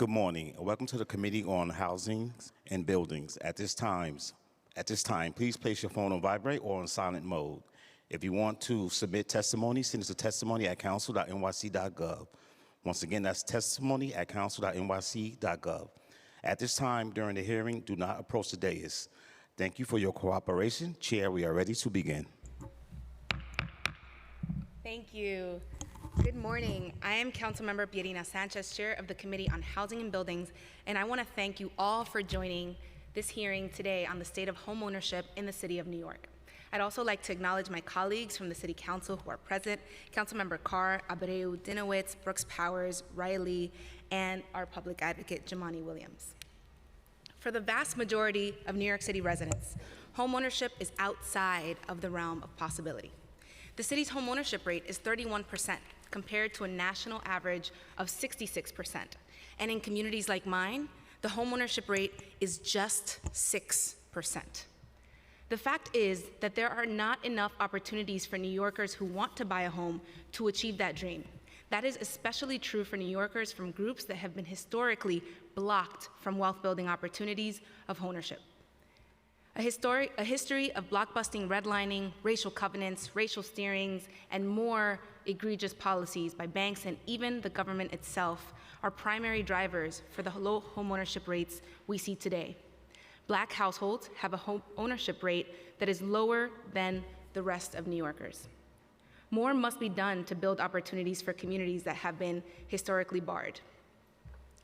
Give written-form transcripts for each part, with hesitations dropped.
Good morning. Welcome to the Committee on Housing and Buildings. At this time, please place your phone on vibrate or on silent mode. If you want to submit testimony, send us a testimony@council.nyc.gov. Once again, that's testimony@council.nyc.gov. At this time during the hearing, do not approach the dais. Thank you for your cooperation. Chair, we are ready to begin. Thank you. Good morning. I am Councilmember Pierina Sanchez, Chair of the Committee on Housing and Buildings, and I want to thank you all for joining this hearing today on the state of homeownership in the City of New York. I'd also like to acknowledge my colleagues from the City Council who are present, Councilmember Carr, Abreu, Dinowitz, Brooks Powers, Riley, and our public advocate, Jamani Williams. For the vast majority of New York City residents, homeownership is outside of the realm of possibility. The city's homeownership rate is 31% compared to a national average of 66%. And in communities like mine, the homeownership rate is just 6%. The fact is that there are not enough opportunities for New Yorkers who want to buy a home to achieve that dream. That is especially true for New Yorkers from groups that have been historically blocked from wealth-building opportunities of homeownership. A history of blockbusting redlining, racial covenants, racial steerings, and more egregious policies by banks and even the government itself are primary drivers for the low homeownership rates we see today. Black households have a home ownership rate that is lower than the rest of New Yorkers. More must be done to build opportunities for communities that have been historically barred.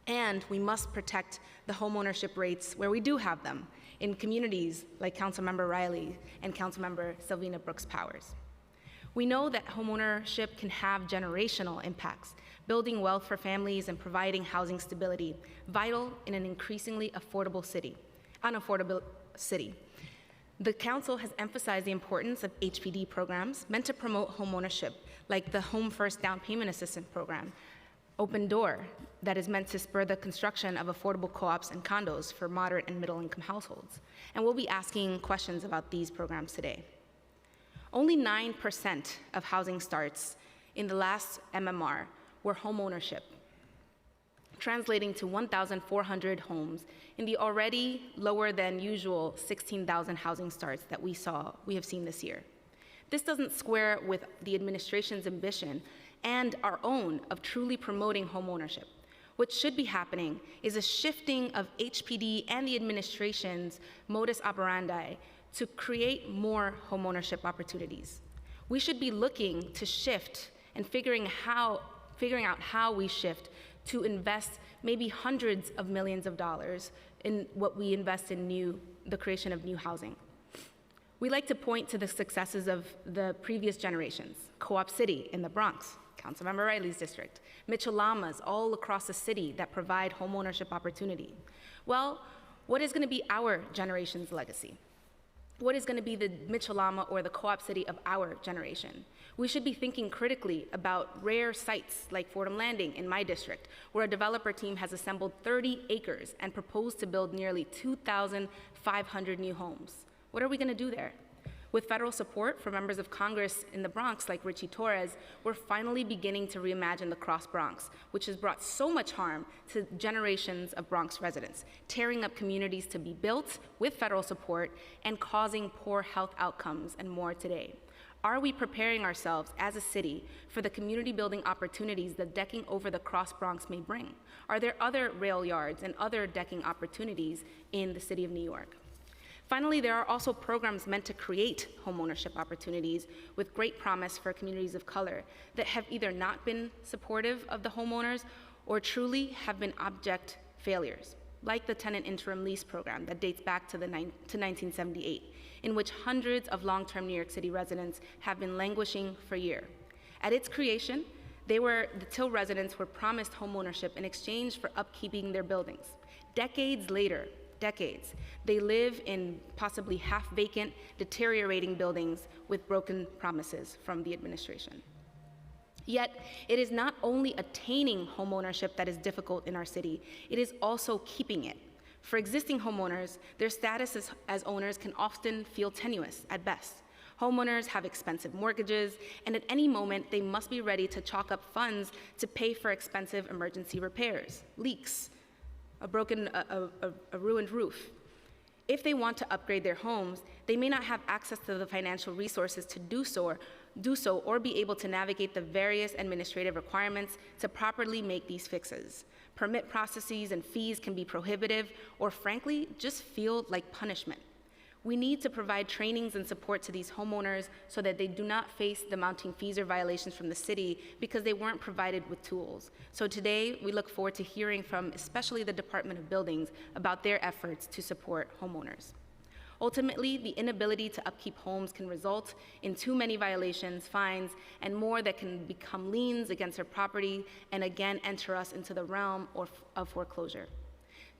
And we must protect the homeownership rates where we do have them, in communities like Councilmember Riley and Councilmember Sylvina Brooks Powers. We know that homeownership can have generational impacts, building wealth for families and providing housing stability, vital in an increasingly unaffordable city. The Council has emphasized the importance of HPD programs meant to promote homeownership, like the Home First Down Payment Assistance Program, Open Door, that is meant to spur the construction of affordable co-ops and condos for moderate and middle-income households. And we'll be asking questions about these programs today. Only 9% of housing starts in the last MMR were homeownership, translating to 1,400 homes in the already lower than usual 16,000 housing starts that we have seen this year. This doesn't square with the administration's ambition and our own of truly promoting homeownership. What should be happening is a shifting of HPD and the administration's modus operandi to create more homeownership opportunities. We should be looking to shift and figuring out how we shift to invest maybe hundreds of millions of dollars in what we invest in the creation of new housing. We like to point to the successes of the previous generations, Co-op City in the Bronx, Councilmember Riley's district, Mitchell-Lamas all across the city that provide homeownership opportunity. Well, what is going to be our generation's legacy? What is going to be the Mitchell-Lama or the Co-op City of our generation? We should be thinking critically about rare sites like Fordham Landing in my district, where a developer team has assembled 30 acres and proposed to build nearly 2,500 new homes. What are we going to do there? With federal support from members of Congress in the Bronx like Richie Torres, we're finally beginning to reimagine the Cross Bronx, which has brought so much harm to generations of Bronx residents, tearing up communities to be built with federal support and causing poor health outcomes and more today. Are we preparing ourselves as a city for the community building opportunities that decking over the Cross Bronx may bring? Are there other rail yards and other decking opportunities in the city of New York? Finally, there are also programs meant to create homeownership opportunities with great promise for communities of color that have either not been supportive of the homeowners or truly have been abject failures, like the tenant interim lease program that dates back to 1978, in which hundreds of long-term New York City residents have been languishing for a year. At its creation, the Till residents were promised homeownership in exchange for upkeeping their buildings. Decades later, they live in possibly half-vacant, deteriorating buildings with broken promises from the administration. Yet, it is not only attaining homeownership that is difficult in our city, it is also keeping it. For existing homeowners, their status as owners can often feel tenuous at best. Homeowners have expensive mortgages, and at any moment, they must be ready to chalk up funds to pay for expensive emergency repairs, leaks, a ruined roof. If they want to upgrade their homes, they may not have access to the financial resources to do so or be able to navigate the various administrative requirements to properly make these fixes. Permit processes and fees can be prohibitive or frankly, just feel like punishment. We need to provide trainings and support to these homeowners so that they do not face the mounting fees or violations from the city because they weren't provided with tools. So today, we look forward to hearing from especially the Department of Buildings about their efforts to support homeowners. Ultimately, the inability to upkeep homes can result in too many violations, fines, and more that can become liens against their property and again enter us into the realm of foreclosure.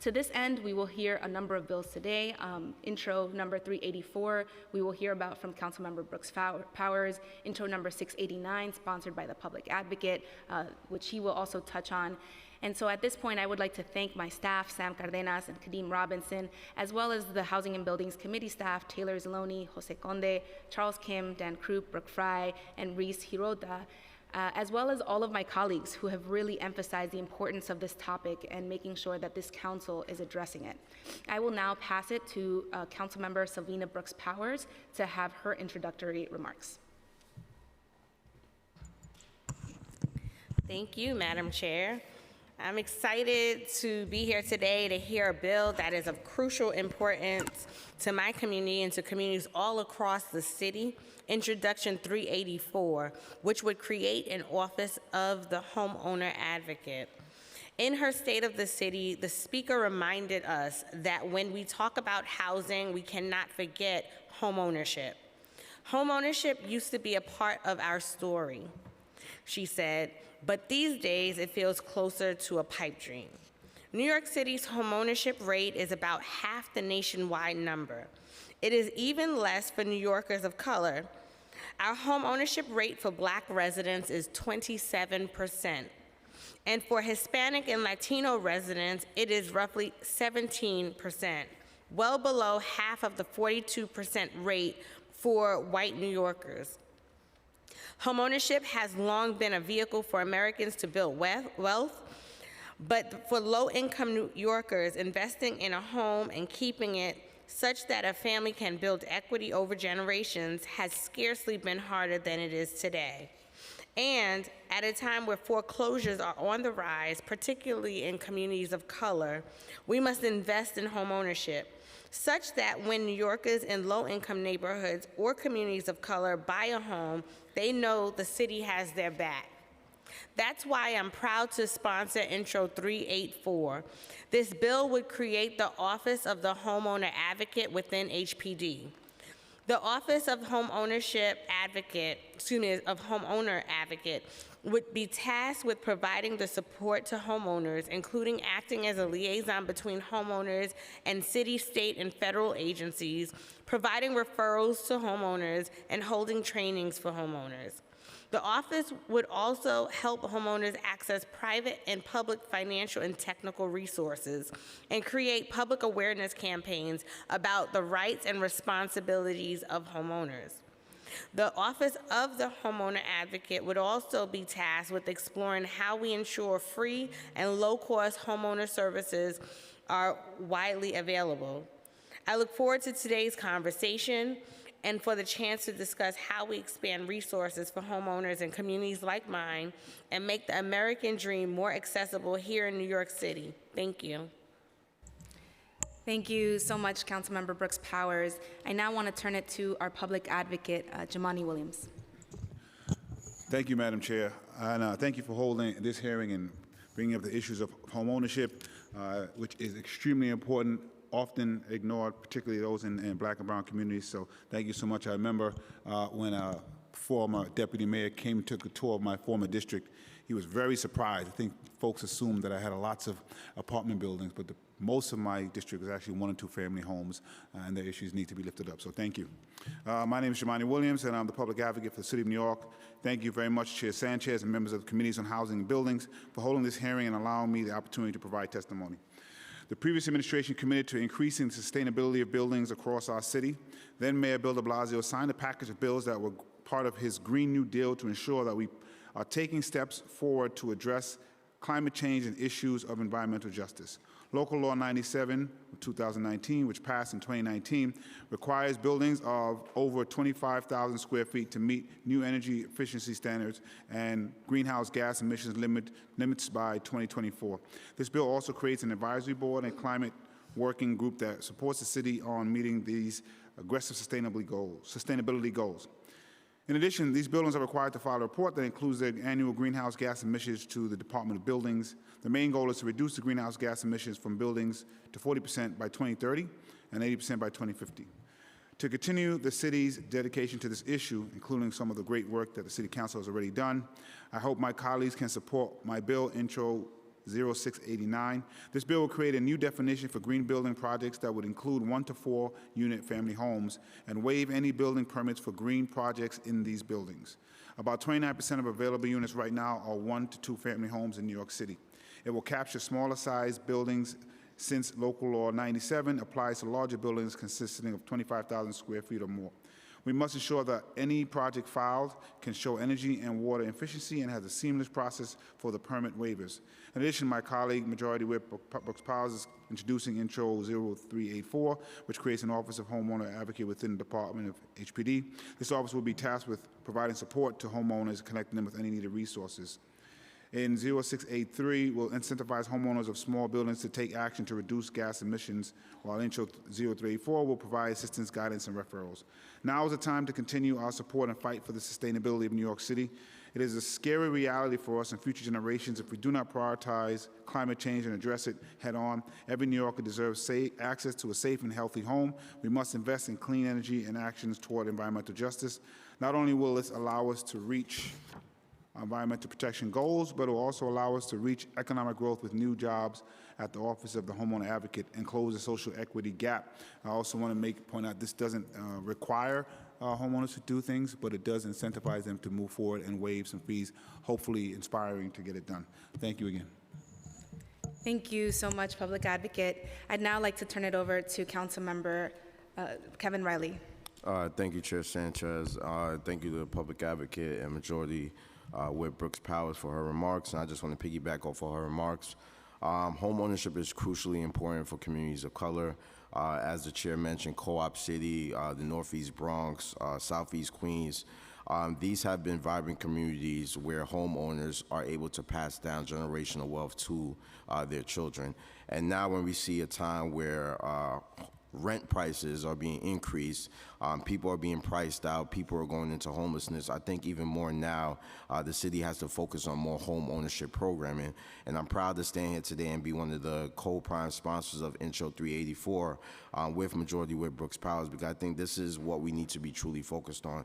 To this end, we will hear a number of bills today. Intro number 384, we will hear about from Councilmember Brooks Powers. Intro number 689, sponsored by the Public Advocate, which he will also touch on. And so at this point, I would like to thank my staff, Sam Cardenas and Kadeem Robinson, as well as the Housing and Buildings Committee staff, Taylor Zaloni, Jose Conde, Charles Kim, Dan Krupp, Brooke Fry, and Reese Hirota, as well as all of my colleagues who have really emphasized the importance of this topic and making sure that this council is addressing it. I will now pass it to Councilmember Selvina Brooks Powers to have her introductory remarks. Thank you, Madam Chair. I'm excited to be here today to hear a bill that is of crucial importance to my community and to communities all across the city, Introduction 384, which would create an Office of the Homeowner Advocate. In her State of the City, the speaker reminded us that when we talk about housing, we cannot forget homeownership. Homeownership used to be a part of our story, she said, but these days it feels closer to a pipe dream. New York City's homeownership rate is about half the nationwide number. It is even less for New Yorkers of color. Our homeownership rate for Black residents is 27%. And for Hispanic and Latino residents, it is roughly 17%, well below half of the 42% rate for white New Yorkers. Homeownership has long been a vehicle for Americans to build wealth, but for low-income New Yorkers, investing in a home and keeping it such that a family can build equity over generations has scarcely been harder than it is today. And at a time where foreclosures are on the rise, particularly in communities of color, we must invest in homeownership, such that when New Yorkers in low-income neighborhoods or communities of color buy a home, they know the city has their back. That's why I'm proud to sponsor Intro 384. This bill would create the Office of the Homeowner Advocate within HPD. The Office of Homeowner Advocate would be tasked with providing the support to homeowners, including acting as a liaison between homeowners and city, state, and federal agencies, providing referrals to homeowners, and holding trainings for homeowners. The office would also help homeowners access private and public financial and technical resources and create public awareness campaigns about the rights and responsibilities of homeowners. The Office of the Homeowner Advocate would also be tasked with exploring how we ensure free and low-cost homeowner services are widely available. I look forward to today's conversation and for the chance to discuss how we expand resources for homeowners in communities like mine and make the American dream more accessible here in New York City. Thank you. Thank you so much, Councilmember Brooks Powers. I now want to turn it to our public advocate, Jumaane Williams. Thank you, Madam Chair, and thank you for holding this hearing and bringing up the issues of homeownership, which is extremely important, often ignored, particularly those in Black and brown communities. So thank you so much. I remember when a former deputy mayor came and took a tour of my former district, he was very surprised. I think folks assumed that I had lots of apartment buildings, but most of my district is actually 1 and 2 family homes, and their issues need to be lifted up. So thank you. My name is Jumaane Williams, and I'm the public advocate for the City of New York. Thank you very much, Chair Sanchez and members of the Committees on Housing and Buildings for holding this hearing and allowing me the opportunity to provide testimony. The previous administration committed to increasing the sustainability of buildings across our city. Then Mayor Bill de Blasio signed a package of bills that were part of his Green New Deal to ensure that we are taking steps forward to address climate change and issues of environmental justice. Local Law 97, 2019, which passed in 2019, requires buildings of over 25,000 square feet to meet new energy efficiency standards and greenhouse gas emissions limits by 2024. This bill also creates an advisory board and climate working group that supports the city on meeting these aggressive sustainability goals. In addition, these buildings are required to file a report that includes their annual greenhouse gas emissions to the Department of Buildings. The main goal is to reduce the greenhouse gas emissions from buildings to 40% by 2030 and 80% by 2050. To continue the city's dedication to this issue, including some of the great work that the City Council has already done, I hope my colleagues can support my bill, Intro 0689. This bill will create a new definition for green building projects that would include 1 to 4 unit family homes and waive any building permits for green projects in these buildings. About 29% of available units right now are 1 to 2 family homes in New York City. It will capture smaller sized buildings since Local Law 97 applies to larger buildings consisting of 25,000 square feet or more. We must ensure that any project filed can show energy and water efficiency and has a seamless process for the permit waivers. In addition, my colleague, Majority Whip Brooks Powers, is introducing Intro 0384, which creates an Office of Homeowner Advocate within the Department of HPD. This office will be tasked with providing support to homeowners, connecting them with any needed resources. In 0683, will incentivize homeowners of small buildings to take action to reduce gas emissions, while Intro 0384 will provide assistance, guidance, and referrals. Now is the time to continue our support and fight for the sustainability of New York City. It is a scary reality for us and future generations if we do not prioritize climate change and address it head on. Every New Yorker deserves access to a safe and healthy home. We must invest in clean energy and actions toward environmental justice. Not only will this allow us to reach environmental protection goals, but it will also allow us to reach economic growth with new jobs at the Office of the Homeowner Advocate and close the social equity gap. I also want to point out this doesn't require homeowners to do things, but it does incentivize them to move forward and waive some fees, hopefully inspiring to get it done. Thank you again. Thank you so much, Public Advocate. I'd now like to turn it over to Councilmember Kevin Riley. Thank you, Chair Sanchez. Thank you to the Public Advocate and Majority Whip Brooks Powers for her remarks. And I just want to piggyback off of her remarks. Home ownership is crucially important for communities of color. As the chair mentioned, Co-op City, the Northeast Bronx, Southeast Queens, these have been vibrant communities where homeowners are able to pass down generational wealth to their children. And now when we see a time where rent prices are being increased, people are being priced out, people are going into homelessness, I think even more now, the city has to focus on more home ownership programming. And I'm proud to stand here today and be one of the co-prime sponsors of Intro 384 with Majority Whip Brooks Powers, because I think this is what we need to be truly focused on.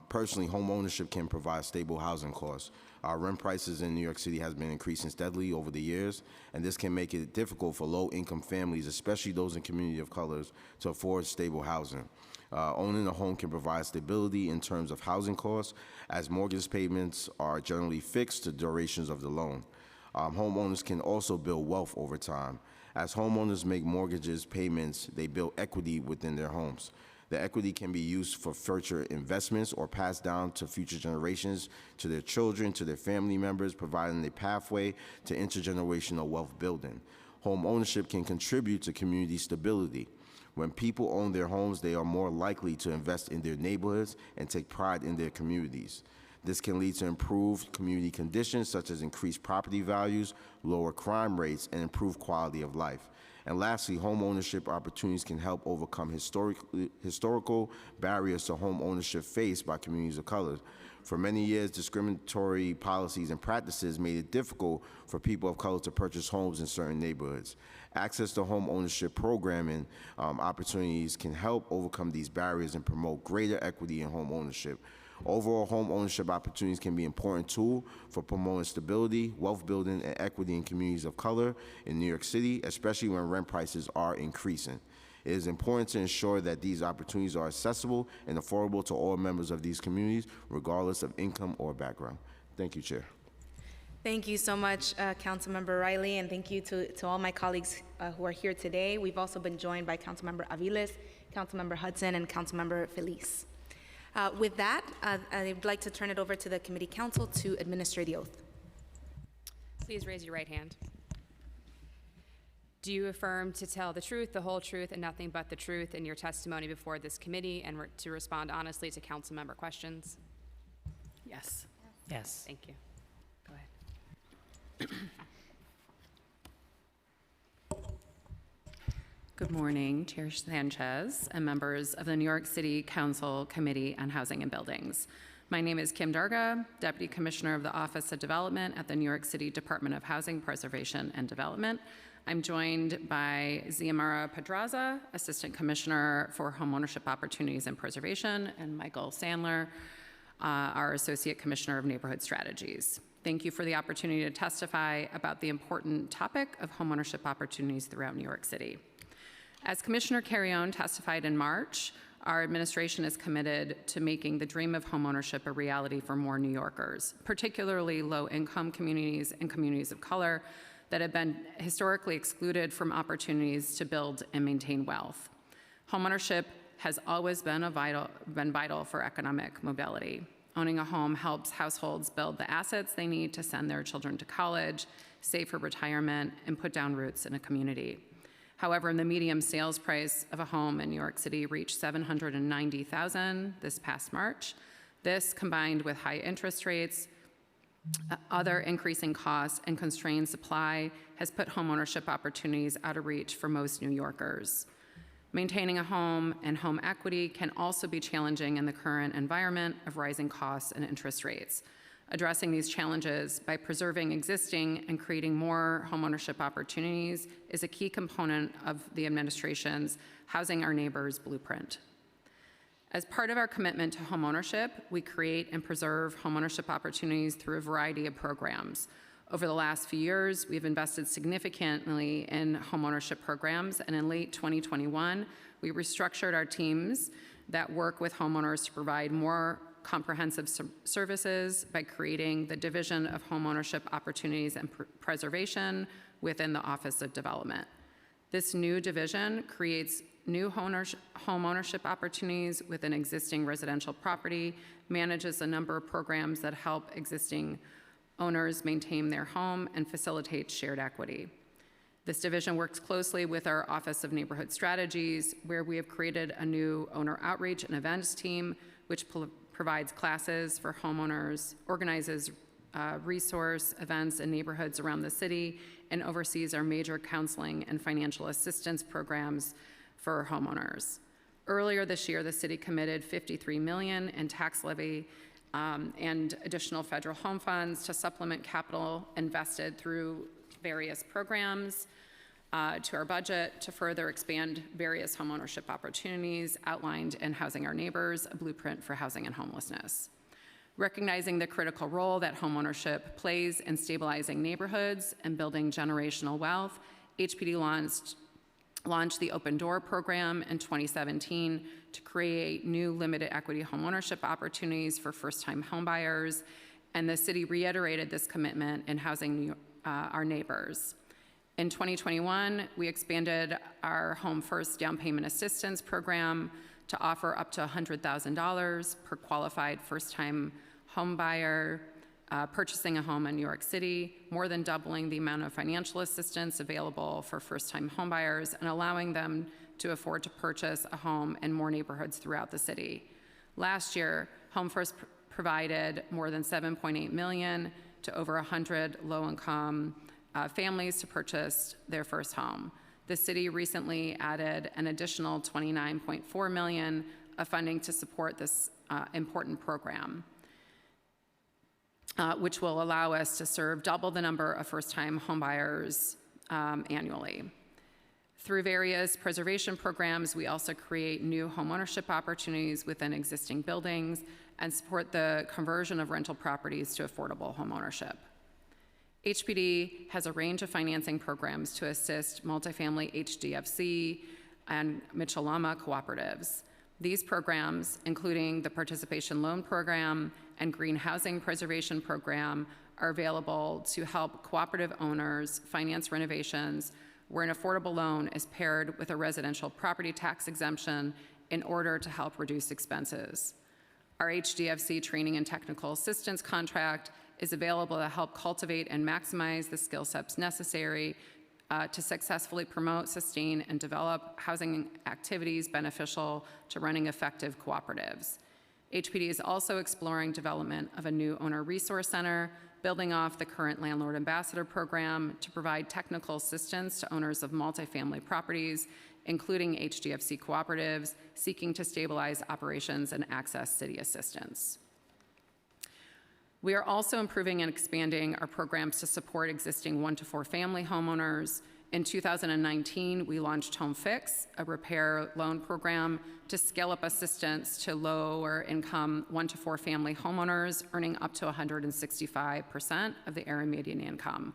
Personally, home ownership can provide stable housing costs. Rent prices in New York City has been increasing steadily over the years, and this can make it difficult for low-income families, especially those in community of colors, to afford stable housing. Owning a home can provide stability in terms of housing costs, as mortgage payments are generally fixed to durations of the loan. Homeowners can also build wealth over time. As homeowners make mortgages payments, they build equity within their homes. The equity can be used for future investments or passed down to future generations, to their children, to their family members, providing a pathway to intergenerational wealth building. Home ownership can contribute to community stability. When people own their homes, they are more likely to invest in their neighborhoods and take pride in their communities. This can lead to improved community conditions such as increased property values, lower crime rates, and improved quality of life. And lastly, home ownership opportunities can help overcome historical barriers to home ownership faced by communities of color. For many years, discriminatory policies and practices made it difficult for people of color to purchase homes in certain neighborhoods. Access to home ownership programming opportunities can help overcome these barriers and promote greater equity in home ownership. Overall, home ownership opportunities can be an important tool for promoting stability, wealth building, and equity in communities of color in New York City, especially when rent prices are increasing. It is important to ensure that these opportunities are accessible and affordable to all members of these communities, regardless of income or background. Thank you, Chair. Thank you so much, Councilmember Riley, and thank you to all my colleagues who are here today. We've also been joined by Councilmember Aviles, Councilmember Hudson, and Councilmember Feliz. With that, I'd like to turn it over to the Committee Counsel to administer the oath. Please raise your right hand. Do you affirm to tell the truth, the whole truth, and nothing but the truth in your testimony before this committee and to respond honestly to council member questions? Yes. Yes. Thank you. Go ahead. Good morning, Chair Sanchez and members of the New York City Council Committee on Housing and Buildings. My name is Kim Darga, Deputy Commissioner of the Office of Development at the New York City Department of Housing, Preservation, and Development. I'm joined by Xiomara Pedraza, Assistant Commissioner for Homeownership Opportunities and Preservation, and Michael Sandler, our Associate Commissioner of Neighborhood Strategies. Thank you for the opportunity to testify about the important topic of homeownership opportunities throughout New York City. As Commissioner Carrion testified in March, our administration is committed to making the dream of homeownership a reality for more New Yorkers, particularly low-income communities and communities of color that have been historically excluded from opportunities to build and maintain wealth. Homeownership has always been vital for economic mobility. Owning a home helps households build the assets they need to send their children to college, save for retirement, and put down roots in a community. However, the median sales price of a home in New York City reached $790,000 this past March. This, combined with high interest rates, other increasing costs, and constrained supply, has put homeownership opportunities out of reach for most New Yorkers. Maintaining a home and home equity can also be challenging in the current environment of rising costs and interest rates. Addressing these challenges by preserving existing and creating more homeownership opportunities is a key component of the administration's Housing Our Neighbors blueprint. As part of our commitment to homeownership, we create and preserve homeownership opportunities through a variety of programs. Over the last few years, we've invested significantly in homeownership programs, and in late 2021, we restructured our teams that work with homeowners to provide more comprehensive services by creating the Division of Homeownership Opportunities and Preservation within the Office of Development. This new division creates new homeownership opportunities within existing residential property, manages a number of programs that help existing owners maintain their home, and facilitates shared equity. This division works closely with our Office of Neighborhood Strategies, where we have created a new owner outreach and events team, which provides classes for homeowners, organizes resource events in neighborhoods around the city, and oversees our major counseling and financial assistance programs for homeowners. Earlier this year, the city committed $53 million in tax levy and additional federal home funds to supplement capital invested through various programs to our budget to further expand various homeownership opportunities outlined in Housing Our Neighbors, a blueprint for housing and homelessness. Recognizing the critical role that homeownership plays in stabilizing neighborhoods and building generational wealth, HPD launched the Open Door program in 2017 to create new limited equity homeownership opportunities for first-time homebuyers, and the city reiterated this commitment in Housing Our Neighbors. In 2021, we expanded our Home First Down Payment Assistance program to offer up to $100,000 per qualified first-time homebuyer purchasing a home in New York City, more than doubling the amount of financial assistance available for first-time homebuyers and allowing them to afford to purchase a home in more neighborhoods throughout the city. Last year, Home First provided more than $7.8 million to over 100 low-income families to purchase their first home. The city recently added an additional $29.4 million of funding to support this important program, which will allow us to serve double the number of first-time homebuyers annually. Through various preservation programs, we also create new homeownership opportunities within existing buildings and support the conversion of rental properties to affordable homeownership. HPD has a range of financing programs to assist multifamily HDFC and Mitchell-Lama cooperatives. These programs, including the Participation Loan Program and Green Housing Preservation Program, are available to help cooperative owners finance renovations where an affordable loan is paired with a residential property tax exemption in order to help reduce expenses. Our HDFC Training and Technical Assistance contract is available to help cultivate and maximize the skill sets necessary to successfully promote, sustain, and develop housing activities beneficial to running effective cooperatives. HPD is also exploring development of a new owner resource center, building off the current Landlord Ambassador program to provide technical assistance to owners of multifamily properties, including HDFC cooperatives, seeking to stabilize operations and access city assistance. We are also improving and expanding our programs to support existing 1 to 4 family homeowners. In 2019, we launched Home Fix, a repair loan program to scale up assistance to lower income 1 to 4 family homeowners earning up to 165% of the area median income.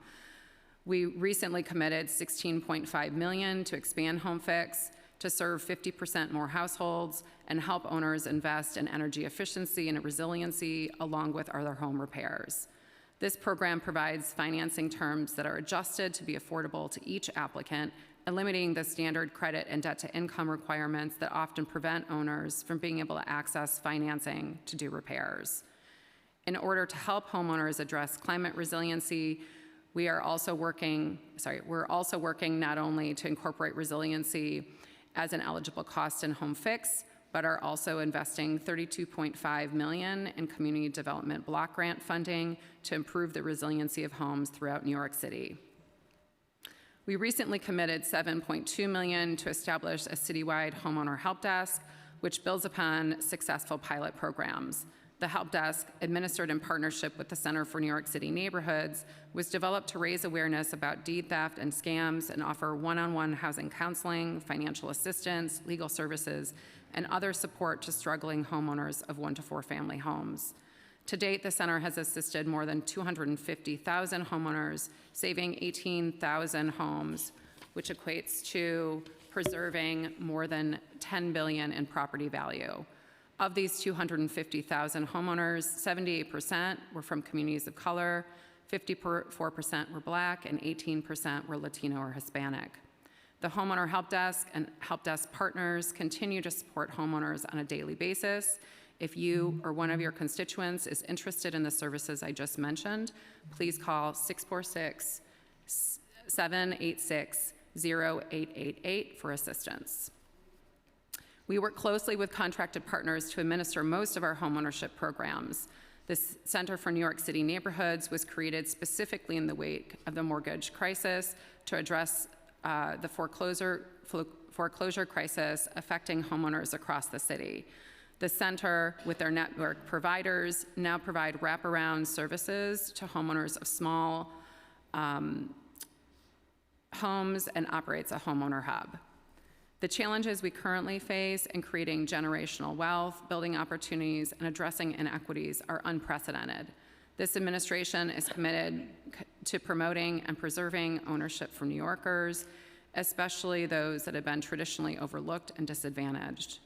We recently committed $16.5 million to expand Home Fix to serve 50% more households and help owners invest in energy efficiency and resiliency along with other home repairs. This program provides financing terms that are adjusted to be affordable to each applicant, eliminating the standard credit and debt-to-income requirements that often prevent owners from being able to access financing to do repairs. In order to help homeowners address climate resiliency, we're also working not only to incorporate resiliency as an eligible cost in Home Fix, but are also investing $32.5 million in community development block grant funding to improve the resiliency of homes throughout New York City. We recently committed $7.2 million to establish a citywide homeowner help desk, which builds upon successful pilot programs. The help desk, administered in partnership with the Center for New York City Neighborhoods, was developed to raise awareness about deed theft and scams and offer one-on-one housing counseling, financial assistance, legal services, and other support to struggling homeowners of 1 to 4 family homes. To date, the center has assisted more than 250,000 homeowners, saving 18,000 homes, which equates to preserving more than $10 billion in property value. Of these 250,000 homeowners, 78% were from communities of color, 54% were Black, and 18% were Latino or Hispanic. The Homeowner Help Desk and Help Desk partners continue to support homeowners on a daily basis. If you or one of your constituents is interested in the services I just mentioned, please call 646-786-0888 for assistance. We work closely with contracted partners to administer most of our homeownership programs. The Center for New York City Neighborhoods was created specifically in the wake of the mortgage crisis to address the foreclosure crisis affecting homeowners across the city. The center, with their network providers, now provide wraparound services to homeowners of small homes and operates a homeowner hub. The challenges we currently face in creating generational wealth, building opportunities, and addressing inequities are unprecedented. This administration is committed to promoting and preserving ownership for New Yorkers, especially those that have been traditionally overlooked and disadvantaged.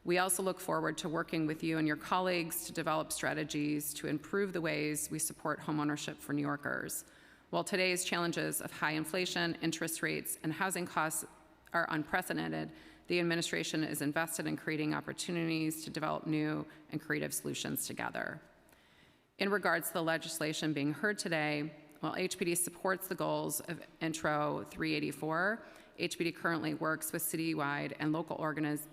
We also look forward to working with you and your colleagues to develop strategies to improve the ways we support homeownership for New Yorkers. While today's challenges of high inflation, interest rates, and housing costs are unprecedented, the administration is invested in creating opportunities to develop new and creative solutions together. In regards to the legislation being heard today, while HPD supports the goals of Intro 384, HPD currently works with citywide and local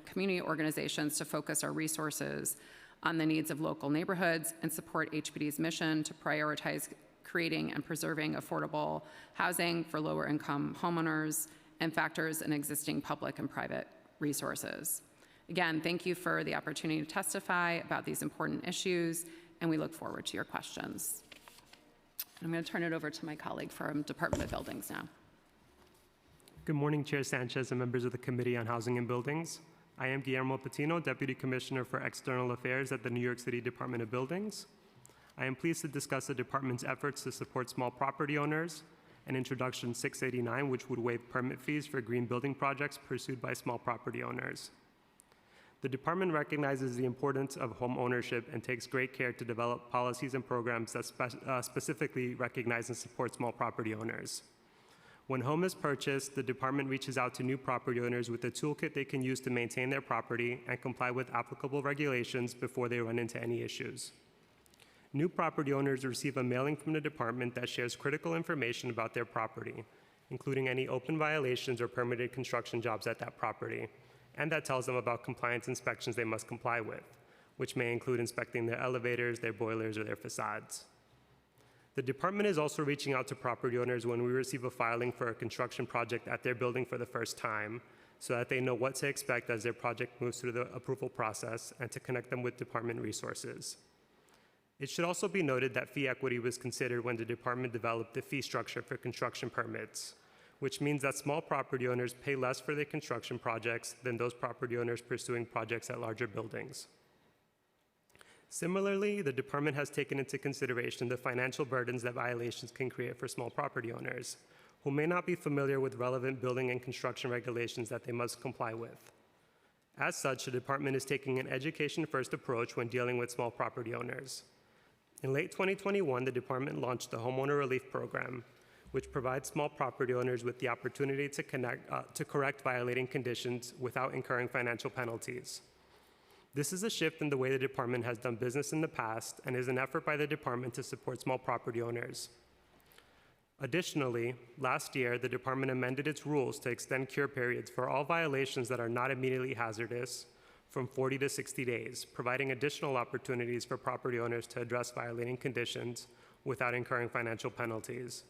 community organizations to focus our resources on the needs of local neighborhoods and support HPD's mission to prioritize creating and preserving affordable housing for lower income homeowners and factors in existing public and private resources. Again, thank you for the opportunity to testify about these important issues, and we look forward to your questions. I'm going to turn it over to my colleague from Department of Buildings now. Good morning, Chair Sanchez and members of the Committee on Housing and Buildings. I am Guillermo Patino, Deputy Commissioner for External Affairs at the New York City Department of Buildings. I am pleased to discuss the department's efforts to support small property owners and Introduction 689, which would waive permit fees for green building projects pursued by small property owners. The department recognizes the importance of home ownership and takes great care to develop policies and programs that specifically recognize and support small property owners. When home is purchased, the department reaches out to new property owners with a toolkit they can use to maintain their property and comply with applicable regulations before they run into any issues. New property owners receive a mailing from the department that shares critical information about their property, including any open violations or permitted construction jobs at that property, and that tells them about compliance inspections they must comply with, which may include inspecting their elevators, their boilers, or their facades. The department is also reaching out to property owners when we receive a filing for a construction project at their building for the first time, so that they know what to expect as their project moves through the approval process and to connect them with department resources. It should also be noted that fee equity was considered when the department developed the fee structure for construction permits, which means that small property owners pay less for their construction projects than those property owners pursuing projects at larger buildings. Similarly, the department has taken into consideration the financial burdens that violations can create for small property owners, who may not be familiar with relevant building and construction regulations that they must comply with. As such, the department is taking an education-first approach when dealing with small property owners. In late 2021, the department launched the Homeowner Relief Program, which provides small property owners with the opportunity to correct violating conditions without incurring financial penalties. This is a shift in the way the department has done business in the past and is an effort by the department to support small property owners. Additionally, last year, the department amended its rules to extend cure periods for all violations that are not immediately hazardous from 40 to 60 days, providing additional opportunities for property owners to address violating conditions without incurring financial penalties.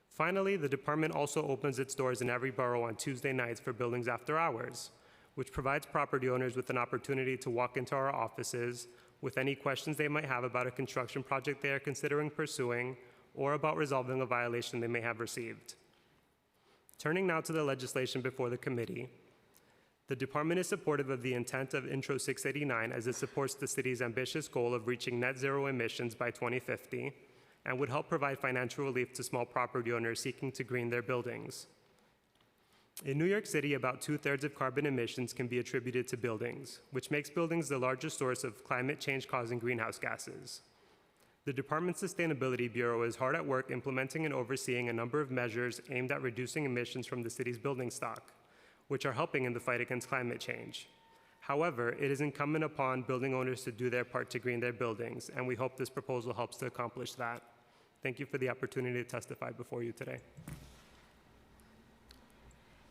Finally, the department also opens its doors in every borough on Tuesday nights for buildings after hours, which provides property owners with an opportunity to walk into our offices with any questions they might have about a construction project they are considering pursuing or about resolving a violation they may have received. Turning now to the legislation before the committee, the department is supportive of the intent of Intro 689 as it supports the city's ambitious goal of reaching net zero emissions by 2050 and would help provide financial relief to small property owners seeking to green their buildings. In New York City, about 2/3 of carbon emissions can be attributed to buildings, which makes buildings the largest source of climate change-causing greenhouse gases. The Department's Sustainability Bureau is hard at work implementing and overseeing a number of measures aimed at reducing emissions from the city's building stock, which are helping in the fight against climate change. However, it is incumbent upon building owners to do their part to green their buildings, and we hope this proposal helps to accomplish that. Thank you for the opportunity to testify before you today.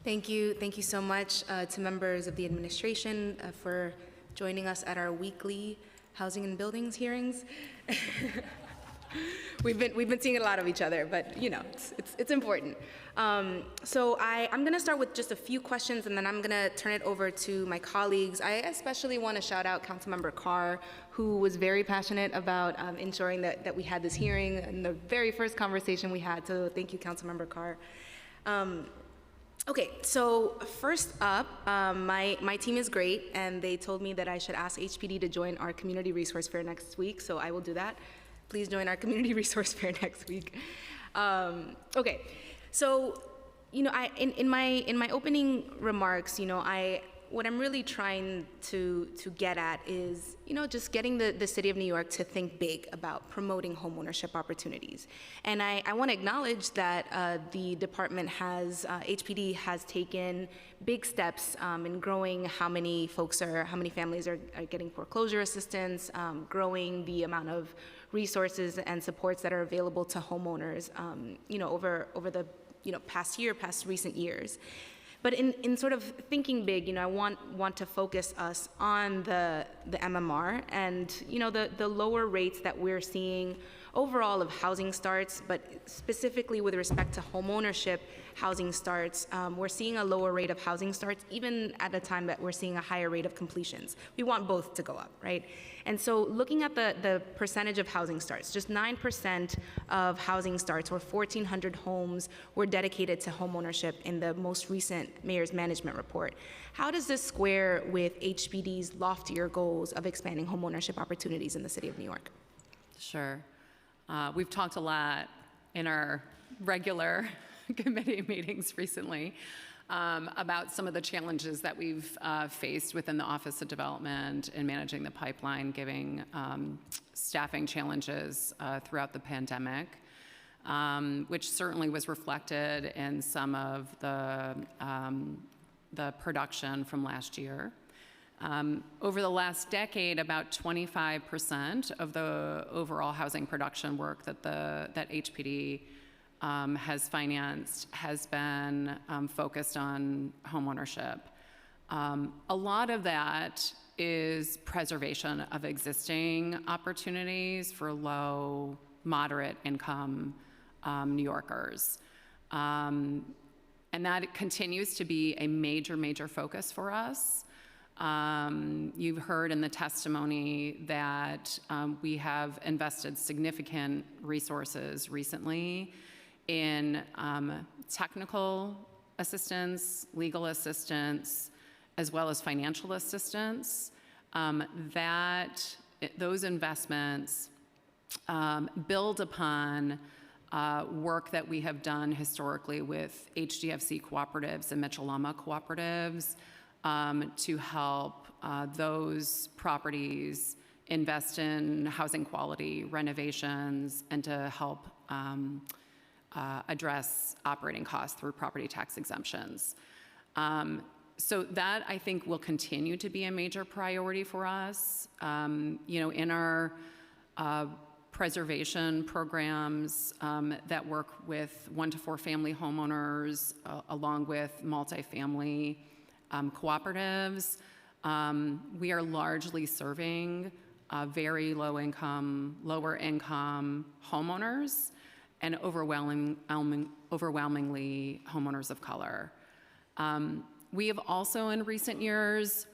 Thank you so much to members of the administration for joining us at our weekly Housing and Buildings hearings. We've been seeing a lot of each other, but you know, it's important. So I'm going to start with just a few questions, and then I'm going to turn it over to my colleagues. I especially want to shout out Councilmember Carr, who was very passionate about ensuring that we had this hearing in the very first conversation we had. So thank you, Councilmember Carr. Okay, so first up, my team is great, and they told me that I should ask HPD to join our community resource fair next week, so I will do that. Please join our community resource fair next week. Okay, so you know, in my opening remarks, you know, what I'm really trying to get at is, you know, just getting the city of New York to think big about promoting homeownership opportunities. And I want to acknowledge that the department HPD has taken big steps in growing how many families are getting foreclosure assistance, growing the amount of resources and supports that are available to homeowners, you know, over the past recent years. But in sort of thinking big, you know, I want to focus us on the MMR and, you know, the lower rates that we're seeing overall of housing starts, but specifically with respect to homeownership housing starts, we're seeing a lower rate of housing starts, even at a time that we're seeing a higher rate of completions. We want both to go up, right? And so looking at the percentage of housing starts, just 9% of housing starts, or 1,400 homes, were dedicated to homeownership in the most recent Mayor's Management Report. How does this square with HPD's loftier goals of expanding homeownership opportunities in the city of New York? Sure. We've talked a lot in our regular committee meetings recently about some of the challenges that we've faced within the Office of Development in managing the pipeline, giving staffing challenges throughout the pandemic, which certainly was reflected in some of the production from last year. Over the last decade, about 25% of the overall housing production work that HPD has financed has been focused on homeownership. A lot of that is preservation of existing opportunities for low, moderate income New Yorkers. And that continues to be a major, major focus for us. You've heard in the testimony that we have invested significant resources recently in technical assistance, legal assistance, as well as financial assistance. Those investments build upon work that we have done historically with HDFC cooperatives and Mitchell-Lama cooperatives to help those properties invest in housing quality renovations and to help address operating costs through property tax exemptions. So that, I think, will continue to be a major priority for us. In our preservation programs that work with 1 to 4 family homeowners, along with multifamily cooperatives, we are largely serving very lower income homeowners and overwhelmingly homeowners of color. We have also in recent years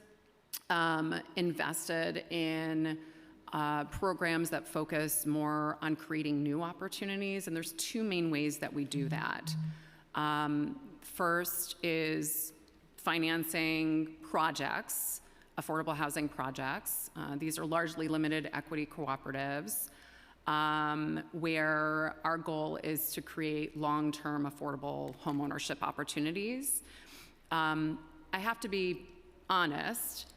invested in programs that focus more on creating new opportunities, and there's 2 main ways that we do that. First is financing projects, affordable housing projects. These are largely limited equity cooperatives where our goal is to create long-term affordable homeownership opportunities. I have to be honest,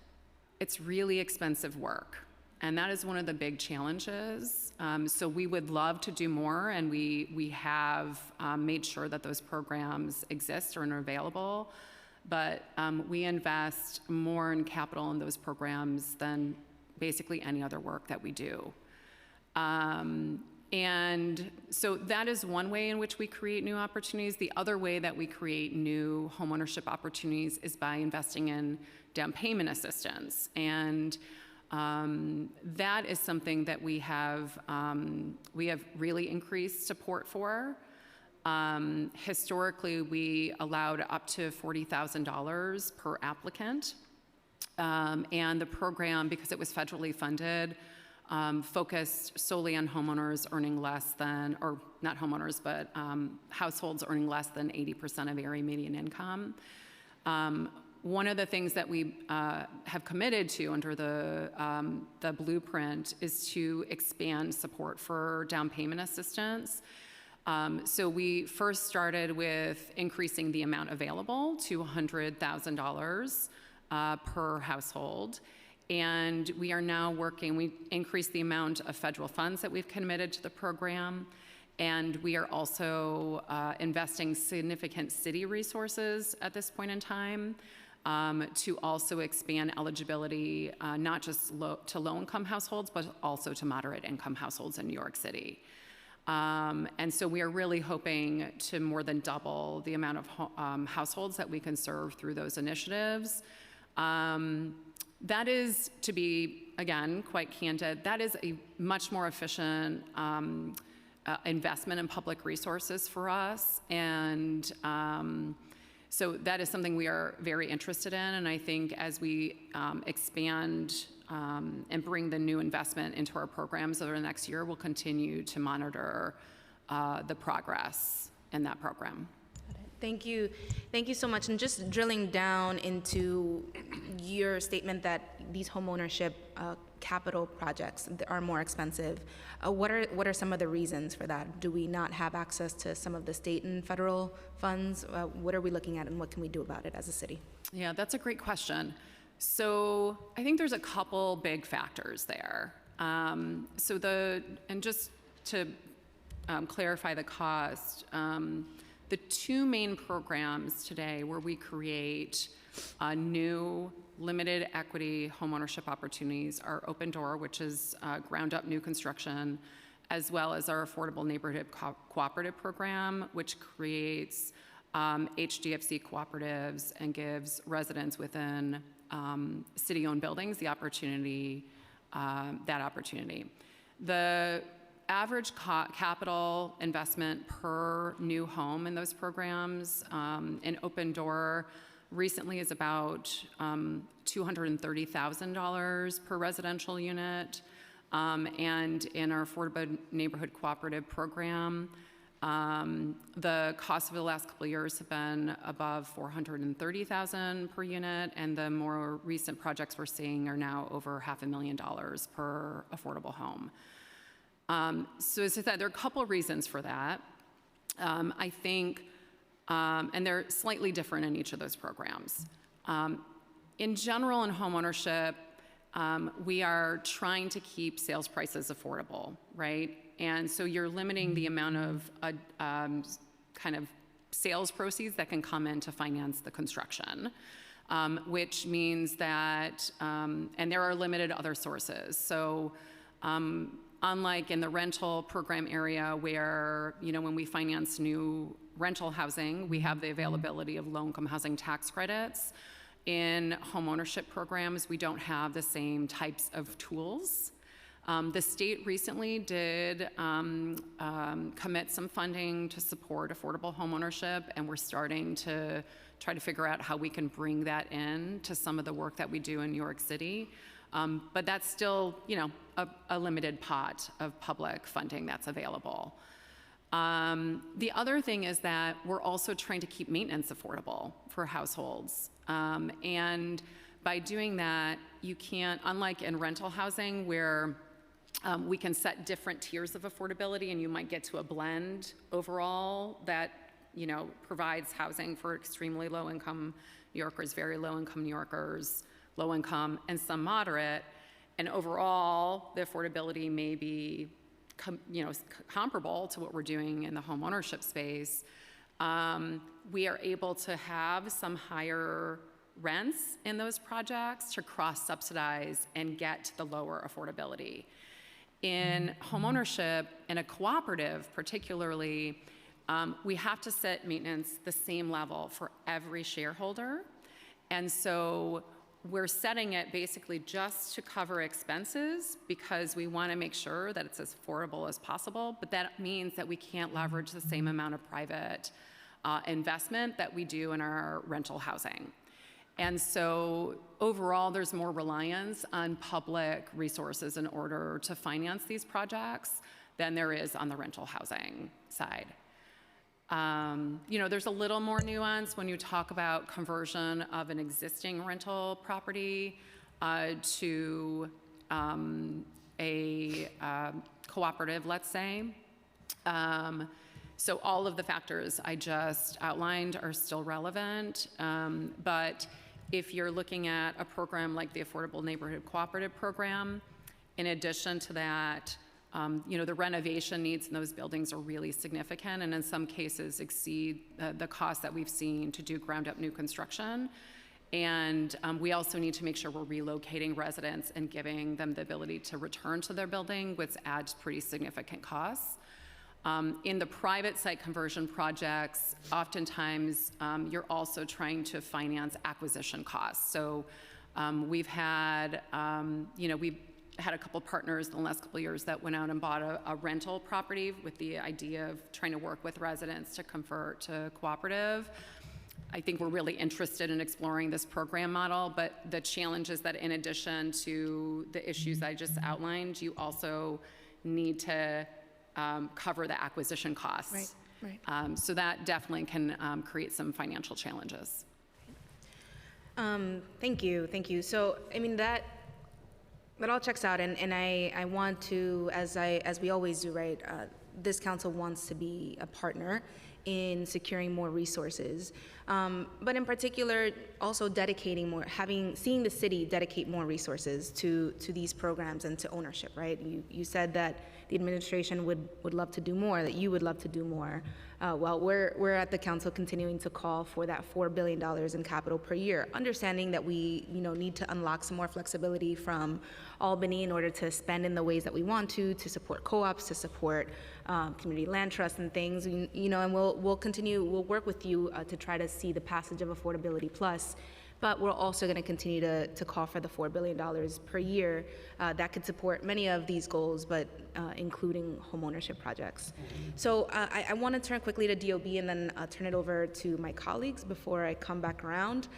it's really expensive work, and that is one of the big challenges. So we would love to do more, and we have made sure that those programs exist or are available, but we invest more in capital in those programs than basically any other work that we do. And so that is one way in which we create new opportunities. The other way that we create new homeownership opportunities is by investing in down payment assistance. And that is something that we have really increased support for. Historically, we allowed up to $40,000 per applicant. And the program, because it was federally funded, focused solely on homeowners earning less than, or not homeowners, but households earning less than 80% of area median income. One of the things that we have committed to under the blueprint is to expand support for down payment assistance. So we first started with increasing the amount available to $100,000 per household. And we are now we increased the amount of federal funds that we've committed to the program. And we are also investing significant city resources at this point in time to also expand eligibility, not just to low-income households, but also to moderate-income households in New York City. And so we are really hoping to more than double the amount of households that we can serve through those initiatives. That is, to be, again, quite candid, that is a much more efficient investment in public resources for us. And so that is something we are very interested in. And I think as we expand and bring the new investment into our programs over the next year, we'll continue to monitor the progress in that program. Thank you. Thank you so much. And just drilling down into your statement that these homeownership capital projects are more expensive. What are some of the reasons for that? Do we not have access to some of the state and federal funds? What are we looking at, and what can we do about it as a city? Yeah, that's a great question. So I think there's a couple big factors there. And just to clarify the cost, the 2 main programs today where we create new limited equity homeownership opportunities are Open Door, which is ground up new construction, as well as our Affordable Neighborhood Cooperative Program, which creates HDFC cooperatives and gives residents within city-owned buildings the opportunity, that opportunity. The average capital investment per new home in those programs in Open Door recently is about $230,000 per residential unit. And in our Affordable Neighborhood Cooperative Program, the cost of the last couple of years have been above $430,000 per unit, and the more recent projects we're seeing are now over $500,000 per affordable home. So as I said, there are a couple of reasons for that. I think, and they're slightly different in each of those programs. In general, in homeownership, we are trying to keep sales prices affordable, right? And so you're limiting the amount of kind of sales proceeds that can come in to finance the construction, which means that, and there are limited other sources. So unlike in the rental program area where, you know, when we finance new rental housing, we have the availability of low-income housing tax credits. In homeownership programs, we don't have the same types of tools. The state recently did commit some funding to support affordable homeownership, and we're starting to try to figure out how we can bring that in to some of the work that we do in New York City. But that's still, you know, a limited pot of public funding that's available. The other thing is that we're also trying to keep maintenance affordable for households. And by doing that, you can't, unlike in rental housing where we can set different tiers of affordability and you might get to a blend overall that, you know, provides housing for extremely low income New Yorkers, very low income New Yorkers, low income, and some moderate. And overall, the affordability may be comparable to what we're doing in the home ownership space. We are able to have some higher rents in those projects to cross-subsidize and get to the lower affordability. In homeownership, in a cooperative particularly, we have to set maintenance the same level for every shareholder. And so we're setting it basically just to cover expenses because we want to make sure that it's as affordable as possible, but that means that we can't leverage the same amount of private investment that we do in our rental housing. And so overall, there's more reliance on public resources in order to finance these projects than there is on the rental housing side. You know, there's a little more nuance when you talk about conversion of an existing rental property to a cooperative, let's say. So all of the factors I just outlined are still relevant, but if you're looking at a program like the Affordable Neighborhood Cooperative Program, in addition to that, you know, the renovation needs in those buildings are really significant and in some cases exceed the cost that we've seen to do ground up new construction. And we also need to make sure we're relocating residents and giving them the ability to return to their building, which adds pretty significant costs. In the private site conversion projects, oftentimes you're also trying to finance acquisition costs. So we've had, you know, we've had a couple partners in the last couple of years that went out and bought a rental property with the idea of trying to work with residents to convert to cooperative. I think we're really interested in exploring this program model, but the challenge is that in addition to the issues I just outlined, you also need to cover the acquisition costs. Right. So that definitely can create some financial challenges. Thank you. So, I mean, that all checks out, and I want to, as we always do, right, this council wants to be a partner in securing more resources, but in particular, also dedicating more, seeing the city dedicate more resources to these programs and to ownership, right? You said that the administration would love to do more, that you would love to do more. Well, we're at the council continuing to call for that $4 billion in capital per year, understanding that we need to unlock some more flexibility from Albany in order to spend in the ways that we want to support co-ops, to support community land trusts and things. And we'll work with you to try to see the passage of Affordability Plus. But we're also going to continue to call for the $4 billion per year that could support many of these goals, but including homeownership projects. So I want to turn quickly to DOB and then turn it over to my colleagues before I come back around.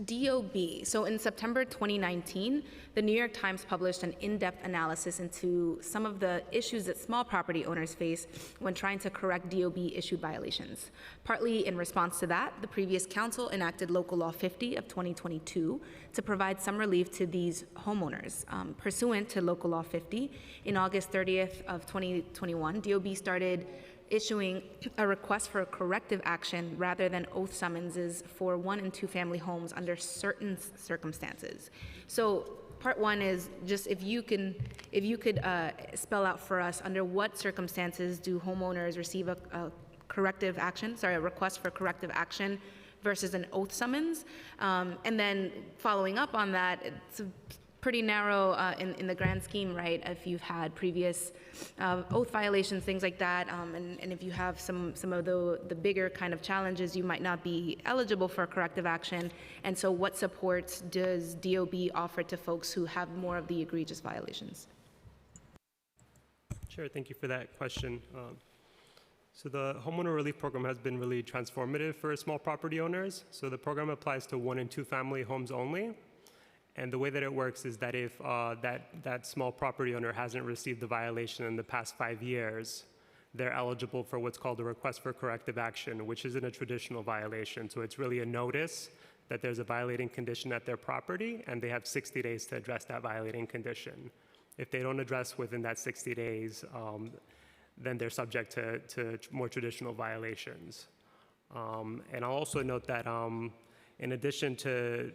DOB. So in September 2019, the New York Times published an in-depth analysis into some of the issues that small property owners face when trying to correct DOB-issued violations. Partly in response to that, the previous council enacted Local Law 50 of 2022 to provide some relief to these homeowners. Pursuant to Local Law 50, in August 30th of 2021, DOB started issuing a request for corrective action rather than oath summonses for 1- and 2-family homes under certain circumstances. So part one is just if you could spell out for us under what circumstances do homeowners receive a request for corrective action versus an oath summons, and then following up on that, it's pretty narrow in the grand scheme, right? If you've had previous oath violations, things like that, and if you have some of the bigger kind of challenges, you might not be eligible for corrective action. And so what supports does DOB offer to folks who have more of the egregious violations? Sure, thank you for that question. So the homeowner relief program has been really transformative for small property owners. So the program applies to 1- and 2-family homes only. And the way that it works is that if that small property owner hasn't received the violation in the past 5 years, they're eligible for what's called a request for corrective action, which isn't a traditional violation. So it's really a notice that there's a violating condition at their property, and they have 60 days to address that violating condition. If they don't address within that 60 days, then they're subject to more traditional violations. And I'll also note that in addition to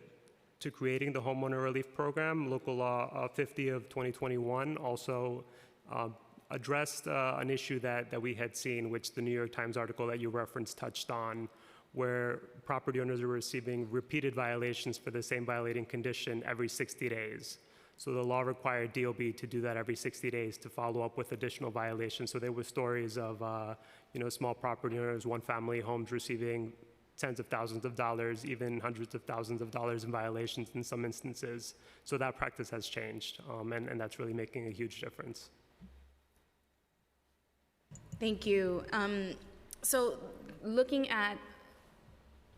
creating the homeowner relief program, Local Law 50 of 2021 also addressed an issue that we had seen, which the New York Times article that you referenced touched on, where property owners are receiving repeated violations for the same violating condition every 60 days. So the law required DOB to do that every 60 days to follow up with additional violations. So there were stories of small property owners, 1-family homes receiving tens of thousands of dollars, even hundreds of thousands of dollars in violations in some instances. So that practice has changed, and that's really making a huge difference. Thank you. So looking at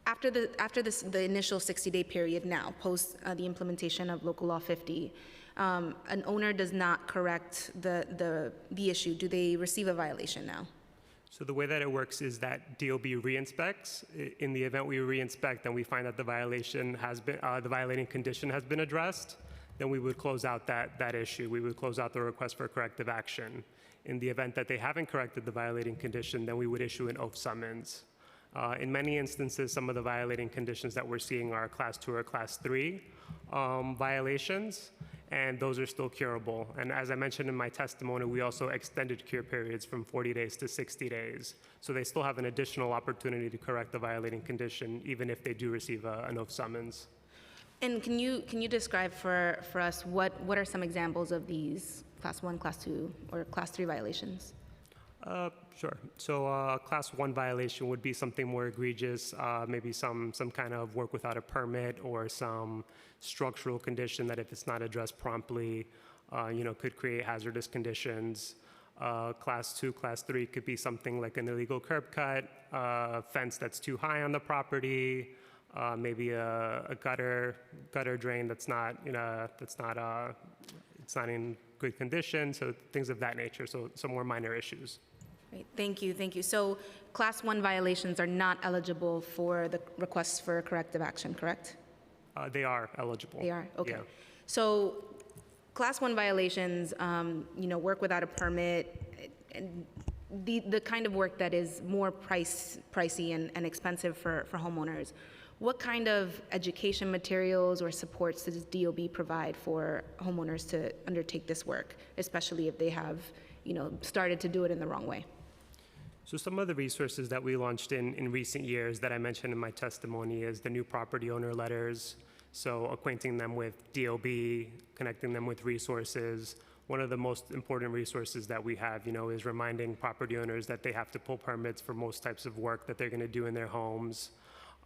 after the initial 60-day period now, post the implementation of Local Law 50, an owner does not correct the issue. Do they receive a violation now? So the way that it works is that DOB re-inspects. In the event we re-inspect and we find that the violation has been, the violating condition has been addressed, then we would close out that issue. We would close out the request for corrective action. In the event that they haven't corrected the violating condition, then we would issue an oath summons. In many instances, some of the violating conditions that we're seeing are Class 2 or Class 3 violations, and those are still curable. And as I mentioned in my testimony, we also extended cure periods from 40 days to 60 days. So they still have an additional opportunity to correct the violating condition, even if they do receive an oath summons. And can you describe for us what are some examples of these Class 1, Class 2, or Class 3 violations? Sure. So Class 1 violation would be something more egregious, maybe some kind of work without a permit or some structural condition that if it's not addressed promptly, could create hazardous conditions. Class 2, Class 3 could be something like an illegal curb cut, a fence that's too high on the property, maybe a gutter drain that's not in good condition, so things of that nature, so some more minor issues. Great. Thank you. So Class 1 violations are not eligible for the requests for corrective action, correct? They are eligible. They are? Okay. Yeah. So Class 1 violations, work without a permit, and the kind of work that is more pricey and expensive for homeowners. What kind of education materials or supports does DOB provide for homeowners to undertake this work, especially if they have, started to do it in the wrong way? So some of the resources that we launched in recent years that I mentioned in my testimony is the new property owner letters, so acquainting them with DOB connecting them with resources. One of the most important resources that we have, is reminding property owners that they have to pull permits for most types of work that they're going to do in their homes,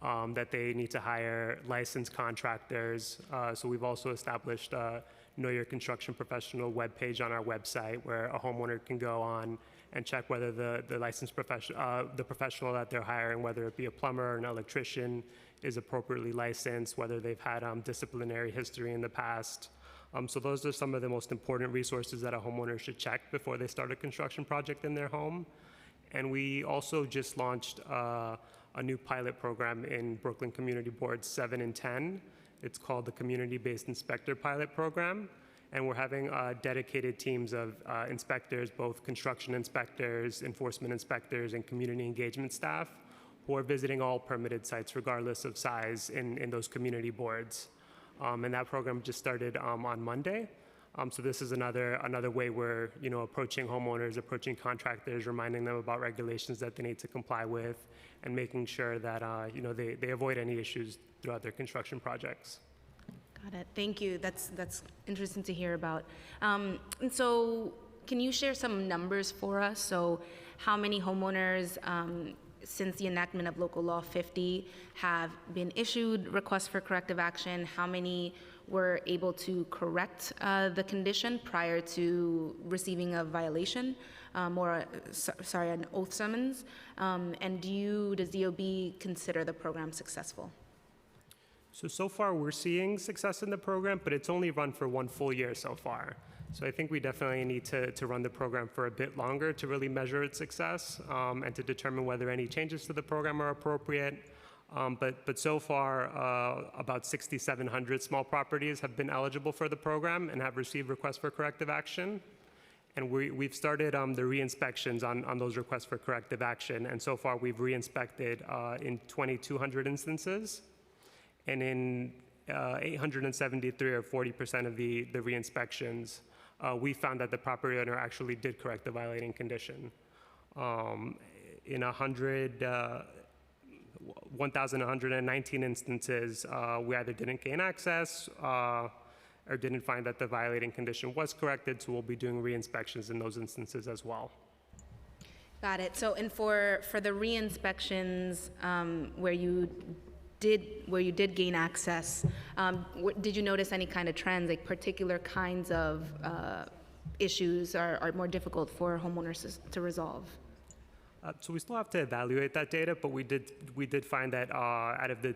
that they need to hire licensed contractors. So we've also established a Know Your Construction Professional webpage on our website where a homeowner can go on and check whether the licensed the professional that they're hiring, whether it be a plumber or an electrician, is appropriately licensed, whether they've had disciplinary history in the past. So those are some of the most important resources that a homeowner should check before they start a construction project in their home. And we also just launched a new pilot program in Brooklyn Community Boards 7 and 10. It's called the Community-Based Inspector Pilot Program. And we're having dedicated teams of inspectors, both construction inspectors, enforcement inspectors, and community engagement staff who are visiting all permitted sites regardless of size in those community boards. And that program just started on Monday. So this is another way we're approaching homeowners, approaching contractors, reminding them about regulations that they need to comply with, and making sure that they avoid any issues throughout their construction projects. Got it. Thank you. That's interesting to hear about. And so can you share some numbers for us? So how many homeowners since the enactment of Local Law 50 have been issued requests for corrective action? How many were able to correct the condition prior to receiving a violation an oath summons? And does DOB consider the program successful? So far we're seeing success in the program, but it's only run for 1 full year so far. So I think we definitely need to run the program for a bit longer to really measure its success and to determine whether any changes to the program are appropriate. But so far, about 6,700 small properties have been eligible for the program and have received requests for corrective action. And we've started the re-inspections on those requests for corrective action. And so far, we've re-inspected in 2,200 instances. And in 873 or 40% of the re-inspections, we found that the property owner actually did correct the violating condition. In 1,119 instances, we either didn't gain access or didn't find that the violating condition was corrected, so we'll be doing re-inspections in those instances as well. Got it. So, and for the re-inspections where you did gain access, did you notice any kind of trends, like particular kinds of issues are more difficult for homeowners to resolve? So we still have to evaluate that data, but we did find that out of the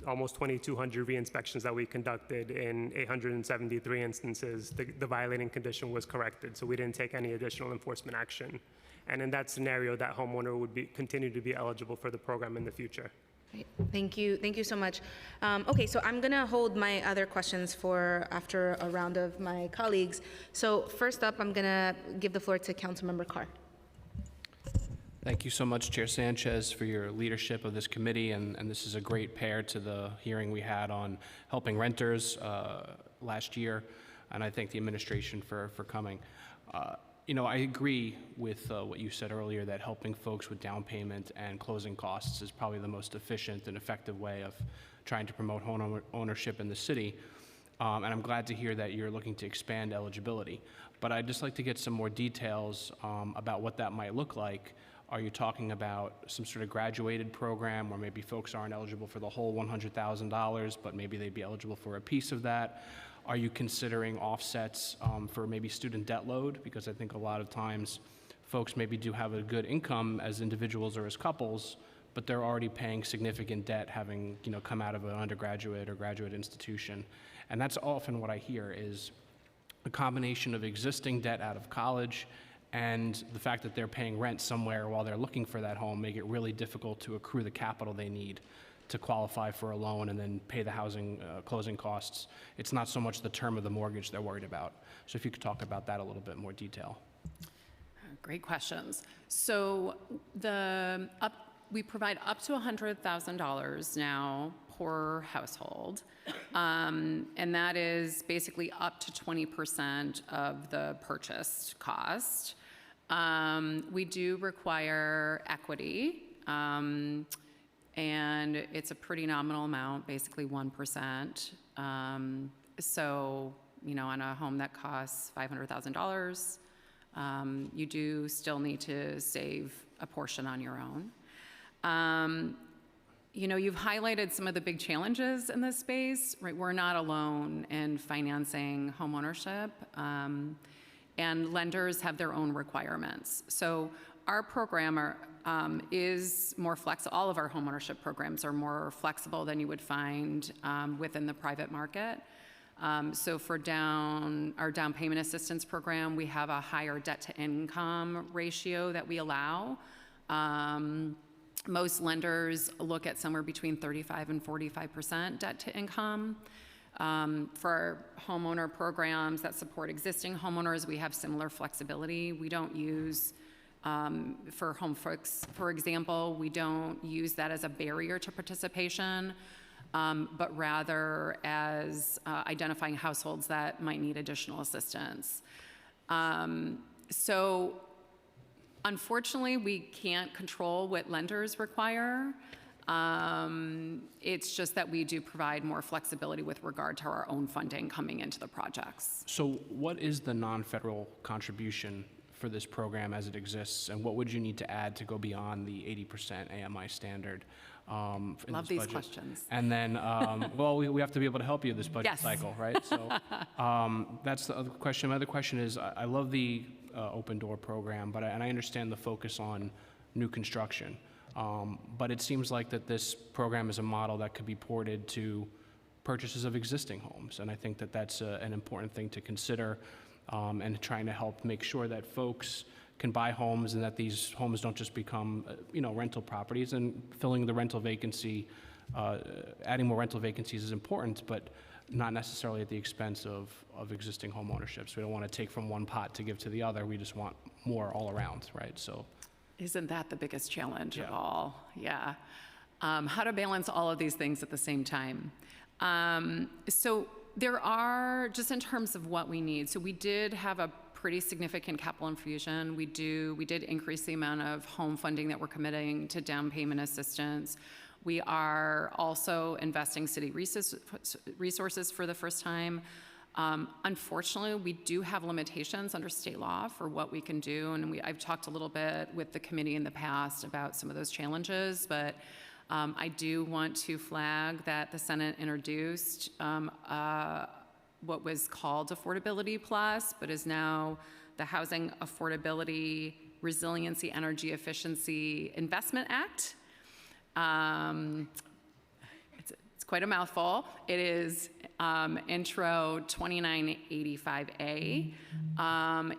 almost 2,200 re-inspections that we conducted, in 873 instances, the violating condition was corrected, so we didn't take any additional enforcement action. And in that scenario, that homeowner would continue to be eligible for the program in the future. Great. Thank you so much. Okay, so I'm gonna hold my other questions for after a round of my colleagues. So first up, I'm gonna give the floor to Councilmember Carr. Thank you so much, Chair Sanchez, for your leadership of this committee, and this is a great pair to the hearing we had on helping renters last year, and I thank the administration for coming. I agree with what you said earlier, that helping folks with down payment and closing costs is probably the most efficient and effective way of trying to promote home ownership in the city. And I'm glad to hear that you're looking to expand eligibility. But I'd just like to get some more details about what that might look like. Are you talking about some sort of graduated program where maybe folks aren't eligible for the whole $100,000, but maybe they'd be eligible for a piece of that? Are you considering offsets for maybe student debt load? Because I think a lot of times folks maybe do have a good income as individuals or as couples, but they're already paying significant debt having come out of an undergraduate or graduate institution. And that's often what I hear is a combination of existing debt out of college and the fact that they're paying rent somewhere while they're looking for that home make it really difficult to accrue the capital they need to qualify for a loan and then pay the housing closing costs. It's not so much the term of the mortgage they're worried about. So if you could talk about that a little bit more detail. Great questions. So we provide up to $100,000 now per household, and that is basically up to 20% of the purchased cost. We do require equity, and it's a pretty nominal amount, basically 1%. So on a home that costs $500,000, you do still need to save a portion on your own. You've highlighted some of the big challenges in this space, right? We're not alone in financing homeownership, and lenders have their own requirements. So our program is more flexible. All of our homeownership programs are more flexible than you would find within the private market. So for our down payment assistance program, we have a higher debt to income ratio that we allow. Most lenders look at somewhere between 35 and 45% debt to income. For homeowner programs that support existing homeowners, we have similar flexibility. We don't use, for Home Fix, for example, we don't use that as a barrier to participation, but rather as identifying households that might need additional assistance. So unfortunately, we can't control what lenders require. It's just that we do provide more flexibility with regard to our own funding coming into the projects. So what is the non-federal contribution for this program as it exists, and what would you need to add to go beyond the 80% AMI standard? Love these questions. And then, well, we have to be able to help you this budget cycle, right? So that's the other question. My other question is, I love the Open Door program, and I understand the focus on new construction. But it seems like that this program is a model that could be ported to purchases of existing homes. And I think that that's an important thing to consider, and trying to help make sure that folks can buy homes and that these homes don't just become, rental properties. And filling the rental vacancy, adding more rental vacancies is important, but not necessarily at the expense of existing home ownership. So we don't want to take from one pot to give to the other. We just want more all around, right? So. Isn't that the biggest challenge of all? Yeah. How to balance all of these things at the same time. So there are, just in terms of what we need, so we did have a pretty significant capital infusion. We did increase the amount of home funding that we're committing to down payment assistance. We are also investing city resources for the first time. Unfortunately, we do have limitations under state law for what we can do, and I've talked a little bit with the committee in the past about some of those challenges, but I do want to flag that the Senate introduced what was called Affordability Plus, but is now the Housing Affordability Resiliency Energy Efficiency Investment Act. It's quite a mouthful. It is Intro 2985A.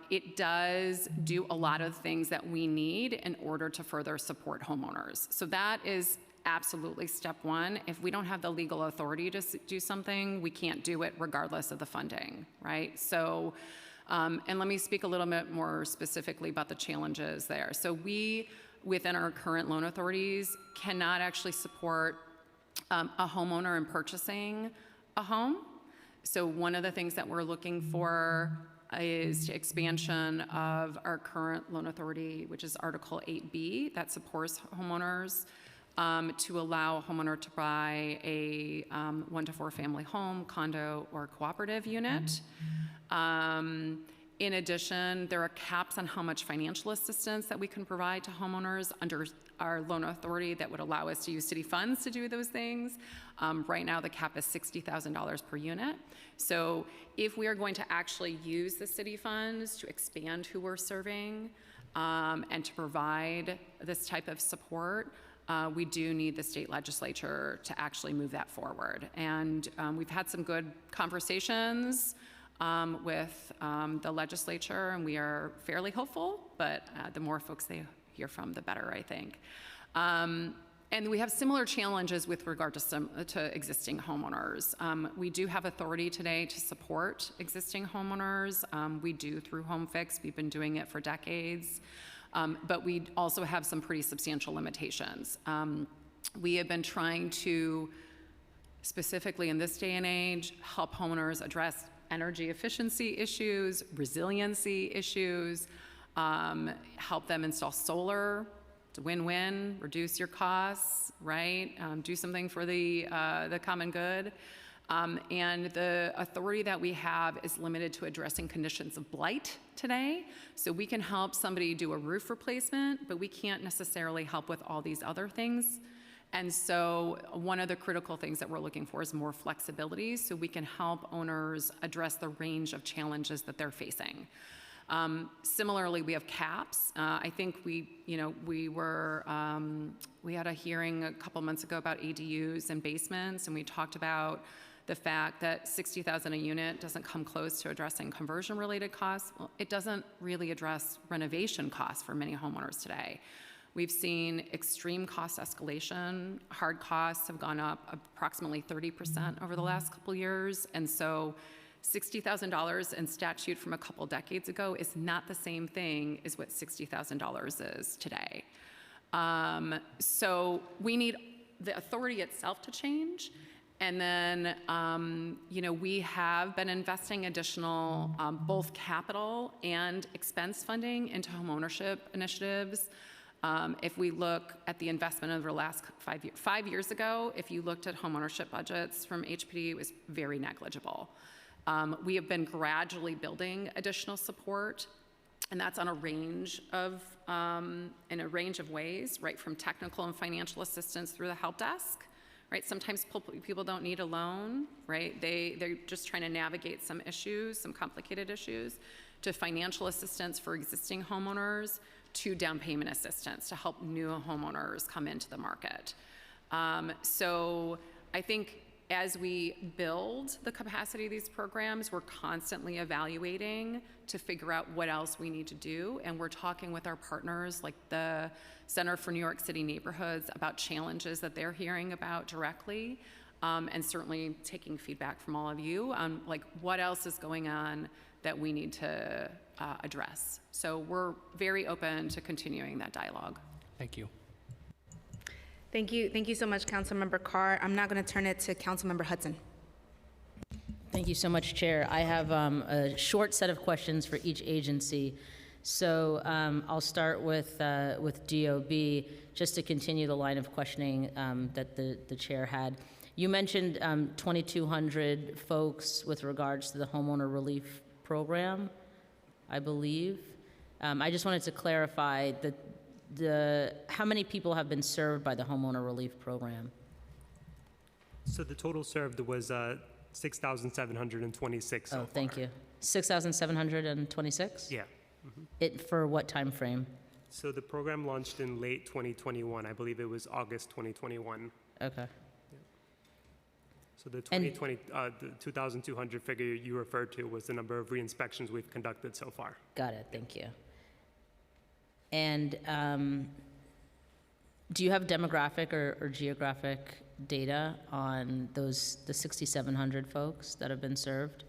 It does do a lot of things that we need in order to further support homeowners. So that is absolutely step one. If we don't have the legal authority to do something, we can't do it regardless of the funding, right? So, and let me speak a little bit more specifically about the challenges there. So we, within our current loan authorities, cannot actually support a homeowner in purchasing a home. So one of the things that we're looking for is expansion of our current loan authority, which is Article 8B, that supports homeowners to allow a homeowner to buy a 1 to 4 family home, condo, or cooperative unit. In addition, there are caps on how much financial assistance that we can provide to homeowners under our loan authority that would allow us to use city funds to do those things. Right now, the cap is $60,000 per unit. So if we are going to actually use the city funds to expand who we're serving and to provide this type of support, we do need the state legislature to actually move that forward. And we've had some good conversations with the legislature, and we are fairly hopeful, but the more folks they hear from, the better, I think. And we have similar challenges with regard to existing homeowners. We do have authority today to support existing homeowners. We do through Home Fix. We've been doing it for decades. But we also have some pretty substantial limitations. We have been trying to, specifically in this day and age, help homeowners address energy efficiency issues, resiliency issues, help them install solar. It's a win-win, reduce your costs, right? Do something for the common good. And the authority that we have is limited to addressing conditions of blight today. So we can help somebody do a roof replacement, but we can't necessarily help with all these other things. And so one of the critical things that we're looking for is more flexibility so we can help owners address the range of challenges that they're facing. Similarly, we have caps. I think we had a hearing a couple months ago about ADUs and basements, and we talked about the fact that $60,000 a unit doesn't come close to addressing conversion-related costs. Well, it doesn't really address renovation costs for many homeowners today. We've seen extreme cost escalation. Hard costs have gone up approximately 30% over the last couple years, and so $60,000 in statute from a couple decades ago is not the same thing as what $60,000 is today. So we need the authority itself to change. And then, we have been investing additional both capital and expense funding into homeownership initiatives. If we look at the investment over the last 5 years ago, if you looked at homeownership budgets from HPD, it was very negligible. We have been gradually building additional support, and that's on a range of ways, right from technical and financial assistance through the help desk, right? Sometimes people don't need a loan, right? They're just trying to navigate some issues, some complicated issues, to financial assistance for existing homeowners, to down payment assistance to help new homeowners come into the market. So I think as we build the capacity of these programs, we're constantly evaluating to figure out what else we need to do. And we're talking with our partners like the Center for New York City Neighborhoods about challenges that they're hearing about directly, and certainly taking feedback from all of you on like what else is going on that we need to address. So we're very open to continuing that dialogue. Thank you. Thank you so much, Councilmember Carr. I'm now going to turn it to Councilmember Hudson. Thank you so much, Chair. I have a short set of questions for each agency. So I'll start with DOB, just to continue the line of questioning that the Chair had. You mentioned 2,200 folks with regards to the homeowner relief program, I believe. I just wanted to clarify that how many people have been served by the homeowner relief program? So the total served was 6,726 so Oh, thank you. 6,726? Yeah. For what time frame? So the program launched in late 2021. I believe it was August 2021. Okay. So the 2,200 figure you referred to was the number of re-inspections we've conducted so far. Got it, thank you. And do you have demographic or geographic data on the 6,700 folks that have been served?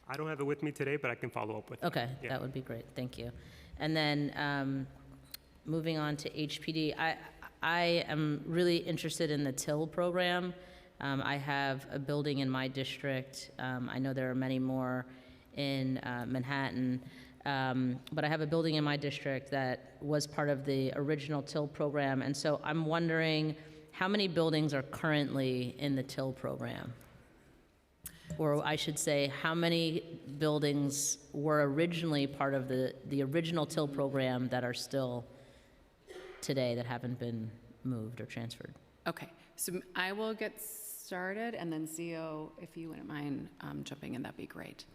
I don't have it with me today, but I can follow up with it. Okay, Yeah. that would be great, thank you. And then moving on to HPD, I am really interested in the TIL program. I have a building in my district. I know there are many more in Manhattan, but I have a building in my district that was part of the original TIL program. And so I'm wondering how many buildings are currently in the TIL program? Or I should say, how many buildings were originally part of the original TIL program that are still today that haven't been moved or transferred? Okay, so I will get started, and then Zio, if you wouldn't mind jumping in, that'd be great.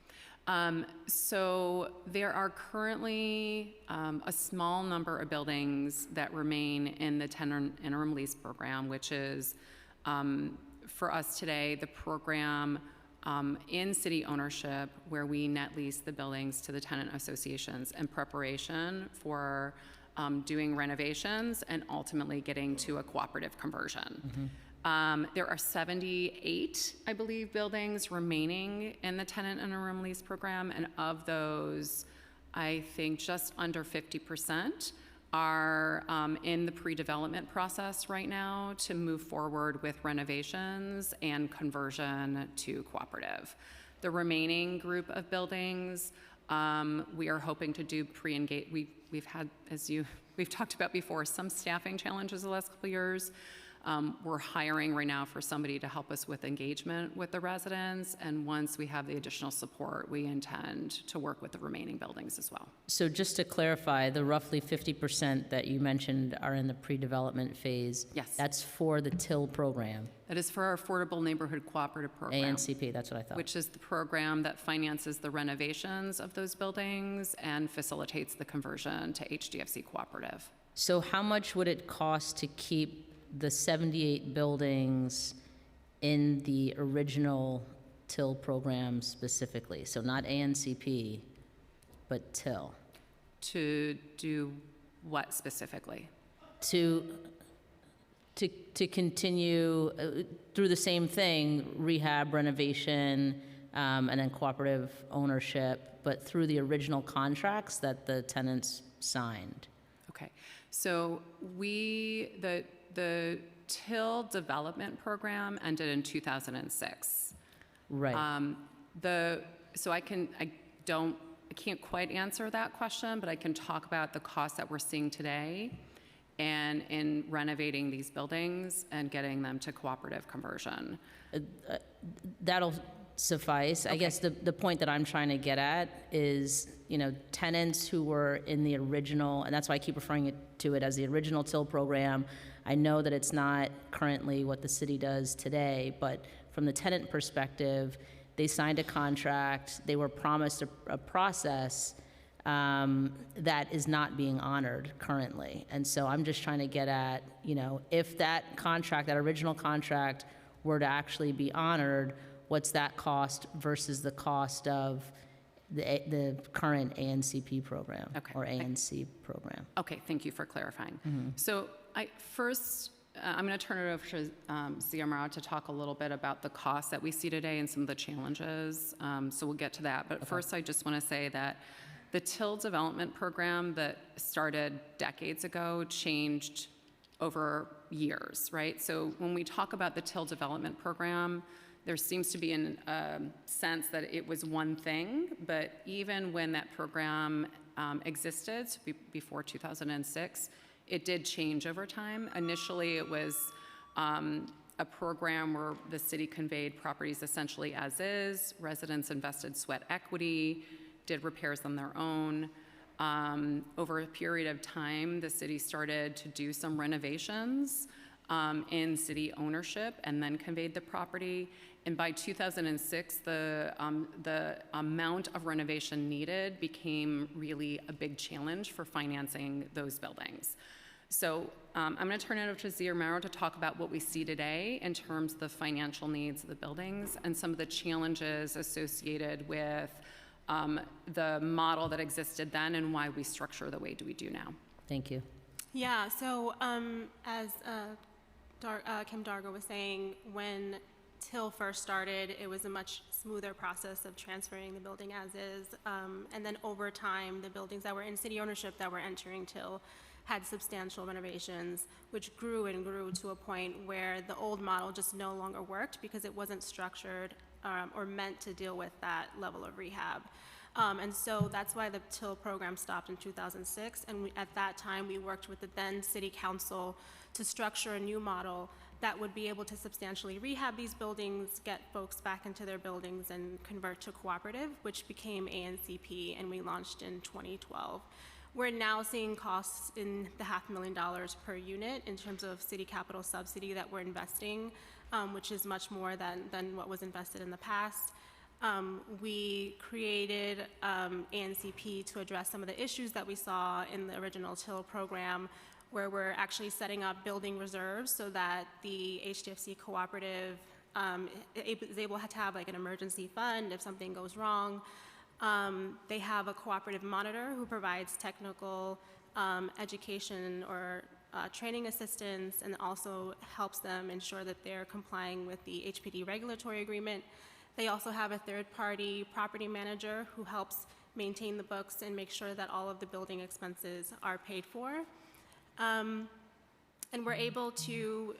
So there are currently a small number of buildings that remain in the tenant interim lease program, which is, for us today, the program in city ownership where we net lease the buildings to the tenant associations in preparation for doing renovations and ultimately getting to a cooperative conversion. There are 78, I believe, buildings remaining in the tenant interim lease program, and of those, I think just under 50% are in the pre-development process right now to move forward with renovations and conversion to cooperative. The remaining group of buildings, we are hoping to do pre-engage. We've had, we've talked about before, some staffing challenges the last couple of years. We're hiring right now for somebody to help us with engagement with the residents, and once we have the additional support, we intend to work with the remaining buildings as well. So just to clarify, the roughly 50% that you mentioned are in the pre-development phase. Yes. That's for the TIL program, That is for our Affordable Neighborhood Cooperative Program. ANCP, that's what I thought. Which is the program that finances the renovations of those buildings and facilitates the conversion to HDFC Cooperative. So how much would it cost to keep the 78 buildings in the original TIL program specifically? So not ANCP, but TIL. To do what specifically? To continue through the same thing, rehab, renovation, and then cooperative ownership, but through the original contracts that the tenants signed. Okay, so the TIL development program ended in 2006. Right. So I can't quite answer that question, but I can talk about the costs that we're seeing today and in renovating these buildings and getting them to cooperative conversion. That'll suffice. I guess the point that I'm trying to get at is, tenants who were in the original, and that's why I keep referring to it as the original TIL program. I know that it's not currently what the city does today, but from the tenant perspective, they signed a contract, they were promised a process that is not being honored currently. And so I'm just trying to get at, if that contract, that original contract, were to actually be honored, what's that cost versus the cost of the current ANCP program or ANC program? Okay, thank you for clarifying. So I'm going to turn it over to Zia Morad to talk a little bit about the costs that we see today and some of the challenges. So we'll get to that. But first, I just want to say that the TIL development program that started decades ago changed over years, right? So when we talk about the TIL development program, there seems to be a sense that it was one thing, but even when that program existed, so before 2006, it did change over time. Initially, it was a program where the city conveyed properties essentially as is. Residents invested sweat equity, did repairs on their own. Over a period of time, the city started to do some renovations in city ownership and then conveyed the property. And by 2006, the amount of renovation needed became really a big challenge for financing those buildings. So I'm going to turn it over to Zia Morad to talk about what we see today in terms of the financial needs of the buildings and some of the challenges associated with the model that existed then and why we structure the way we do now. Thank you. Yeah, so as Kim Darga was saying, when TIL first started, it was a much smoother process of transferring the building as is. And then over time, the buildings that were in city ownership that were entering TIL had substantial renovations, which grew and grew to a point where the old model just no longer worked because it wasn't structured or meant to deal with that level of rehab. And so that's why the TIL program stopped in 2006. And at that time, we worked with the then city council to structure a new model that would be able to substantially rehab these buildings, get folks back into their buildings, and convert to cooperative, which became ANCP, and we launched in 2012. We're now seeing costs in the $500,000 per unit in terms of city capital subsidy that we're investing, which is much more than what was invested in the past. We created ANCP to address some of the issues that we saw in the original TIL program, where we're actually setting up building reserves so that the HDFC cooperative is able to have like an emergency fund if something goes wrong. They have a cooperative monitor who provides technical education or training assistance and also helps them ensure that they're complying with the HPD regulatory agreement. They also have a third-party property manager who helps maintain the books and make sure that all of the building expenses are paid for. And we're able to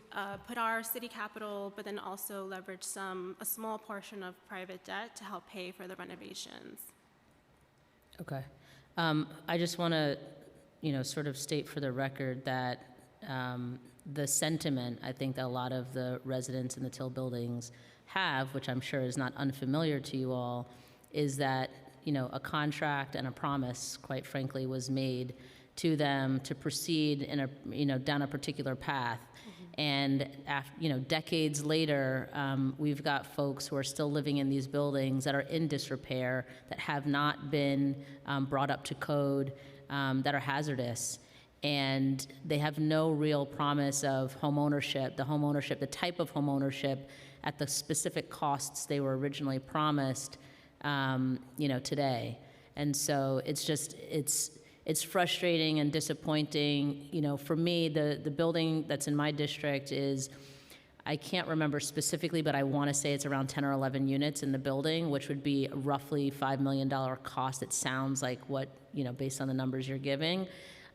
put our city capital, but then also leverage a small portion of private debt to help pay for the renovations. Okay. I just want to, sort of state for the record that the sentiment, I think, that a lot of the residents in the Till buildings have, which I'm sure is not unfamiliar to you all, is that, you know, a contract and a promise, quite frankly, was made to them to proceed in a, you know, down a particular path. And after, you know, decades later, we've got folks who are still living in these buildings that are in disrepair, that have not been brought up to code, that are hazardous. And they have no real promise of home ownership, the type of home ownership at the specific costs they were originally promised, you know, today. And so it's just, it's frustrating and disappointing. You know, for me, the building that's in my district is, I can't remember specifically, but I want to say it's around 10 or 11 units in the building, which would be roughly $5 million cost. It sounds like what, you know, based on the numbers you're giving.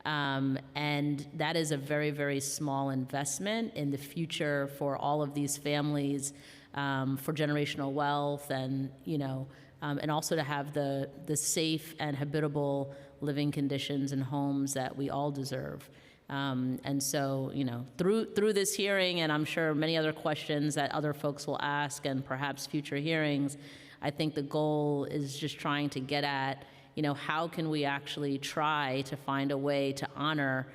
And that is a very, very small investment in the future for all of these families, for generational wealth, and, you know, and also to have the safe and habitable living conditions and homes that we all deserve. And so, you know, through this hearing, and I'm sure many other questions that other folks will ask, and perhaps future hearings, I think the goal is just trying to get at, you know, how can we actually try to find a way to honor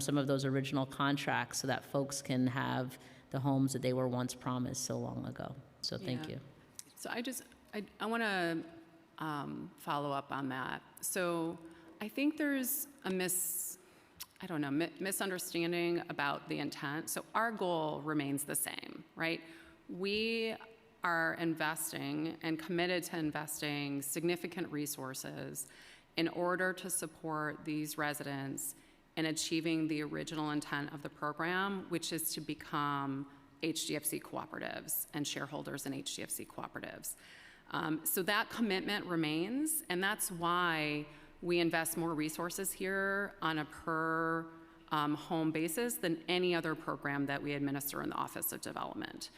some of those original contracts so that folks can have the homes that they were once promised so long ago. So thank you. So I want to follow up on that. So I think there's a misunderstanding about the intent. So our goal remains the same, right? We are investing and committed to investing significant resources in order to support these residents in achieving the original intent of the program, which is to become HDFC cooperatives and shareholders in HDFC cooperatives. So that commitment remains, and that's why we invest more resources here on a per home basis than any other program that we administer in the Office of Development.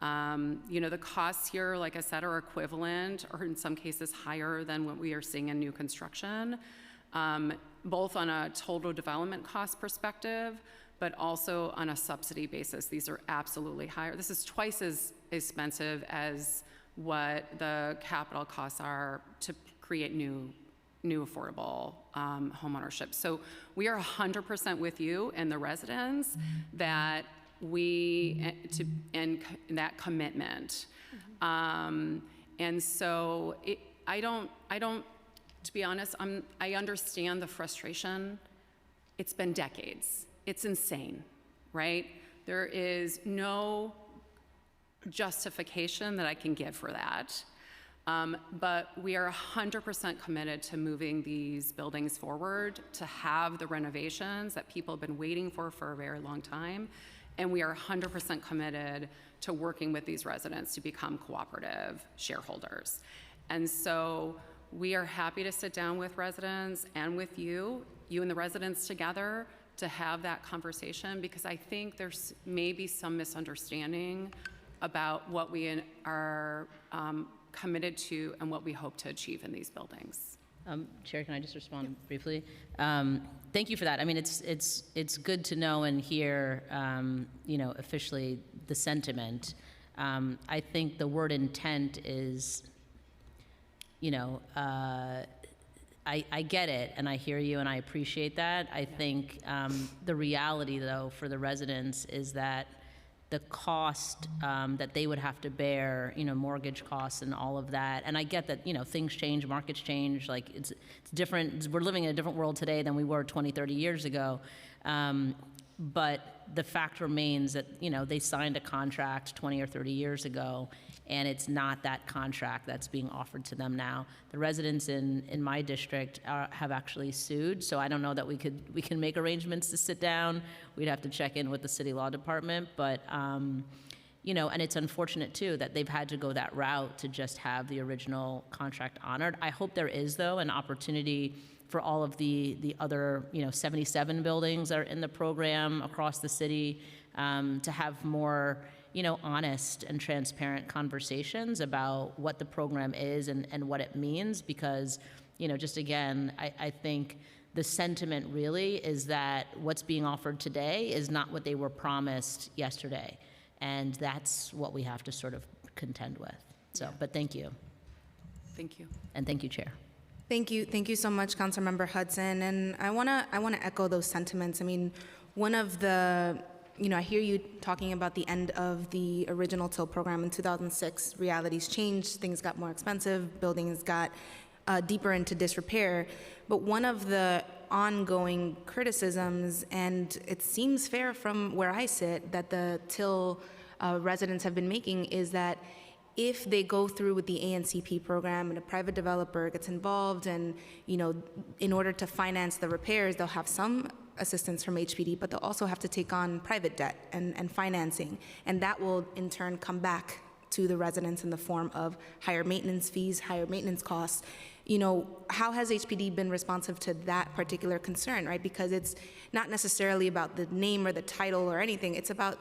You know, the costs here, like I said, are equivalent, or in some cases higher than what we are seeing in new construction, both on a total development cost perspective, but also on a subsidy basis. These are absolutely higher. This is twice as expensive as what the capital costs are to create new affordable home ownership. So we are 100% with you and the residents that and that commitment. And so I don't, to be honest, I understand the frustration. It's been decades. It's insane, right? There is no justification that I can give for that. But we are 100% committed to moving these buildings forward, to have the renovations that people have been waiting for a very long time. And we are 100% committed to working with these residents to become cooperative shareholders. And so we are happy to sit down with residents and with you and the residents together, to have that conversation, because I think there's maybe some misunderstanding about what we are committed to and what we hope to achieve in these buildings. Chair, can I just respond briefly? Thank you for that. I mean, it's good to know and hear, you know, officially the sentiment. I think the word intent is, you know, I get it, and I hear you, and I appreciate that. I think the reality, though, for the residents is that the cost that they would have to bear, you know, mortgage costs and all of that. And I get that, you know, things change, markets change, like it's different. We're living in a different world today than we were 20, 30 years ago. But the fact remains that, you know, they signed a contract 20 or 30 years ago, and it's not that contract that's being offered to them now. The residents in my district have actually sued, so I don't know that we can make arrangements to sit down. We'd have to check in with the city law department, but you know, and it's unfortunate too that they've had to go that route to just have the original contract honored. I hope there is, though, an opportunity for all of the other, you know, 77 buildings that are in the program across the city to have more, you know, honest and transparent conversations about what the program is and what it means, because just again, I think the sentiment really is that what's being offered today is not what they were promised yesterday. And that's what we have to sort of contend with. So, but thank you. Thank you. And thank you, Chair. Thank you so much, Councilmember Hudson. And I wanna echo those sentiments. I mean, one of the, I hear you talking about the end of the original TIL program in 2006. Realities changed, things got more expensive, buildings got deeper into disrepair. But one of the ongoing criticisms, and it seems fair from where I sit, that the TIL residents have been making is that if they go through with the ANCP program and a private developer gets involved and, in order to finance the repairs, they'll have some assistance from HPD, but they'll also have to take on private debt and financing. And that will in turn come back to the residents in the form of higher maintenance fees, higher maintenance costs. How has HPD been responsive to that particular concern, right? Because it's not necessarily about the name or the title or anything. It's about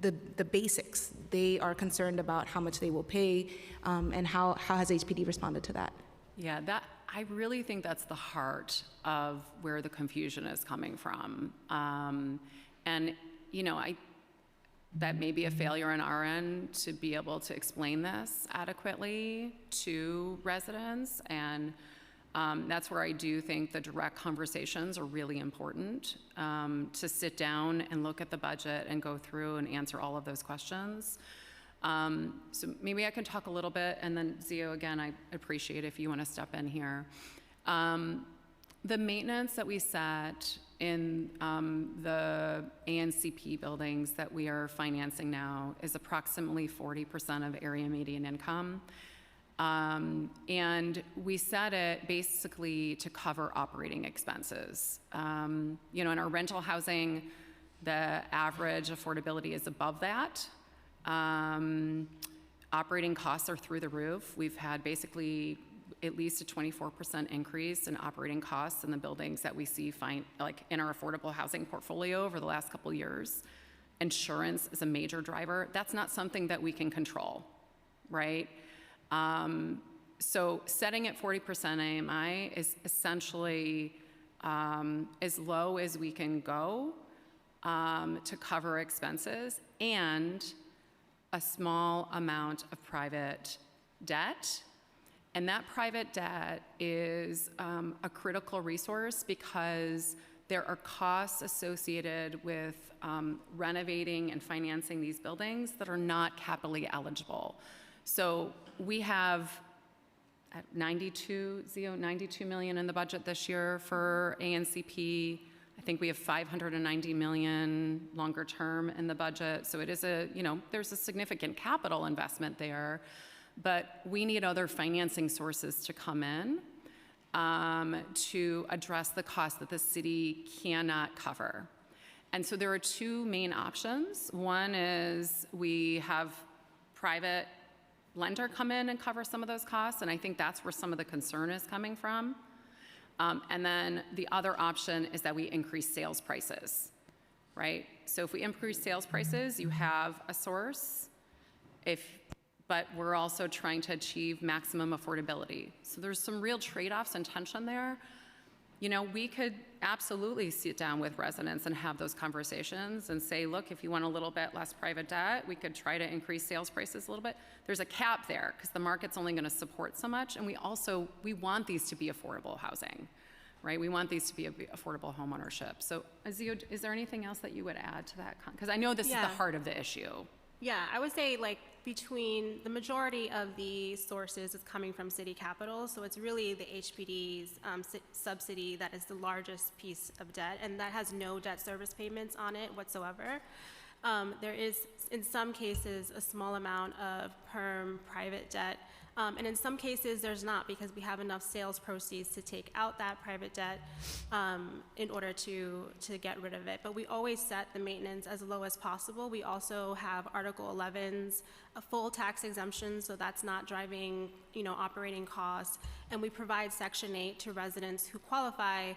the basics. They are concerned about how much they will pay, and how has HPD responded to that? Yeah, I really think that's the heart of where the confusion is coming from. That may be a failure on our end to be able to explain this adequately to residents, and that's where I do think the direct conversations are really important, to sit down and look at the budget and go through and answer all of those questions. So maybe I can talk a little bit, and then Zio, again, I appreciate if you want to step in here. The maintenance that we set in the ANCP buildings that we are financing now is approximately 40% of area median income. And we set it basically to cover operating expenses. In our rental housing, the average affordability is above that. Operating costs are through the roof. We've had basically at least a 24% increase in operating costs in the buildings that we see in our affordable housing portfolio over the last couple of years. Insurance is a major driver. That's not something that we can control, right? So setting at 40% AMI is essentially as low as we can go to cover expenses, and a small amount of private debt. And that private debt is a critical resource because there are costs associated with renovating and financing these buildings that are not capitally eligible. So we have at 92 million in the budget this year for ANCP. I think we have 590 million longer term in the budget. So it is there's a significant capital investment there, but we need other financing sources to come in to address the cost that the city cannot cover. And so there are two main options. One is we have private lender come in and cover some of those costs, and I think that's where some of the concern is coming from. And then the other option is that we increase sales prices, right? So if we increase sales prices, you have a source, but we're also trying to achieve maximum affordability. So there's some real trade-offs and tension there. We could absolutely sit down with residents and have those conversations and say, look, if you want a little bit less private debt, we could try to increase sales prices a little bit. There's a cap there because the market's only going to support so much, and we want these to be affordable housing, right? We want these to be affordable home ownership. So Azio, is there anything else that you would add to that? Because I know this is the heart of the issue. Yeah, I would say between the majority of the sources is coming from city capitals, so it's really the HPD's subsidy that is the largest piece of debt, and that has no debt service payments on it whatsoever. There is, in some cases, a small amount of perm private debt, and in some cases there's not, because we have enough sales proceeds to take out that private debt in order to get rid of it. But we always set the maintenance as low as possible. We also have Article 11's a full tax exemption, so that's not driving operating costs, and we provide Section 8 to residents who qualify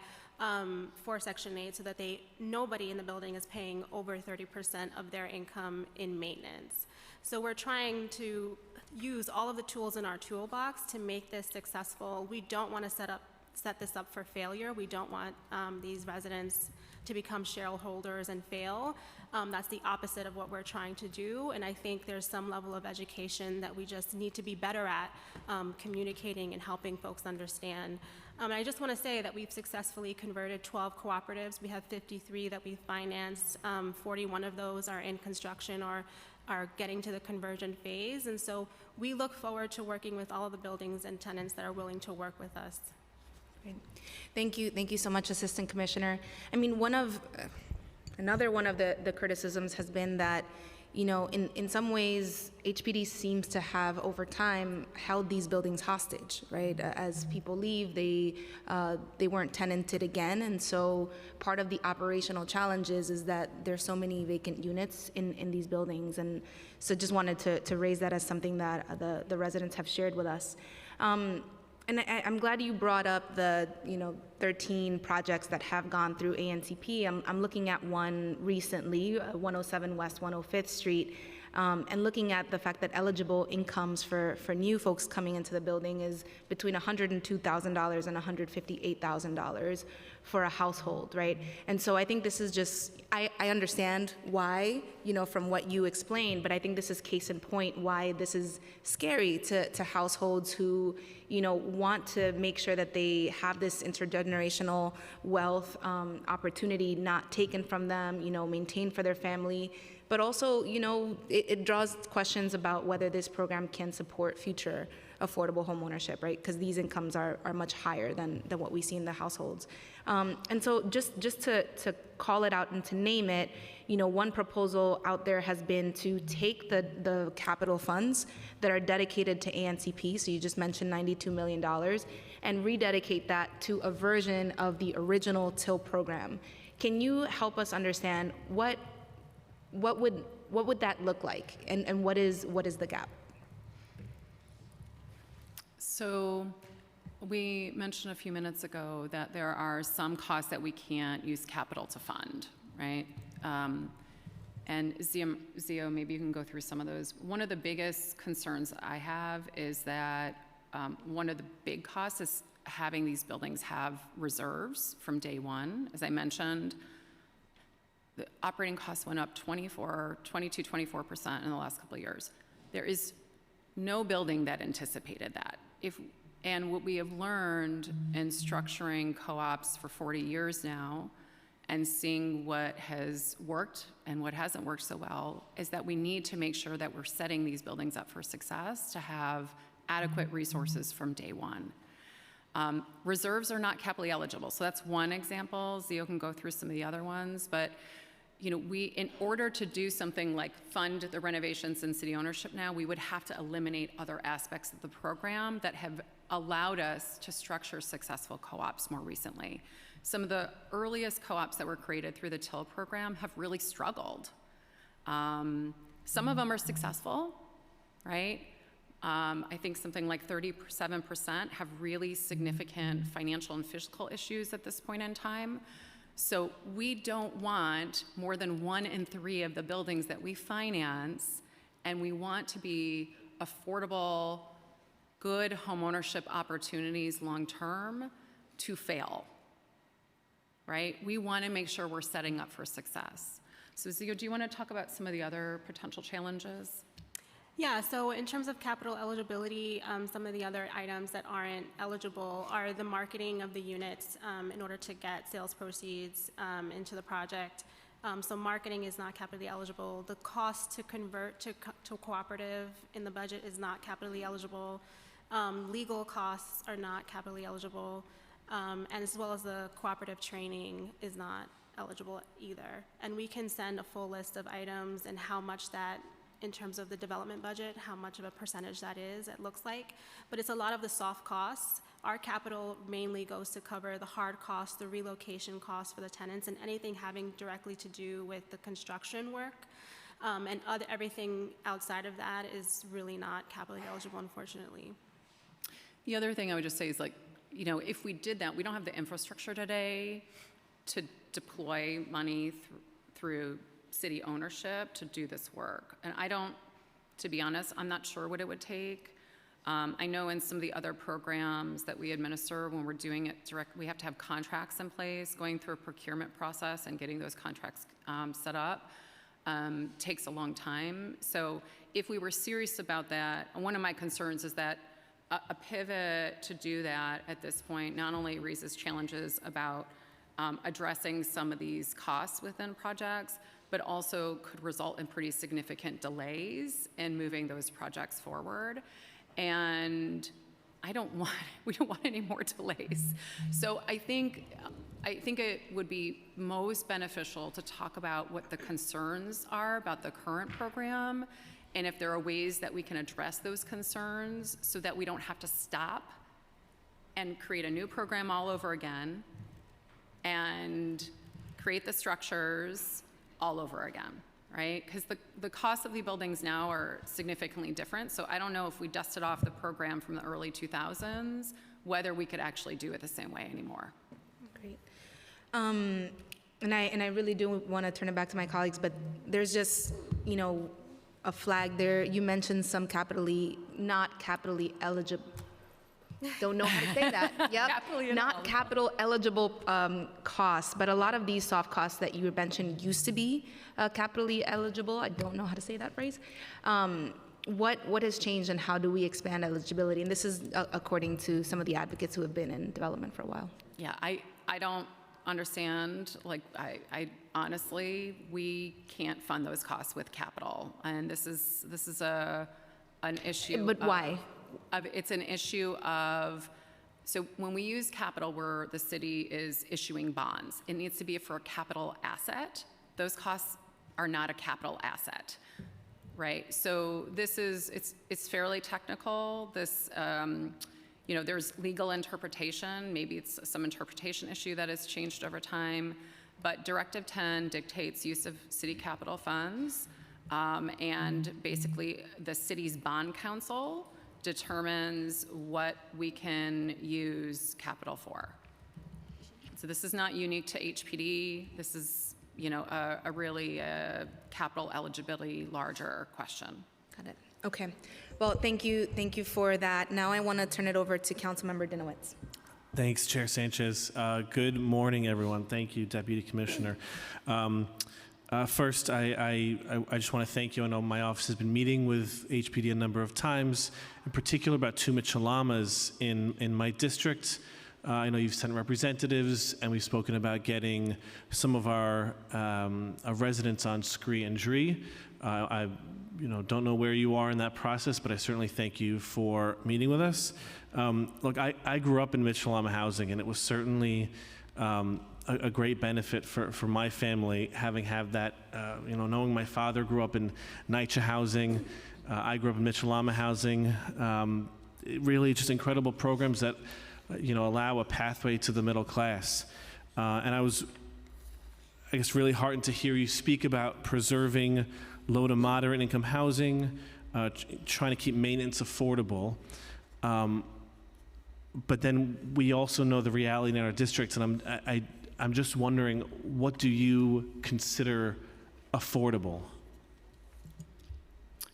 for Section 8 so that nobody in the building is paying over 30% of their income in maintenance. So we're trying to use all of the tools in our toolbox to make this successful. We don't want to set this up for failure. We don't want these residents to become shareholders and fail. That's the opposite of what we're trying to do, and I think there's some level of education that we just need to be better at communicating and helping folks understand. And I just want to say that we've successfully converted 12 cooperatives. We have 53 that we've financed. 41 of those are in construction or are getting to the conversion phase, and so we look forward to working with all of the buildings and tenants that are willing to work with us. Great. Thank you so much, Assistant Commissioner. I mean, another one of the criticisms has been that, you know, in some ways, HPD seems to have, over time, held these buildings hostage, right? As people leave, they weren't tenanted again, and so part of the operational challenges is that there's so many vacant units in these buildings, and so just wanted to raise that as something that the residents have shared with us. And I'm glad you brought up the 13 projects that have gone through ANCP. I'm looking at one recently, 107 West 105th Street, and looking at the fact that eligible incomes for new folks coming into the building is between $102,000 and $158,000 for a household, right? And so I think this is just, I understand why, from what you explained, but I think this is case in point why this is scary to households who, want to make sure that they have this intergenerational wealth opportunity not taken from them, maintained for their family. But also, it draws questions about whether this program can support future affordable home ownership, right? Because these incomes are much higher than what we see in the households. And so just to call it out and to name it, one proposal out there has been to take the capital funds that are dedicated to ANCP, so you just mentioned $92 million, and rededicate that to a version of the original TIL program. Can you help us understand what would that look like, and what is the gap? So we mentioned a few minutes ago that there are some costs that we can't use capital to fund, right? And Zio, maybe you can go through some of those. One of the biggest concerns I have is that one of the big costs is having these buildings have reserves from day one. As I mentioned, the operating costs went up 24% in the last couple of years. There is no building that anticipated that. And what we have learned in structuring co-ops for 40 years now and seeing what has worked and what hasn't worked so well is that we need to make sure that we're setting these buildings up for success to have adequate resources from day one. Reserves are not capitally eligible, so that's one example. Zio can go through some of the other ones, but in order to do something like fund the renovations in city ownership now, we would have to eliminate other aspects of the program that have allowed us to structure successful co-ops more recently. Some of the earliest co-ops that were created through the TIL program have really struggled. Some of them are successful, right? I think something like 37% have really significant financial and fiscal issues at this point in time. So we don't want more than 1 in 3 of the buildings that we finance, and we want to be affordable, good homeownership opportunities long-term to fail, right? We want to make sure we're setting up for success. So Zio, do you want to talk about some of the other potential challenges? Yeah, so in terms of capital eligibility, some of the other items that aren't eligible are the marketing of the units in order to get sales proceeds into the project. So marketing is not capitally eligible. The cost to convert to cooperative in the budget is not capitally eligible. Legal costs are not capitally eligible, and as well as the cooperative training is not eligible either. And we can send a full list of items and how much that, in terms of the development budget, how much of a percentage that is, it looks like. But it's a lot of the soft costs. Our capital mainly goes to cover the hard costs, the relocation costs for the tenants, and anything having directly to do with the construction work. And everything outside of that is really not capitally eligible, unfortunately. The other thing I would just say is, if we did that, we don't have the infrastructure today to deploy money through city ownership to do this work. And I don't to be honest, I'm not sure what it would take. I know in some of the other programs that we administer, when we're doing it direct, we have to have contracts in place. Going through a procurement process and getting those contracts set up takes a long time. So if we were serious about that, one of my concerns is that a pivot to do that at this point not only raises challenges about addressing some of these costs within projects, but also could result in pretty significant delays in moving those projects forward. And we don't want any more delays. So I think it would be most beneficial to talk about what the concerns are about the current program, and if there are ways that we can address those concerns so that we don't have to stop and create a new program all over again and create the structures all over again, right? Because the costs of the buildings now are significantly different. So I don't know if we dusted off the program from the early 2000s, whether we could actually do it the same way anymore. Great. And I really do want to turn it back to my colleagues, but there's just, a flag there. You mentioned some not capitally eligible. Don't know how to say that. Yep. Not capital eligible costs, but a lot of these soft costs that you mentioned used to be capitally eligible. I don't know how to say that phrase. What has changed, and how do we expand eligibility? And this is according to some of the advocates who have been in development for a while. Yeah, I don't understand. I honestly, we can't fund those costs with capital, and this is an issue. But why? It's an issue of, so when we use capital where the city is issuing bonds, it needs to be for a capital asset. Those costs are not a capital asset, right? So it's fairly technical. This, there's legal interpretation. Maybe it's some interpretation issue that has changed over time, but Directive 10 dictates use of city capital funds, and basically the city's bond council determines what we can use capital for. So this is not unique to HPD. This is, a really capital eligibility larger question. Got it. Okay. Well, thank you for that. Now I want to turn it over to Councilmember Dinowitz. Thanks, Chair Sanchez. Good morning, everyone. Thank you, Deputy Commissioner. First, I just want to thank you. I know my office has been meeting with HPD a number of times, in particular about two Michelamas in my district. I know you've sent representatives, and we've spoken about getting some of our residents on Scree and Dree. I don't know where you are in that process, but I certainly thank you for meeting with us. Look, I grew up in Michelama housing, and it was certainly a great benefit for my family, having had that, knowing my father grew up in NYCHA housing, I grew up in Michelama housing, really just incredible programs that, allow a pathway to the middle class. And I was, really heartened to hear you speak about preserving low to moderate income housing, trying to keep maintenance affordable. But then we also know the reality in our districts, and I'm just wondering, what do you consider affordable?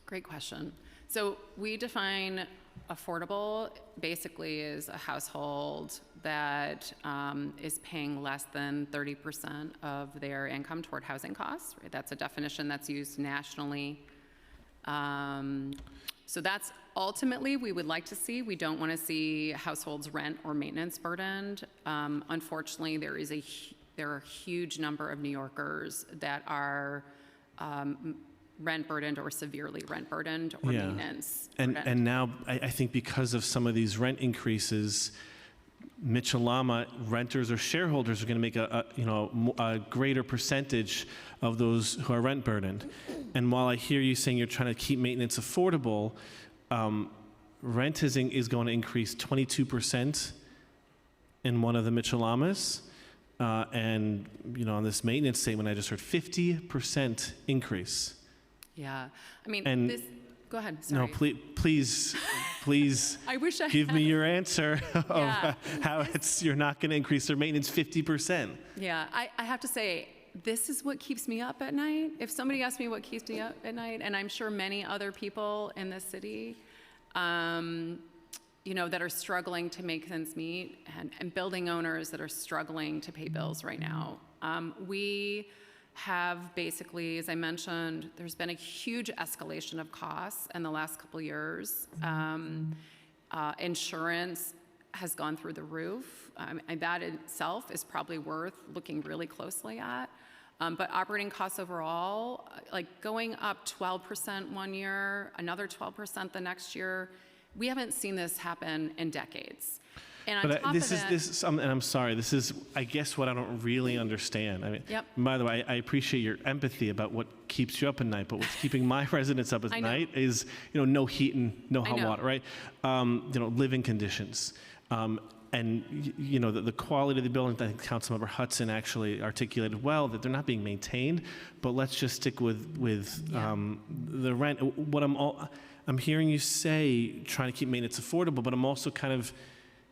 Great question. So we define affordable basically as a household that is paying less than 30% of their income toward housing costs. Right? That's a definition that's used nationally. So that's ultimately we would like to see. We don't want to see households rent or maintenance burdened. Unfortunately, there are a huge number of New Yorkers that are rent burdened or severely rent burdened or maintenance burdened. And now I think because of some of these rent increases, Michelama renters or shareholders are going to make a greater percentage of those who are rent burdened. And while I hear you saying you're trying to keep maintenance affordable, rent is going to increase 22% in one of the Michelamas. And, on this maintenance statement, I just heard 50% increase. Yeah. I mean, go ahead. Sorry. No, please I wish I give had. me your answer of Yeah. how you're not going to increase their maintenance 50%. Yeah, I have to say, this is what keeps me up at night. If somebody asked me what keeps me up at night, and I'm sure many other people in this city, you know, that are struggling to make ends meet, and building owners that are struggling to pay bills right now. We have basically, as I mentioned, there's been a huge escalation of costs in the last couple of years. Insurance has gone through the roof. And that itself is probably worth looking really closely at. But operating costs overall, like going up 12% one year, another 12% the next year, we haven't seen this happen in decades. And on top of that, and I'm sorry, this is, I guess, what I don't really understand. I mean, Yep. by the way, I appreciate your empathy about what keeps you up at night, but what's keeping my residents up at I know. night is, you know, no heat and no I hot know. water, right? You know, living conditions. And, you know, the quality of the building, I think Councilmember Hudson actually articulated well, that they're not being maintained, but let's just stick with the rent. What I'm hearing you say, trying to keep maintenance affordable, but I'm also kind of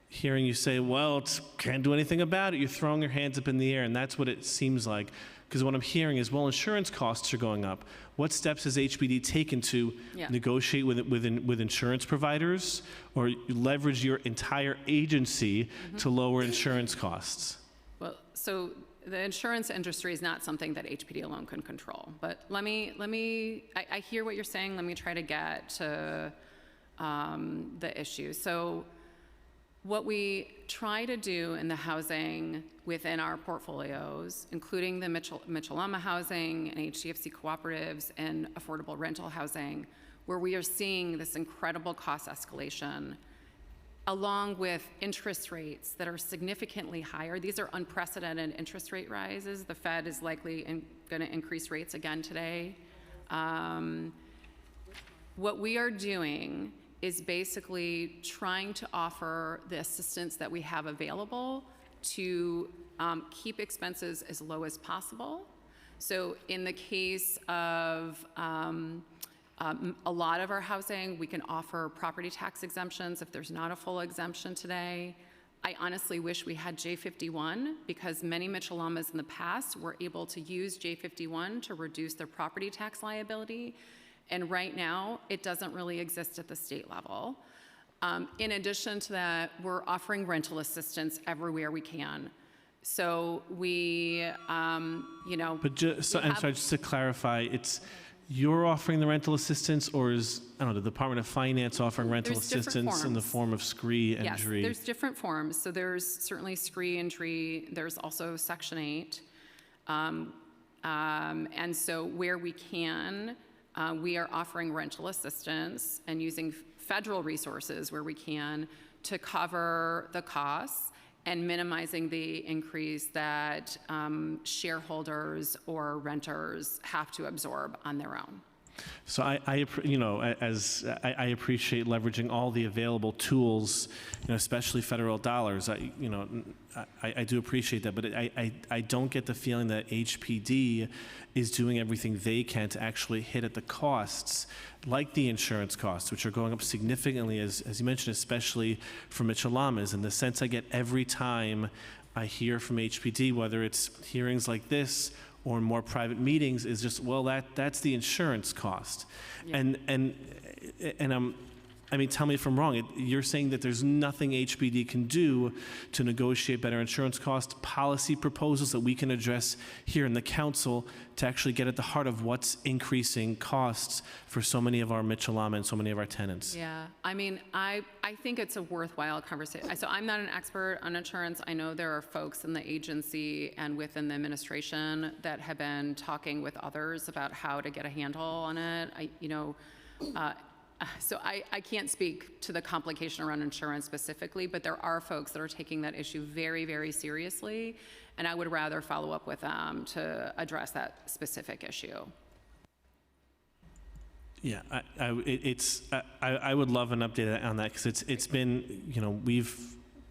hearing you say, well, can't do anything about it. You're throwing your hands up in the air, and that's what it seems like. Because what I'm hearing is, well, insurance costs are going up. What steps has HPD taken to negotiate with insurance providers or leverage your entire agency to lower insurance costs? well, so the insurance industry is not something that HPD alone can control. But I hear what you're saying. Let me try to get to the issue. So what we try to do in the housing within our portfolios, including the Mitchell-Lama housing and HDFC cooperatives and affordable rental housing, where we are seeing this incredible cost escalation, along with interest rates that are significantly higher. These are unprecedented interest rate rises. The Fed is likely going to increase rates again today. What we are doing is basically trying to offer the assistance that we have available to keep expenses as low as possible. So in the case of a lot of our housing, we can offer property tax exemptions if there's not a full exemption today. I honestly wish we had J51, because many Mitchell-Lamas in the past were able to use J51 to reduce their property tax liability. And right now, it doesn't really exist at the state level. In addition to that, we're offering rental assistance everywhere we can. So we, you know. But I'm sorry, just to clarify, you're offering the rental assistance, or is, I don't know, the Department of Finance offering rental There's different assistance in the forms. form of SCREE and Yes, DREE? there's different forms. So there's certainly SCREE and DREE. There's also Section 8. And so where we can, we are offering rental assistance and using federal resources where we can to cover the costs and minimizing the increase that shareholders or renters have to absorb on their own. So I appreciate leveraging all the available tools, you know, especially federal dollars. I do appreciate that, but I don't get the feeling that HPD is doing everything they can to actually hit at the costs, like the insurance costs, which are going up significantly, as you mentioned, especially for Mitchell-Lamas. And the sense I get every time I hear from HPD, whether it's hearings like this or in more private meetings, is just, well, that's the insurance cost. Yeah. And I mean, tell me if I'm wrong. You're saying that there's nothing HPD can do to negotiate better insurance costs, policy proposals that we can address here in the council to actually get at the heart of what's increasing costs for so many of our Mitchell-Lama and so many of our tenants. Yeah, I mean, I think it's a worthwhile conversation. So I'm not an expert on insurance. I know there are folks in the agency and within the administration that have been talking with others about how to get a handle on it. So I can't speak to the complication around insurance specifically, but there are folks that are taking that issue very, very seriously, and I would rather follow up with them to address that specific issue. Yeah, I would love an update on that, because it's been, you know,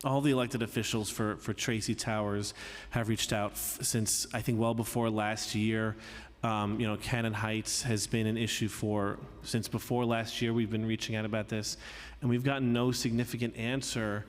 all the elected officials for Tracy Towers have reached out since, I think, well before last year. Cannon Heights has been an issue since before last year. We've been reaching out about this, and we've gotten no significant answer,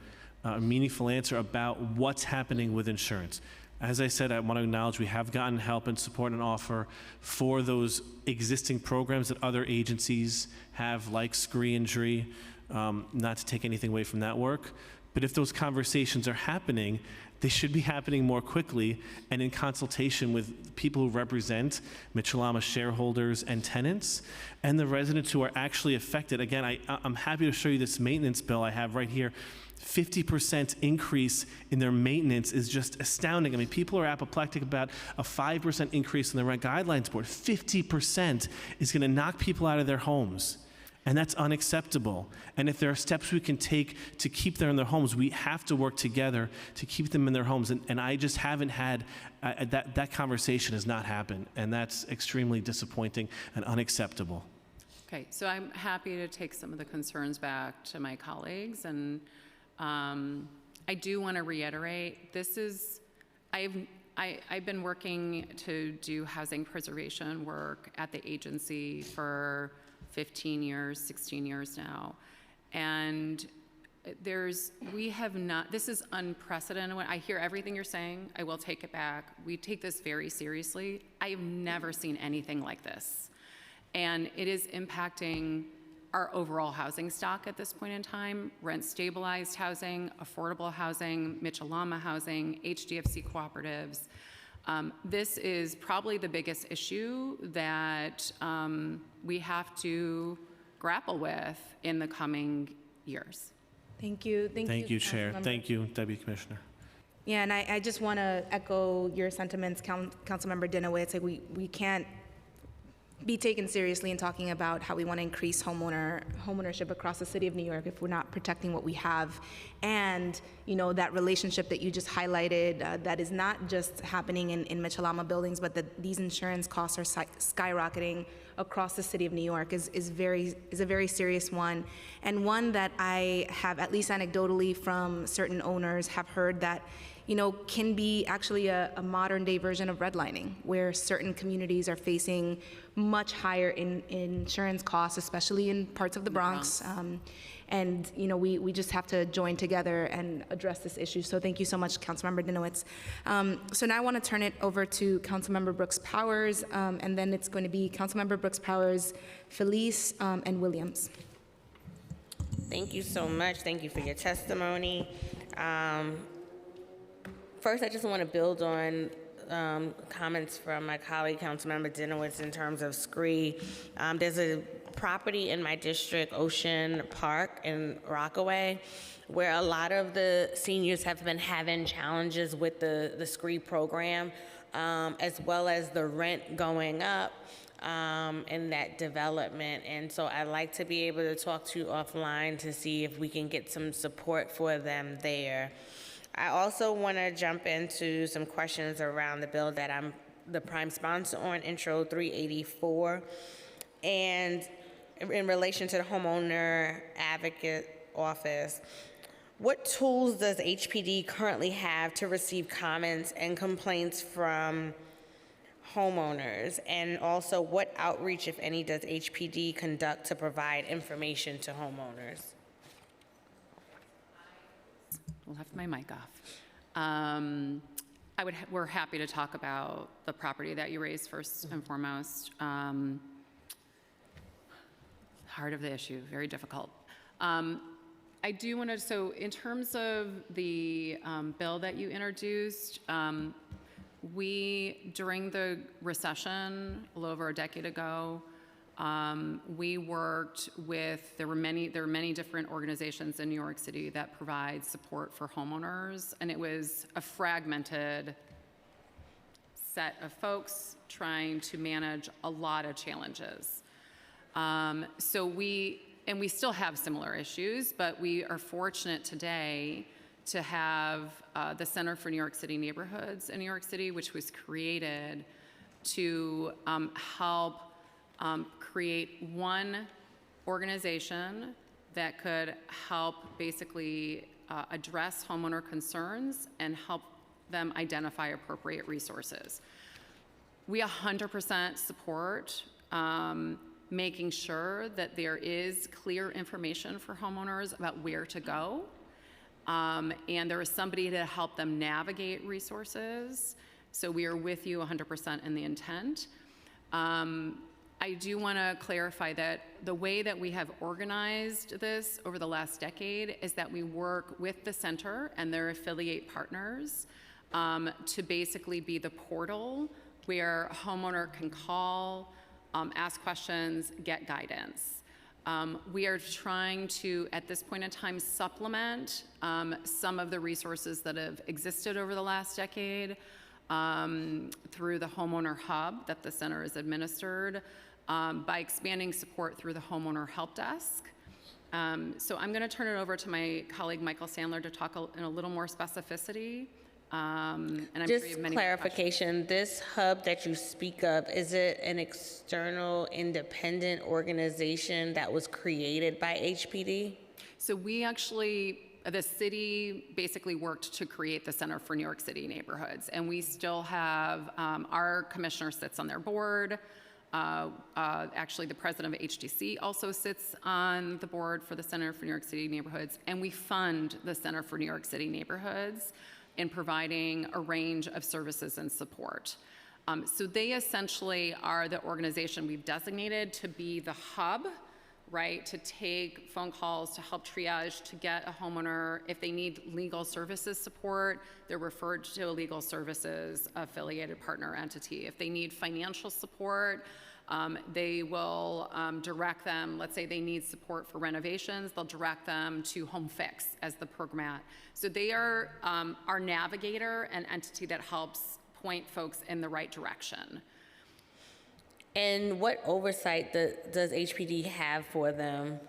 meaningful answer about what's happening with insurance. As I said, I want to acknowledge we have gotten help and support and offer for those existing programs that other agencies have, like scree injury, not to take anything away from that work. But if those conversations are happening, they should be happening more quickly and in consultation with people who represent Mitchell-Lama shareholders and tenants and the residents who are actually affected. Again, I'm happy to show you this maintenance bill I have right here. 50% increase in their maintenance is just astounding. I mean, people are apoplectic about a 5% increase in the rent guidelines board. 50% is going to knock people out of their homes. And that's unacceptable. And if there are steps we can take to keep them in their homes, we have to work together to keep them in their homes. And I just haven't had, that conversation has not happened. And that's extremely disappointing and unacceptable. Okay, so I'm happy to take some of the concerns back to my colleagues. And I do want to reiterate, this is, I've been working to do housing preservation work at the agency for 15 years, 16 years now. And we have not, this is unprecedented. When I hear everything you're saying, I will take it back. We take this very seriously. I have never seen anything like this. And it is impacting our overall housing stock at this point in time, rent stabilized housing, affordable housing, Mitchell-Lama housing, HDFC cooperatives. This is probably the biggest issue that we have to grapple with in the coming years. Thank you. Thank you, Chair. Councilmember. Thank you, Deputy Commissioner. Yeah, and I just want to echo your sentiments, Councilmember Dinowitz. Like we can't be taken seriously in talking about how we want to increase homeownership across the city of New York if we're not protecting what we have. And, you know, that relationship that you just highlighted, that is not just happening in Mitchell-Lama buildings, but that these insurance costs are skyrocketing across the city of New York is a very serious one. And one that I have, at least anecdotally from certain owners, have heard that, you know, can be actually a modern day version of redlining, where certain communities are facing much higher insurance costs, especially in parts of the Bronx. And, you know, we just have to join together and address this issue. So thank you so much, Councilmember Dinowitz. So now I want to turn it over to Councilmember Brooks Powers, and then it's going to be Councilmember Brooks Powers, Felice, and Williams. Thank you so much. Thank you for your testimony. First, I just want to build on comments from my colleague, Councilmember Dinowitz, in terms of scree. There's a property in my district, Ocean Park in Rockaway, where a lot of the seniors have been having challenges with the scree program, as well as the rent going up in that development. And so I'd like to be able to talk to you offline to see if we can get some support for them there. I also want to jump into some questions around the bill that I'm the prime sponsor on, Intro 384. And in relation to the Homeowner Advocate Office, what tools does HPD currently have to receive comments and complaints from homeowners? And also, what outreach, if any, does HPD conduct to provide information to homeowners? We'll have my mic off. We're happy to talk about the property that you raised first and foremost. Heart of the issue, very difficult. I do want to, so in terms of the bill that you introduced, during the recession a little over a decade ago, we worked with, there were many different organizations in New York City that provide support for homeowners, and it was a fragmented set of folks trying to manage a lot of challenges. So we still have similar issues, but we are fortunate today to have the Center for New York City Neighborhoods in New York City, which was created to help create one organization that could help basically address homeowner concerns and help them identify appropriate resources. We 100% support making sure that there is clear information for homeowners about where to go and there is somebody to help them navigate resources. So we are with you 100% in the intent. I do want to clarify that the way that we have organized this over the last decade is that we work with the center and their affiliate partners to basically be the portal where a homeowner can call, ask questions, get guidance. We are trying to, at this point in time, supplement some of the resources that have existed over the last decade through the homeowner hub that the center has administered, by expanding support through the homeowner help desk. So I'm going to turn it over to my colleague Michael Sandler to talk in a little more specificity. And I'm sure you have many more clarification, this hub that you speak of, is it an external independent organization that was created by HPD? So we actually, the city basically worked to create the Center for New York City Neighborhoods, and we still have, our commissioner sits on their board. Actually, the president of HDC also sits on the board for the Center for New York City Neighborhoods, and we fund the Center for New York City Neighborhoods in providing a range of services and support. So they essentially are the organization we've designated to be the hub, right, to take phone calls, to help triage, to get a homeowner. If they need legal services support, they're referred to a legal services affiliated partner entity. If they need financial support, they will direct them. Let's say they need support for renovations, they'll direct them to Home Fix as the programmat. So they are our navigator and entity that helps point folks in the right direction. And what oversight does HPD have for them,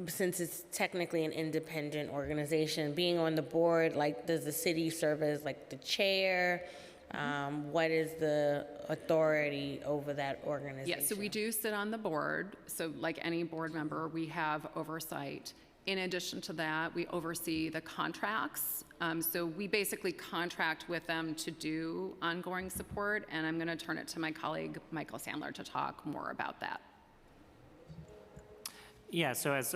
since it's technically an independent organization? Being on the board, like, does the city serve as like the chair? What is the authority over that organization? Yeah, so we do sit on the board. So like any board member, we have oversight. In addition to that, we oversee the contracts. So we basically contract with them to do ongoing support, and I'm going to turn it to my colleague, Michael Sandler, to talk more about that. Yeah, so as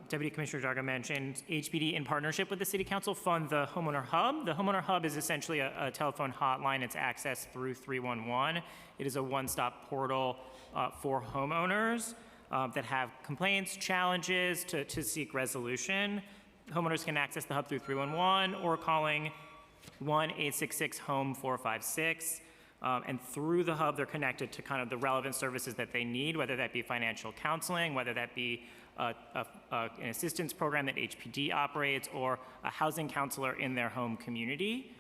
Deputy Commissioner Darga mentioned, HPD in partnership with the City Council fund the Homeowner Hub. The Homeowner Hub is essentially a telephone hotline. It's accessed through 311. It is a one-stop portal for homeowners that have complaints, challenges to seek resolution. Homeowners can access the hub through 311 or calling 1-866-HOME-456. And through the hub, they're connected to kind of the relevant services that they need, whether that be financial counseling, whether that be an assistance program that HPD operates, or a housing counselor in their home community.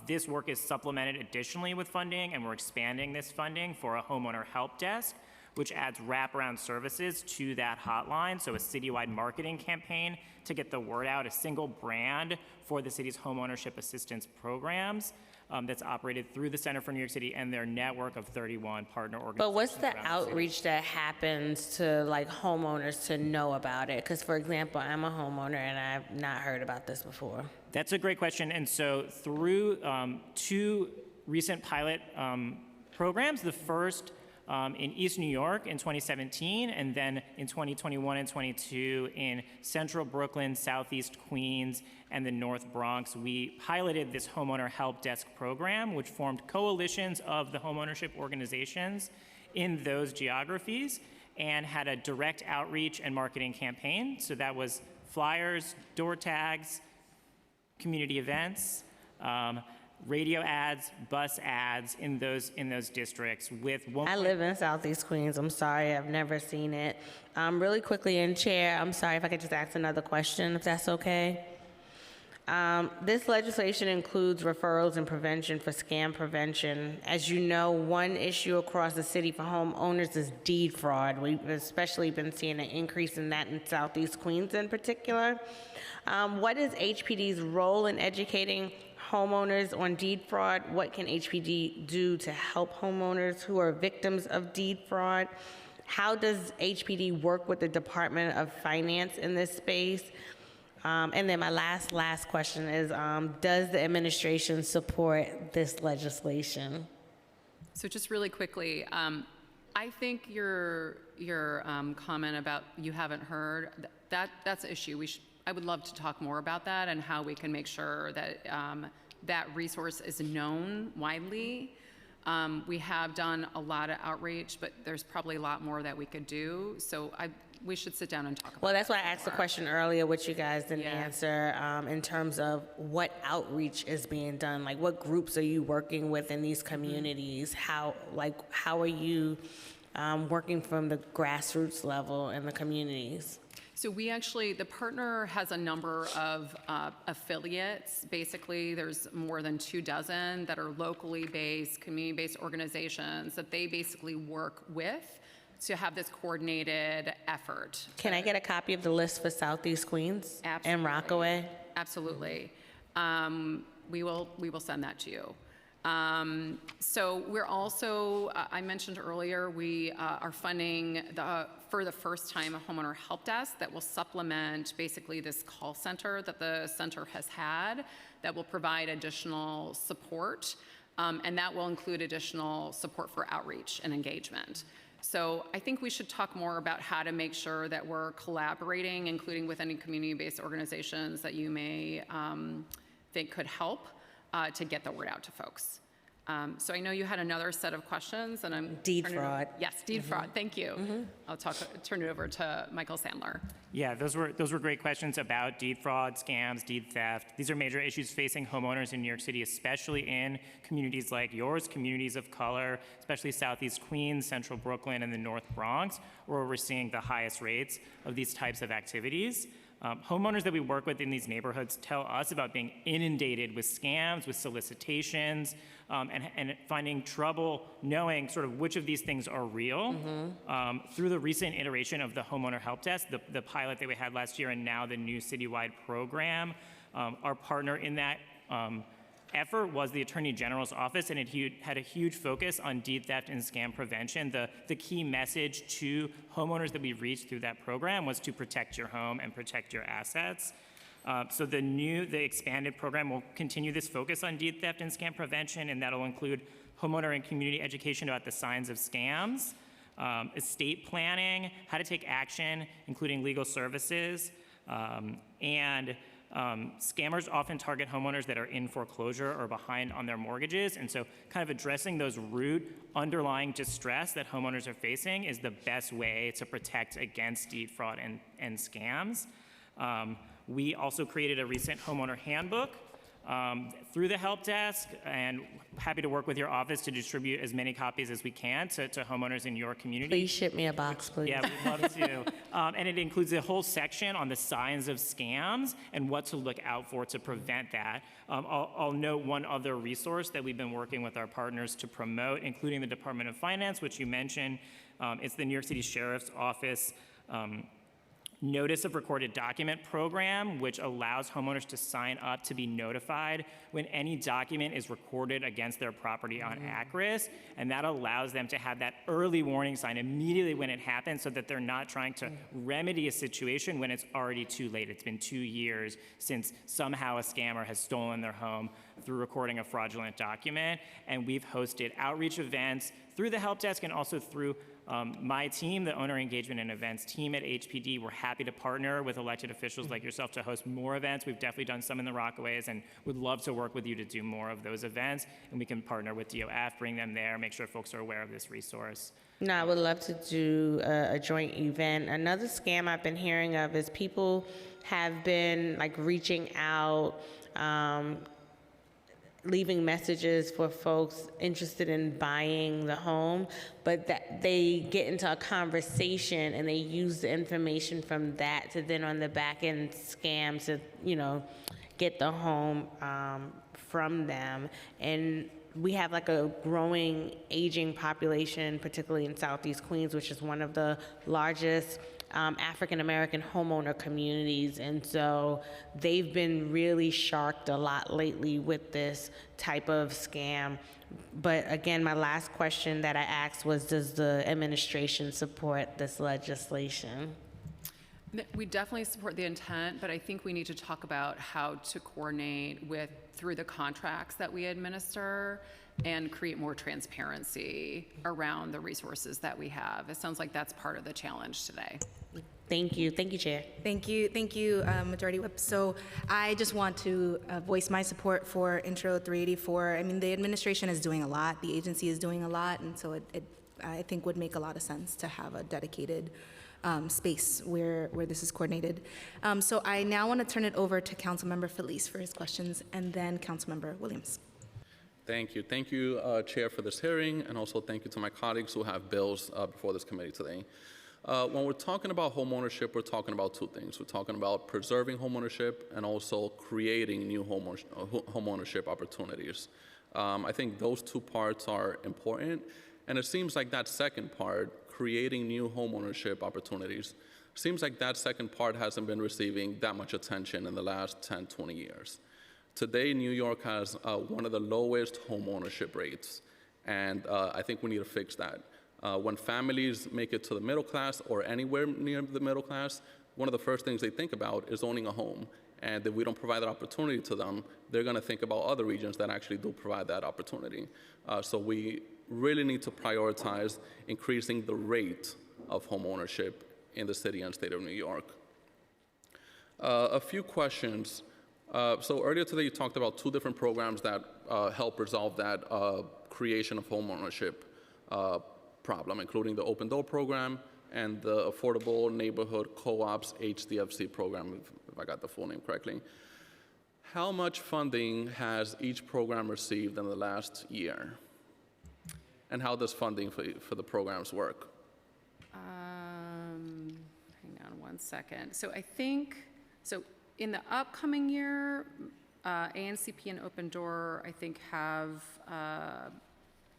This work is supplemented additionally with funding, and we're expanding this funding for a homeowner help desk, which adds wraparound services to that hotline. So a citywide marketing campaign to get the word out, a single brand for the city's homeownership assistance programs that's operated through the Center for New York City and their network of 31 partner organizations. But what's the outreach that happens to like homeowners to know about it? Because, for example, I'm a homeowner and I've not heard about this before. That's a great question. And so through two recent pilot programs, the first in East New York in 2017, and then in 2021 and 22 in Central Brooklyn, Southeast Queens, and the North Bronx, we piloted this homeowner help desk program, which formed coalitions of the homeownership organizations in those geographies and had a direct outreach and marketing campaign. So that was flyers, door tags, community events, radio ads, bus ads in those districts with one. I live in Southeast Queens. I'm sorry, I've never seen it. Really quickly, in chair, I'm sorry if I could just ask another question, if that's okay. This legislation includes referrals and prevention for scam prevention. As you know, one issue across the city for homeowners is deed fraud. We've especially been seeing an increase in that in Southeast Queens in particular. What is HPD's role in educating homeowners on deed fraud? What can HPD do to help homeowners who are victims of deed fraud? How does HPD work with the Department of Finance in this space? And then my last question is, does the administration support this legislation? So just really quickly, I think your comment about you haven't heard, that's an issue. I would love to talk more about that and how we can make sure that that resource is known widely. We have done a lot of outreach, but there's probably a lot more that we could do. So we should sit down and talk about Well, that's why I that asked the more. question earlier, which you guys didn't Yeah. answer, in terms of what outreach is being done. Like, what groups are you working with in these communities? How are you working from the grassroots level in the communities? So we actually, the partner has a number of affiliates. Basically, there's more than 24 that are locally based, community-based organizations that they basically work with to have this coordinated effort. Can I get a copy of the list for Southeast Queens and Rockaway? Absolutely. We will send that to you. So we're also, I mentioned earlier, we are funding for the first time a homeowner help desk that will supplement basically this call center that the center has had that will provide additional support, and that will include additional support for outreach and engagement. So I think we should talk more about how to make sure that we're collaborating, including with any community-based organizations that you may think could help to get the word out to folks. So I know you had another set of questions, and I'm Deed fraud. Yes, deed fraud. Thank you. I'll turn it over to Michael Sandler. Yeah, those were great questions about deed fraud, scams, deed theft. These are major issues facing homeowners in New York City, especially in communities like yours, communities of color, especially Southeast Queens, Central Brooklyn, and the North Bronx, where we're seeing the highest rates of these types of activities. Homeowners that we work with in these neighborhoods tell us about being inundated with scams, with solicitations, and finding trouble knowing sort of which of these things are real. Through the recent iteration of the Homeowner Help Desk, the pilot that we had last year and now the new citywide program, our partner in that effort was the Attorney General's office, and it had a huge focus on deed theft and scam prevention. The key message to homeowners that we reached through that program was to protect your home and protect your assets. So the expanded program will continue this focus on deed theft and scam prevention, and that'll include homeowner and community education about the signs of scams, estate planning, how to take action, including legal services, and scammers often target homeowners that are in foreclosure or behind on their mortgages, and so kind of addressing those root underlying distress that homeowners are facing is the best way to protect against deed fraud and scams. We also created a recent homeowner handbook through the help desk, and happy to work with your office to distribute as many copies as we can to homeowners in your community. Please ship me a box, please. Yeah, we'd love to. And it includes a whole section on the signs of scams and what to look out for to prevent that. I'll note one other resource that we've been working with our partners to promote, including the Department of Finance, which you mentioned. It's the New York City Sheriff's Office Notice of Recorded Document program, which allows homeowners to sign up to be notified when any document is recorded against their property on ACRIS, and that allows them to have that early warning sign immediately when it happens so that they're not trying to remedy a situation when it's already too late. It's been 2 years since somehow a scammer has stolen their home through recording a fraudulent document, and we've hosted outreach events through the help desk and also through my team, the Owner Engagement and Events team at HPD. We're happy to partner with elected officials like yourself to host more events. We've definitely done some in the Rockaways and would love to work with you to do more of those events. And we can partner with DOF, bring them there, make sure folks are aware of this resource. No, I would love to do a joint event. Another scam I've been hearing of is people have been like reaching out, leaving messages for folks interested in buying the home, but that they get into a conversation and they use the information from that to then on the back end scam to, get the home from them. And we have like a growing aging population, particularly in Southeast Queens, which is one of the largest African-American homeowner communities, and so they've been really sharked a lot lately with this type of scam. But again, my last question that I asked was, does the administration support this legislation? We definitely support the intent, but I think we need to talk about how to coordinate through the contracts that we administer and create more transparency around the resources that we have. It sounds like that's part of the challenge today. Thank you, Chair. Thank you, Majority Whip. So I just want to voice my support for Intro 384. I mean, the administration is doing a lot, the agency is doing a lot, and so it I think would make a lot of sense to have a dedicated space where this is coordinated. So I now want to turn it over to Councilmember Felice for his questions, and then Councilmember Williams. Thank you. Thank you, Chair, for this hearing, and also thank you to my colleagues who have bills before this committee today. When we're talking about home ownership, we're talking about two things. We're talking about preserving home ownership and also creating new home ownership opportunities. I think those two parts are important, and it seems like that second part, creating new home ownership opportunities, seems like that second part hasn't been receiving that much attention in the last 10, 20 years. Today, New York has one of the lowest home ownership rates, and I think we need to fix that. When families make it to the middle class or anywhere near the middle class, one of the first things they think about is owning a home. And if we don't provide that opportunity to them, they're going to think about other regions that actually do provide that opportunity. So we really need to prioritize increasing the rate of home ownership in the city and state of New York. A few questions. So earlier today, you talked about two different programs that help resolve that creation of home ownership problem, including the Open Door program and the Affordable Neighborhood Co-ops HDFC program, if I got the full name correctly. How much funding has each program received in the last year? And how does funding for the programs work? Hang on one second. So I think, in the upcoming year, ANCP and Open Door, I think, have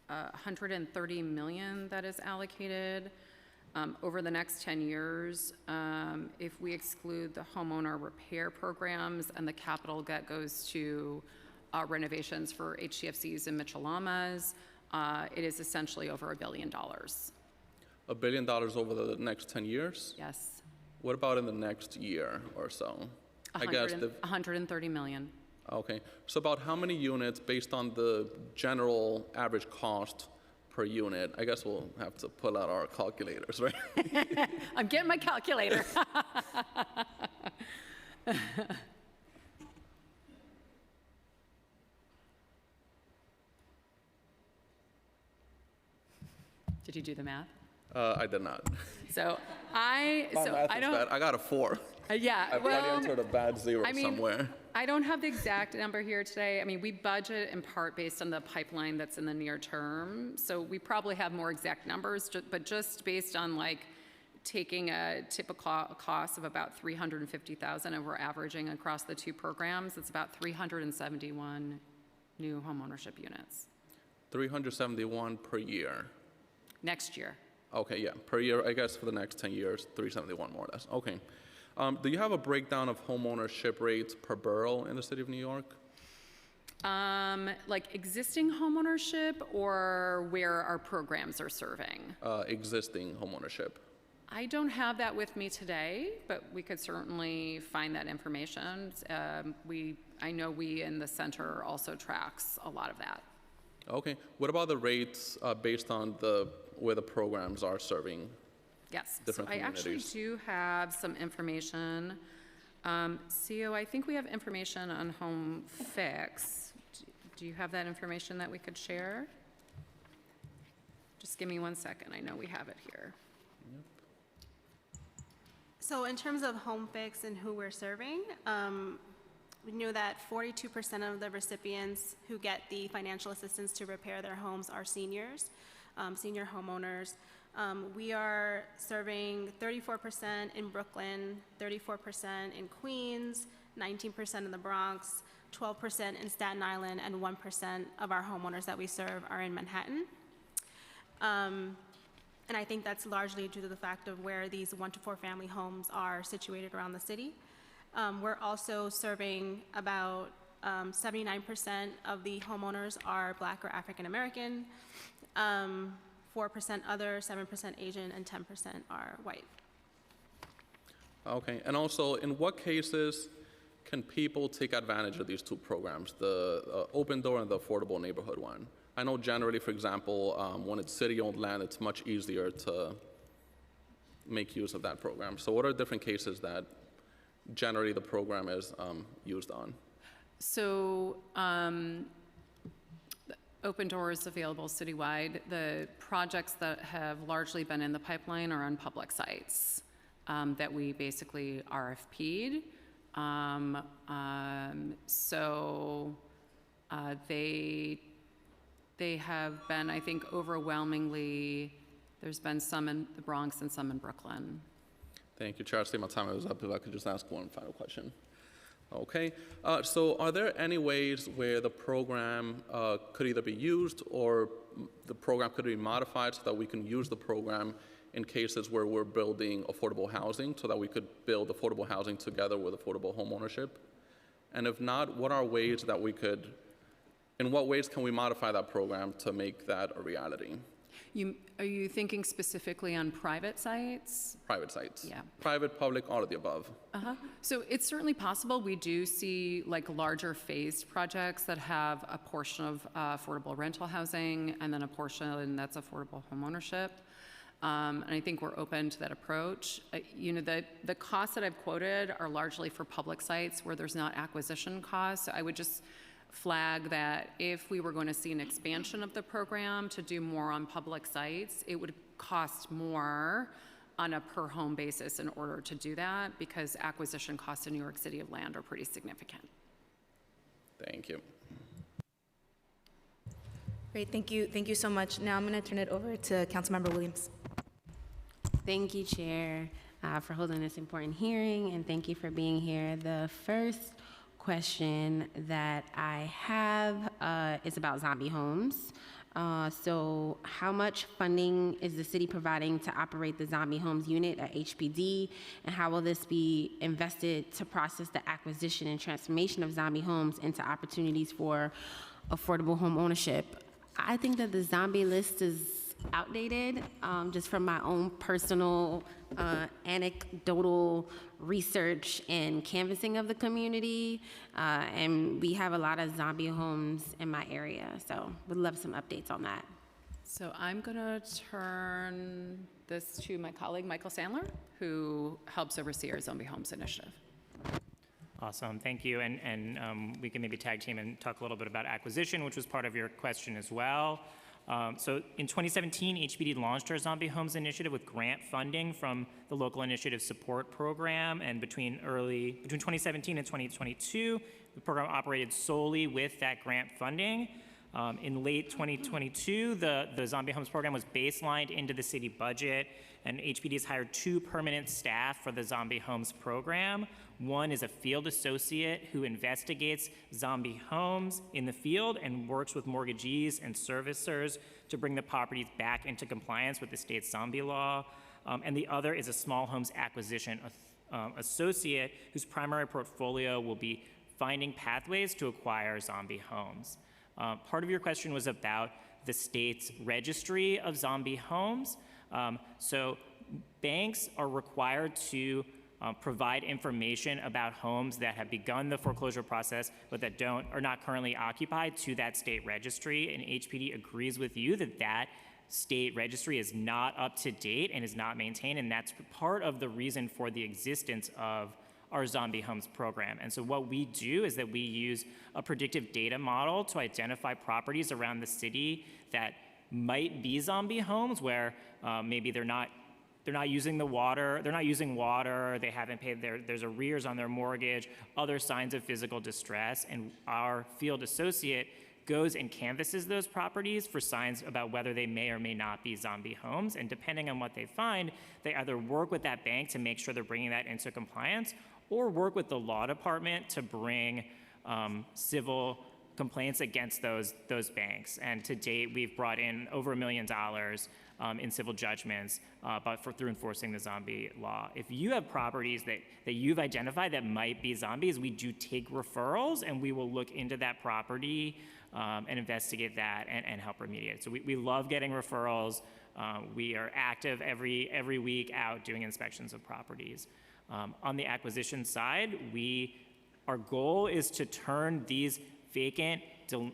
130 million that is allocated. Over the next 10 years, if we exclude the homeowner repair programs and the capital that goes to renovations for HDFCs and Mitchell-Lamas, it is essentially over $1 billion. $1 billion over the next 10 years? Yes. What about in the next year or so? I guess 130 million. Okay, so about how many units based on the general average cost per unit? I guess we'll have to pull out our calculators, right? I'm getting my calculator. Did you do the math? I did not. So I don't. Bad. I got a 4. Yeah, I probably entered a bad zero somewhere. I don't have the exact number here today. I mean, we budget in part based on the pipeline that's in the near term. So we probably have more exact numbers, but just based on taking a typical cost of about $350,000 and we're averaging across the two programs, it's about 371 new homeownership units. 371 per year. Next year. Okay, yeah, per year, I guess for the next 10 years, 371 more or less. Okay. Do you have a breakdown of home ownership rates per borough in the city of New York? Like existing home ownership or where our programs are serving? Existing home ownership. I don't have that with me today, but we could certainly find that information. I know we in the center also tracks a lot of that. Okay. What about the rates based on where the programs are serving? Yes, so different I actually do have some information. CEO, I think we have information on Home Fix. Do you have that information that we could share? Just give me 1 second. I know we have it here. So in terms of Home Fix and who we're serving, we know that 42% of the recipients who get the financial assistance to repair their homes are seniors, senior homeowners. We are serving 34% in Brooklyn, 34% in Queens, 19% in the Bronx, 12% in Staten Island, and 1% of our homeowners that we serve are in Manhattan. And I think that's largely due to the fact of where these 1 to 4 family homes are situated around the city. We're also serving about 79% of the homeowners are Black or African American. 4% other, 7% Asian, and 10% are white. Okay, and also, in what cases can people take advantage of these two programs, the Open Door and the Affordable Neighborhood one? I know generally, for example, when it's city-owned land, it's much easier to make use of that program. So what are different cases that generally the program is used on? So Open Doors is available citywide. The projects that have largely been in the pipeline are on public sites that we basically RFP'd. They have been, I think, overwhelmingly, there's been some in the Bronx and some in Brooklyn. Thank you, Chair. I see my time is up. If I could just ask one final question. Okay. So are there any ways where the program could either be used or the program could be modified so that we can use the program in cases where we're building affordable housing so that we could build affordable housing together with affordable homeownership? And if not, what are ways that we could, in what ways can we modify that program to make that a reality? Are you thinking specifically on private sites? Private sites. Yeah. Private, public, all of the above. So it's certainly possible. We do see like larger phased projects that have a portion of affordable rental housing and then a portion that's affordable homeownership. And I think we're open to that approach. The costs that I've quoted are largely for public sites where there's not acquisition costs. So I would just flag that if we were going to see an expansion of the program to do more on public sites, it would cost more on a per home basis in order to do that because acquisition costs in New York City of land are pretty significant. Thank you. Great, thank you. Thank you so much. Now I'm going to turn it over to Councilmember Williams. Thank you, Chair, for holding this important hearing, and thank you for being here. The first question that I have is about zombie homes. So how much funding is the city providing to operate the zombie homes unit at HPD, and how will this be invested to process the acquisition and transformation of zombie homes into opportunities for affordable home ownership? I think that the zombie list is outdated, just from my own personal anecdotal research and canvassing of the community. And we have a lot of zombie homes in my area, so would love some updates on that. So I'm going to turn this to my colleague, Michael Sandler, who helps oversee our Zombie Homes Initiative. Awesome, thank you. And we can maybe tag team and talk a little bit about acquisition, which was part of your question as well. So in 2017, HPD launched our Zombie Homes Initiative with grant funding from the Local Initiative Support Program. And between 2017 and 2022, the program operated solely with that grant funding. In late 2022, the Zombie Homes program was baselined into the city budget, and HPD has hired 2 permanent staff for the Zombie Homes program. One is a field associate who investigates zombie homes in the field and works with mortgagees and servicers to bring the properties back into compliance with the state's zombie law. And the other is a small homes acquisition associate whose primary portfolio will be finding pathways to acquire zombie homes. Part of your question was about the state's registry of zombie homes. So banks are required to provide information about homes that have begun the foreclosure process but that are not currently occupied to that state registry, and HPD agrees with you that that state registry is not up to date and is not maintained, and that's part of the reason for the existence of our Zombie Homes program. And so what we do is that we use a predictive data model to identify properties around the city that might be zombie homes where maybe they're not using the water, they're not using water, they haven't paid there's arrears on their mortgage, other signs of physical distress, and our field associate goes and canvasses those properties for signs about whether they may or may not be zombie homes, and depending on what they find, they either work with that bank to make sure they're bringing that into compliance, or work with the law department to bring civil complaints against those banks. And to date, we've brought in over $1 million in civil judgments through enforcing the zombie law. If you have properties that you've identified that might be zombies, we do take referrals, and we will look into that property and investigate that and help remediate. So we love getting referrals. We are active every week out doing inspections of properties. On the acquisition side, our goal is to turn these vacant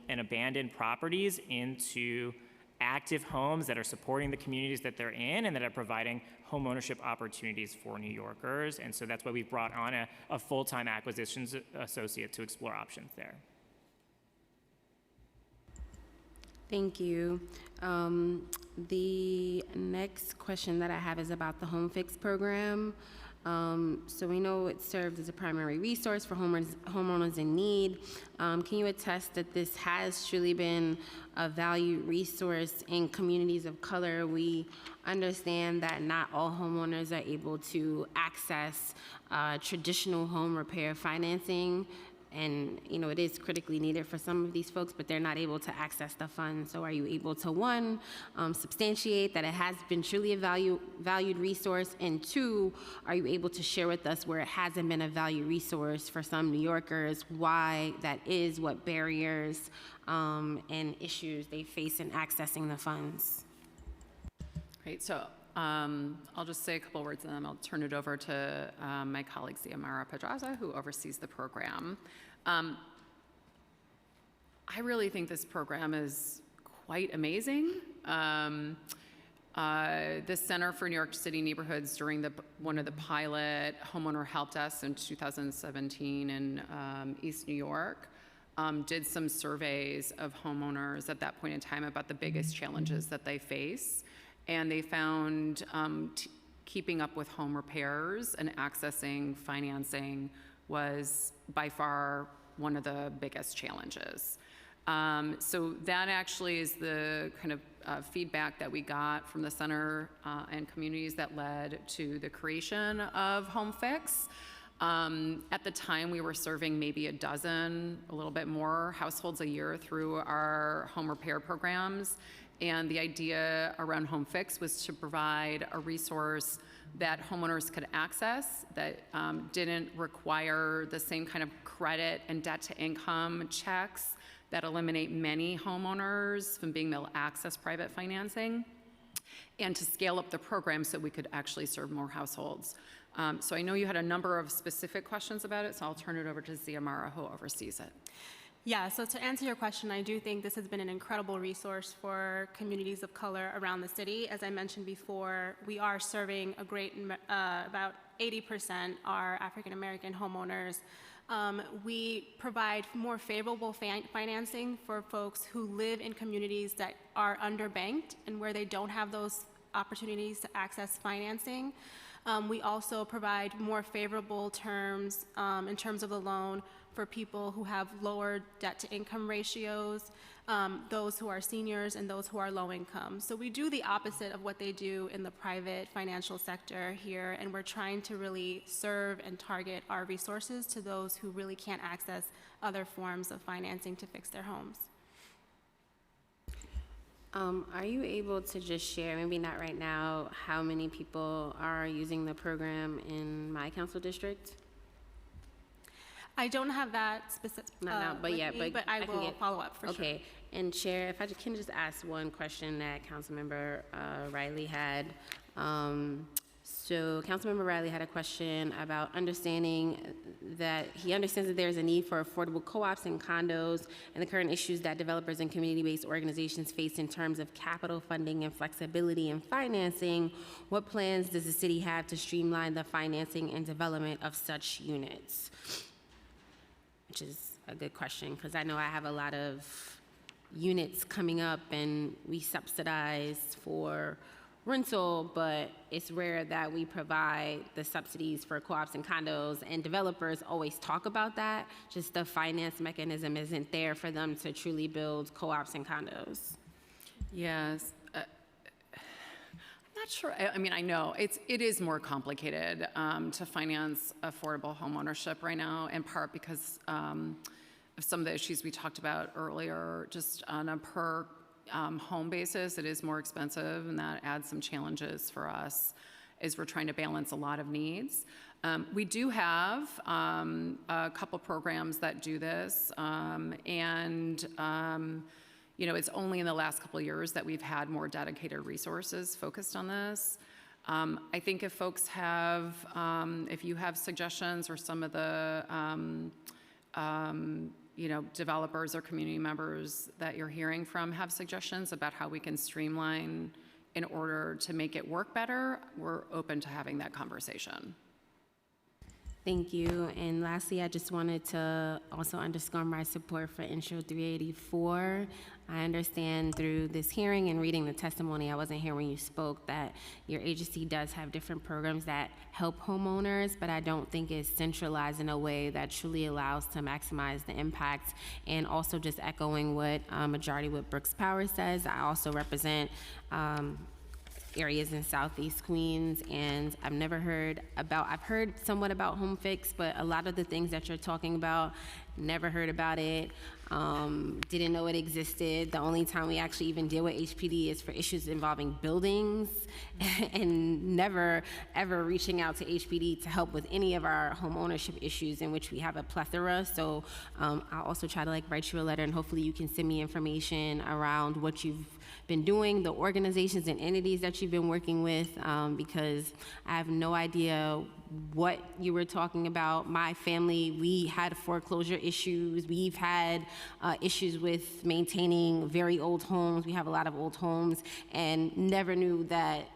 and abandoned properties into active homes that are supporting the communities that they're in and that are providing home ownership opportunities for New Yorkers. And so that's why we've brought on a full-time acquisitions associate to explore options there. Thank you. The next question that I have is about the Home Fix program. So we know it served as a primary resource for homeowners in need. Can you attest that this has truly been a valued resource in communities of color? We understand that not all homeowners are able to access traditional home repair financing. And, you know, it is critically needed for some of these folks, but they're not able to access the funds. So are you able to, one, substantiate that it has been truly a valued resource? And two, are you able to share with us where it hasn't been a valued resource for some New Yorkers, why that is, what barriers and issues they face in accessing the funds? Great, so I'll just say a couple words and then I'll turn it over to my colleague Xiomara Pedraza, who oversees the program. I really think this program is quite amazing. The Center for New York City Neighborhoods, during one of the pilot homeowner help desks in 2017 in East New York, did some surveys of homeowners at that point in time about the biggest challenges that they face. And they found keeping up with home repairs and accessing financing was by far one of the biggest challenges. So that actually is the kind of feedback that we got from the center and communities that led to the creation of Home Fix. At the time, we were serving maybe a little bit more households a year through our home repair programs. And the idea around Home Fix was to provide a resource that homeowners could access that didn't require the same kind of credit and debt to income checks that eliminate many homeowners from being able to access private financing, and to scale up the program so we could actually serve more households. So I know you had a number of specific questions about it, so I'll turn it over to Xiomara, who oversees it. Yeah, so to answer your question, I do think this has been an incredible resource for communities of color around the city. As I mentioned before, we are serving a great, about 80% are African American homeowners. We provide more favorable financing for folks who live in communities that are underbanked and where they don't have those opportunities to access financing. We also provide more favorable terms in terms of the loan for people who have lower debt to income ratios, those who are seniors and those who are low income. So we do the opposite of what they do in the private financial sector here, and we're trying to really serve and target our resources to those who really can't access other forms of financing to fix their homes. Are you able to just share, maybe not right now, how many people are using the program in my council district? I don't have that specific, but I will follow up for sure. Okay, and Chair, if I can just ask one question that Councilmember Riley had. So Councilmember Riley had a question about understanding that he understands that there's a need for affordable co-ops and condos and the current issues that developers and community-based organizations face in terms of capital funding and flexibility and financing. What plans does the city have to streamline the financing and development of such units? Which is a good question, because I know I have a lot of units coming up and we subsidize for rental, but it's rare that we provide the subsidies for co-ops and condos, and developers always talk about that, just the finance mechanism isn't there for them to truly build co-ops and condos. Yes. I'm not sure. I mean, I know it is more complicated to finance affordable home ownership right now, in part because of some of the issues we talked about earlier. Just on a per home basis, it is more expensive, and that adds some challenges for us as we're trying to balance a lot of needs. We do have a couple programs that do this, you know, it's only in the last couple of years that we've had more dedicated resources focused on this. I think if folks have, if you have suggestions or some of the developers or community members that you're hearing from have suggestions about how we can streamline in order to make it work better, we're open to having that conversation. Thank you. And lastly, I just wanted to also underscore my support for Intro 384. I understand through this hearing and reading the testimony, I wasn't here when you spoke, that your agency does have different programs that help homeowners, but I don't think it's centralized in a way that truly allows to maximize the impact. And also just echoing what Majority Whip Brooks Power says, I also represent areas in Southeast Queens, and I've heard somewhat about Home Fix, but a lot of the things that you're talking about, never heard about it, didn't know it existed. The only time we actually even deal with HPD is for issues involving buildings, and never ever reaching out to HPD to help with any of our home ownership issues, in which we have a plethora. So I'll also try to write you a letter, and hopefully you can send me information around what you've been doing, the organizations and entities that you've been working with, because I have no idea what you were talking about. My family, we had foreclosure issues. We've had issues with maintaining very old homes. We have a lot of old homes, and never knew that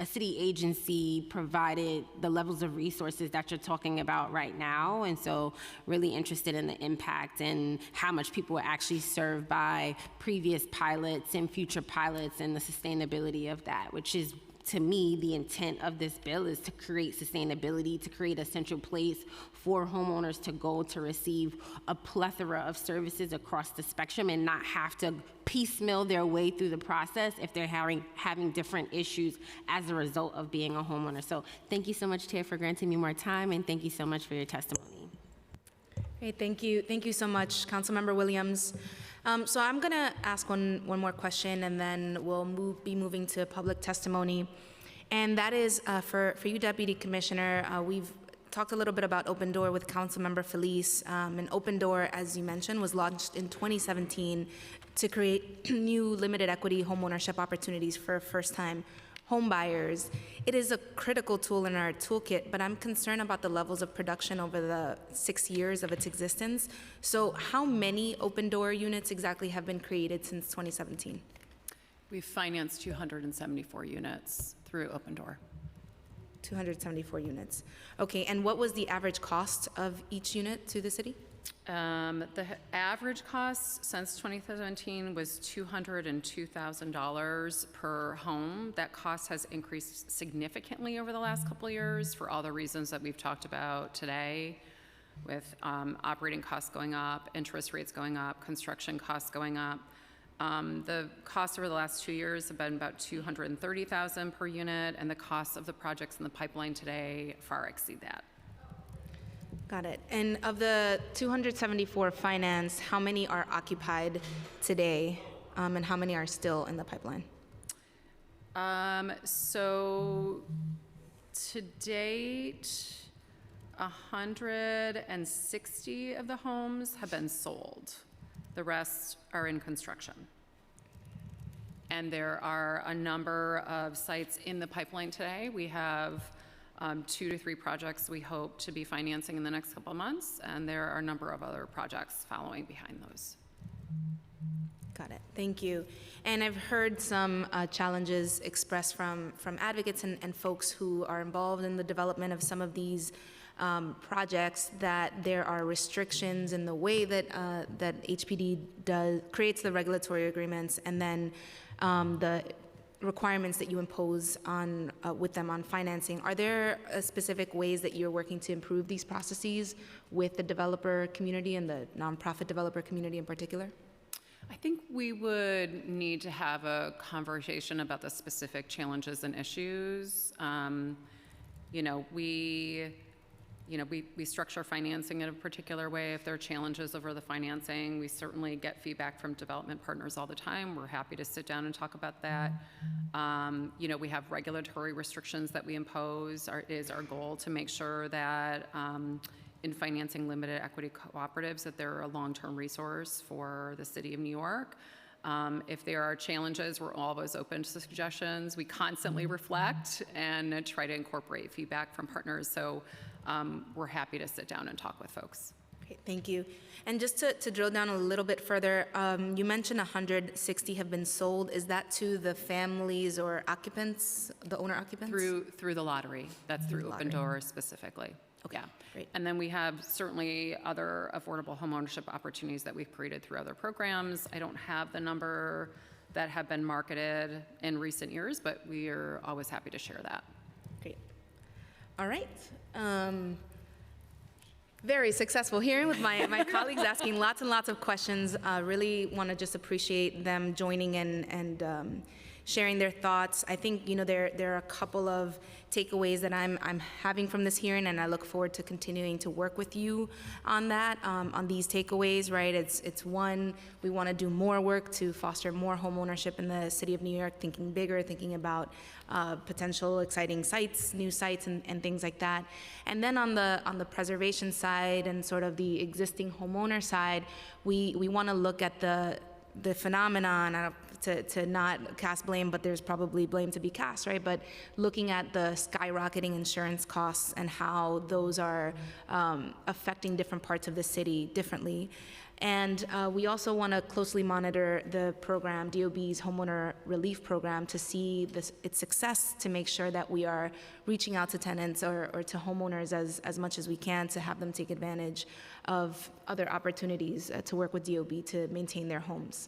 a city agency provided the levels of resources that you're talking about right now. And so really interested in the impact and how much people were actually served by previous pilots and future pilots, and the sustainability of that, which is, to me, the intent of this bill is to create sustainability, to create a central place for homeowners to go to receive a plethora of services across the spectrum, and not have to piecemeal their way through the process if they're having different issues as a result of being a homeowner. So thank you so much, Chair, for granting me more time, and thank you so much for your testimony. Great, thank you. Thank you so much, Councilmember Williams. So I'm going to ask one more question, and then we'll be moving to public testimony. And that is for you, Deputy Commissioner. We've talked a little bit about Open Door with Councilmember Felice. And Open Door, as you mentioned, was launched in 2017 to create new limited equity homeownership opportunities for first-time home buyers. It is a critical tool in our toolkit, but I'm concerned about the levels of production over the 6 years of its existence. So how many Open Door units exactly have been created since 2017? We've financed 274 units through Open Door. 274 units. Okay, and what was the average cost of each unit to the city? The average cost since 2017 was $202,000 per home. That cost has increased significantly over the last couple of years for all the reasons that we've talked about today, with operating costs going up, interest rates going up, construction costs going up. The costs over the last 2 years have been about $230,000 per unit, and the costs of the projects in the pipeline today far exceed that. Got it. And of the 274 financed, how many are occupied today, and how many are still in the pipeline? So to date, 160 of the homes have been sold. The rest are in construction. And there are a number of sites in the pipeline today. We have 2 to 3 projects we hope to be financing in the next couple of months, and there are a number of other projects following behind those. Got it. Thank you. And I've heard some challenges expressed from advocates and folks who are involved in the development of some of these projects, that there are restrictions in the way that that HPD creates the regulatory agreements, and then the requirements that you impose on with them on financing. Are there specific ways that you're working to improve these processes with the developer community and the nonprofit developer community in particular? I think we would need to have a conversation about the specific challenges and issues. We structure financing in a particular way. If there are challenges over the financing, we certainly get feedback from development partners all the time. We're happy to sit down and talk about that. We have regulatory restrictions that we impose. Is our goal to make sure that in financing limited equity cooperatives, that they're a long-term resource for the city of New York. If there are challenges, we're always open to suggestions. We constantly reflect and try to incorporate feedback from partners. So we're happy to sit down and talk with folks. Okay, thank you. And just to drill down a little bit further, you mentioned 160 have been sold. Is that to the families or occupants, the owner occupants? Through the lottery. That's through Open Doors specifically. Okay, Yeah. great. And then we have certainly other affordable homeownership opportunities that we've created through other programs. I don't have the number that have been marketed in recent years, but we are always happy to share that. Great. All right. Very successful hearing with my colleagues asking lots and lots of questions. Really want to just appreciate them joining in and sharing their thoughts. I think, there are a couple of takeaways that I'm having from this hearing, and I look forward to continuing to work with you on that, on these takeaways, right? It's one, we want to do more work to foster more home ownership in the city of New York, thinking bigger, thinking about potential exciting sites, new sites, and things like that. And then on the preservation side and sort of the existing homeowner side, we want to look at the phenomenon, to not cast blame, but there's probably blame to be cast, right? But looking at the skyrocketing insurance costs and how those are affecting different parts of the city differently. And we also want to closely monitor the program, DOB's homeowner relief program, to see its success, to make sure that we are reaching out to tenants or to homeowners as much as we can to have them take advantage of other opportunities to work with DOB to maintain their homes.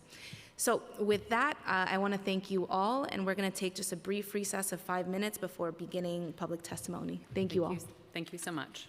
So with that, I want to thank you all, and we're going to take just a brief recess of 5 minutes before beginning public testimony. Thank you all. Thank you so much.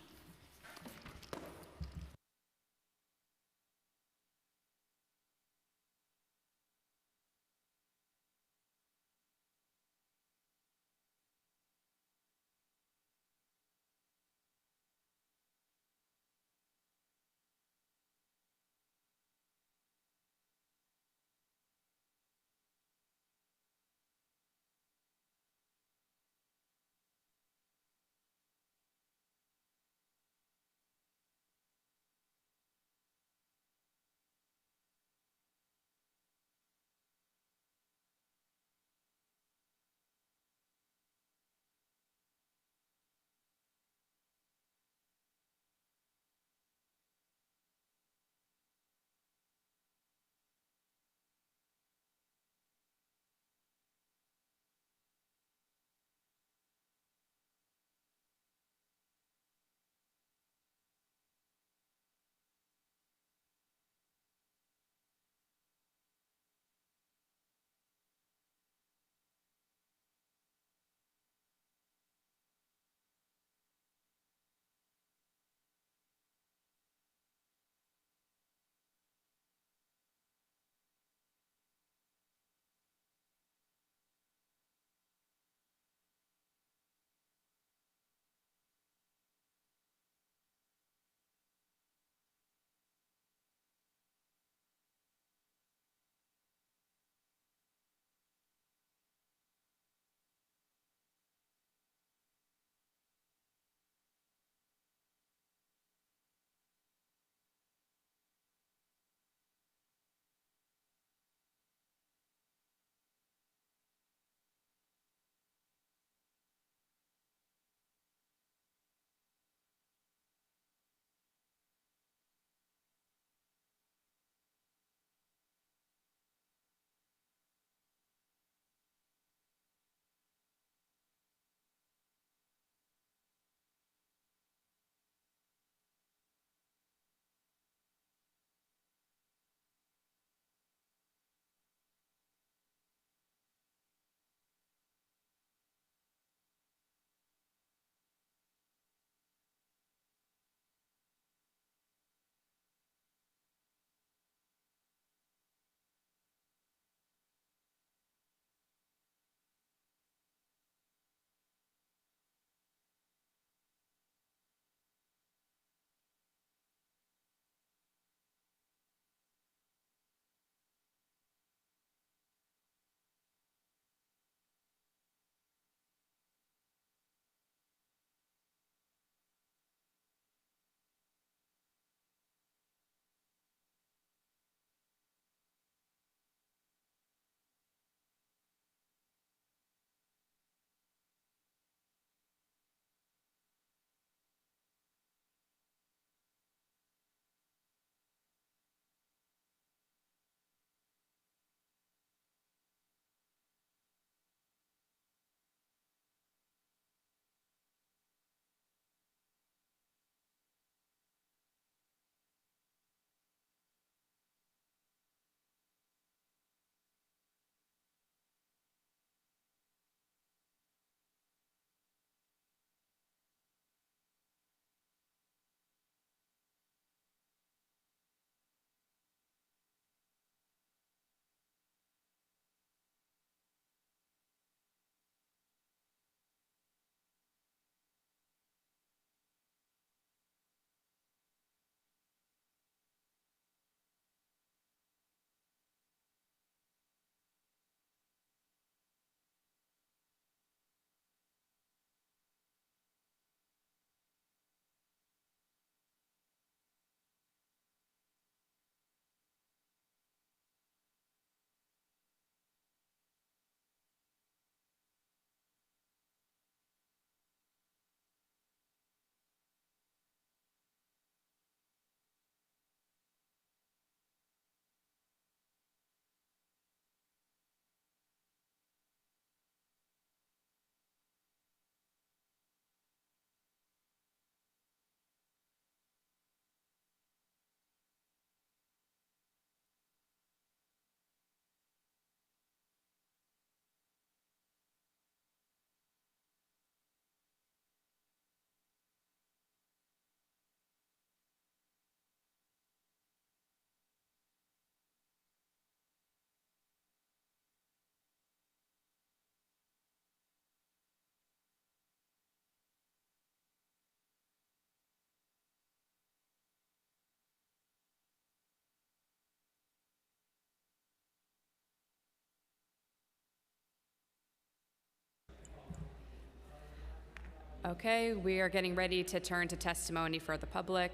Okay, we are getting ready to turn to testimony for the public.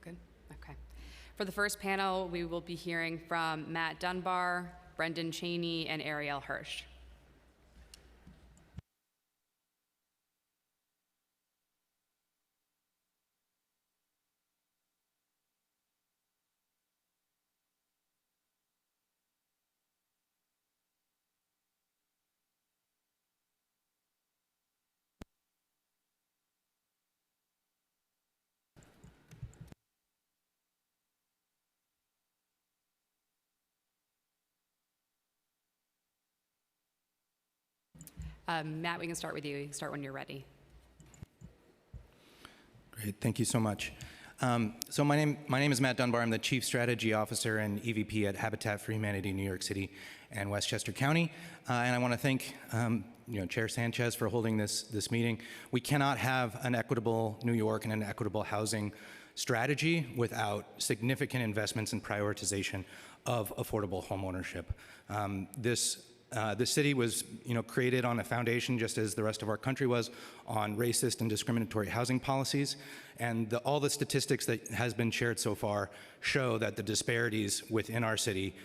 Good, okay. For the first panel, we will be hearing from Matt Dunbar, Brendan Cheney, and Ariel Hirsch. Matt, we can start with you. You can start when you're ready. Great, thank you so much. So my name is Matt Dunbar. I'm the Chief Strategy Officer and EVP at Habitat for Humanity New York City and Westchester County. And I want to thank Chair Sanchez for holding this meeting. We cannot have an equitable New York and an equitable housing strategy without significant investments and prioritization of affordable homeownership. This city was, created on a foundation, just as the rest of our country was, on racist and discriminatory housing policies. And all the statistics that has been shared so far show that the disparities within our city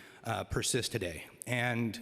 persist today. And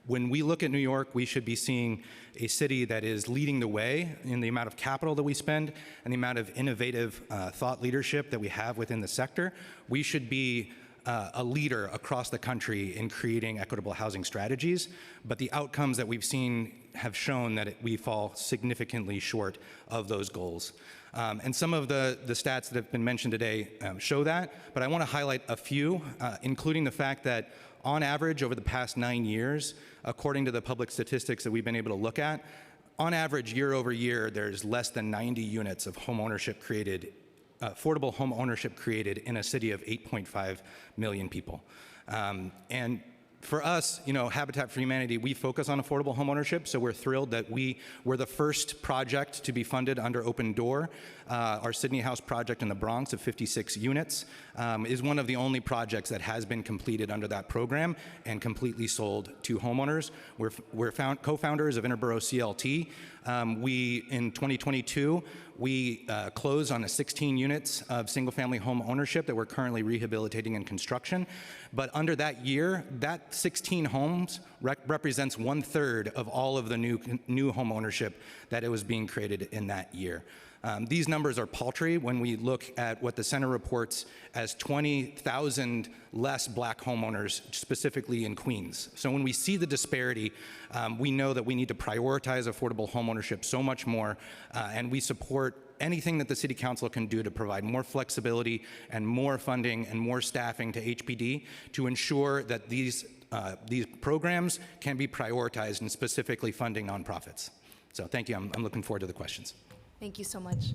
when we look at New York, we should be seeing a city that is leading the way in the amount of capital that we spend and the amount of innovative thought leadership that we have within the sector. We should be a leader across the country in creating equitable housing strategies, but the outcomes that we've seen have shown that we fall significantly short of those goals. And some of the stats that have been mentioned today show that, but I want to highlight a few, including the fact that on average over the past 9 years, according to the public statistics that we've been able to look at, on average year over year, there's less than 90 units of home ownership created, affordable home ownership created in a city of 8.5 million people. And for us, Habitat for Humanity, we focus on affordable home ownership, so we're thrilled that we were the first project to be funded under Open Door. Our Sydney House project in the Bronx of 56 units is one of the only projects that has been completed under that program and completely sold to homeowners. We're co-founders of Interborough CLT. In 2022, we closed on 16 units of single-family home ownership that we're currently rehabilitating and construction. But under that year, that 16 homes represents 1/3 of all of the new home ownership that it was being created in that year. These numbers are paltry when we look at what the center reports as 20,000 less black homeowners, specifically in Queens. So when we see the disparity, we know that we need to prioritize affordable homeownership so much more, and we support anything that the City Council can do to provide more flexibility and more funding and more staffing to HPD to ensure that these programs can be prioritized and specifically funding nonprofits. So thank you. I'm looking forward to the questions. Thank you so much.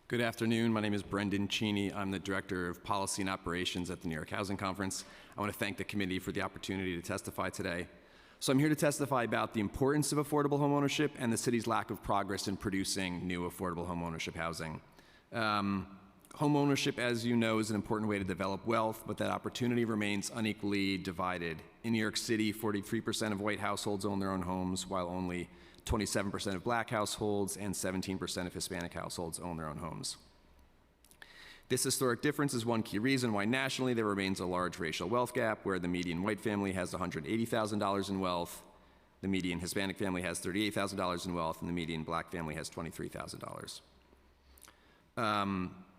Good afternoon. My name is Brendan Cheney. I'm the Director of Policy and Operations at the New York Housing Conference. I want to thank the committee for the opportunity to testify today. So I'm here to testify about the importance of affordable homeownership and the city's lack of progress in producing new affordable homeownership housing. Homeownership, as you know, is an important way to develop wealth, but that opportunity remains unequally divided. In New York City, 43% of white households own their own homes, while only 27% of black households and 17% of Hispanic households own their own homes. This historic difference is one key reason why nationally there remains a large racial wealth gap, where the median white family has $180,000 in wealth, the median Hispanic family has $38,000 in wealth, and the median black family has $23,000.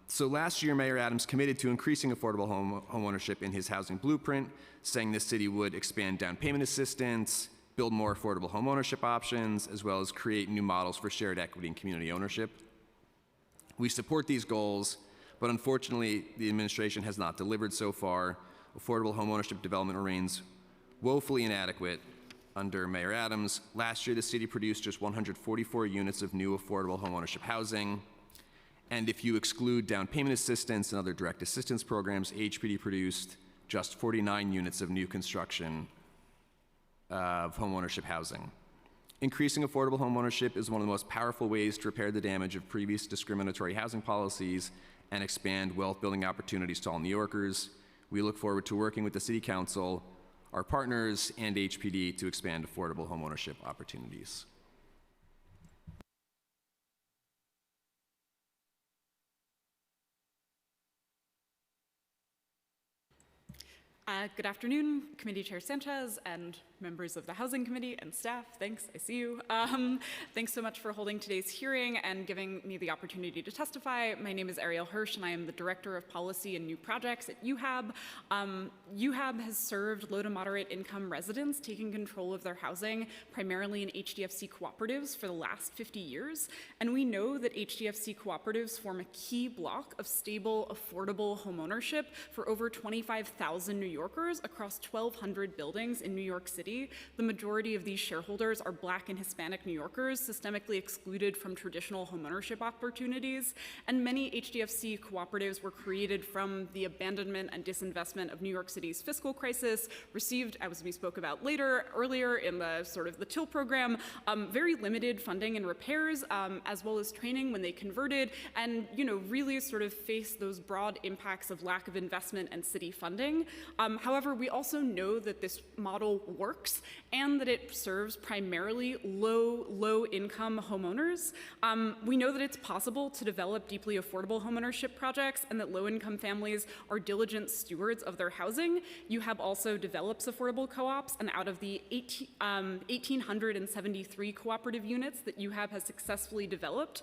So last year, Mayor Adams committed to increasing affordable homeownership in his housing blueprint, saying the city would expand down payment assistance, build more affordable homeownership options, as well as create new models for shared equity and community ownership. We support these goals, but unfortunately, the administration has not delivered so far. Affordable homeownership development remains woefully inadequate under Mayor Adams. Last year, the city produced just 144 units of new affordable homeownership housing. And if you exclude down payment assistance and other direct assistance programs, HPD produced just 49 units of new construction of homeownership housing. Increasing affordable homeownership is one of the most powerful ways to repair the damage of previous discriminatory housing policies and expand wealth-building opportunities to all New Yorkers. We look forward to working with the City Council our partners, and HPD to expand affordable homeownership opportunities. Good afternoon, Committee Chair Sanchez and members of the Housing Committee and staff. Thanks, I see you. Thanks so much for holding today's hearing and giving me the opportunity to testify. My name is Ariel Hirsch, and I am the Director of Policy and New Projects at UHAB. UHAB has served low to moderate income residents taking control of their housing, primarily in HDFC cooperatives, for the last 50 years. And we know that HDFC cooperatives form a key block of stable, affordable homeownership for over 25,000 New Yorkers across 1,200 buildings in New York City. The majority of these shareholders are Black and Hispanic New Yorkers, systemically excluded from traditional homeownership opportunities, and many HDFC cooperatives were created from the abandonment and disinvestment of New York City's fiscal crisis, received, as we spoke about earlier in the sort of the TIL program, very limited funding and repairs, as well as training when they converted, and really sort of faced those broad impacts of lack of investment and city funding. However, we also know that this model works and that it serves primarily low-income homeowners. We know that it's possible to develop deeply affordable homeownership projects and that low-income families are diligent stewards of their housing. UHAB also develops affordable co-ops, and out of the 1,873 cooperative units that UHAB has successfully developed,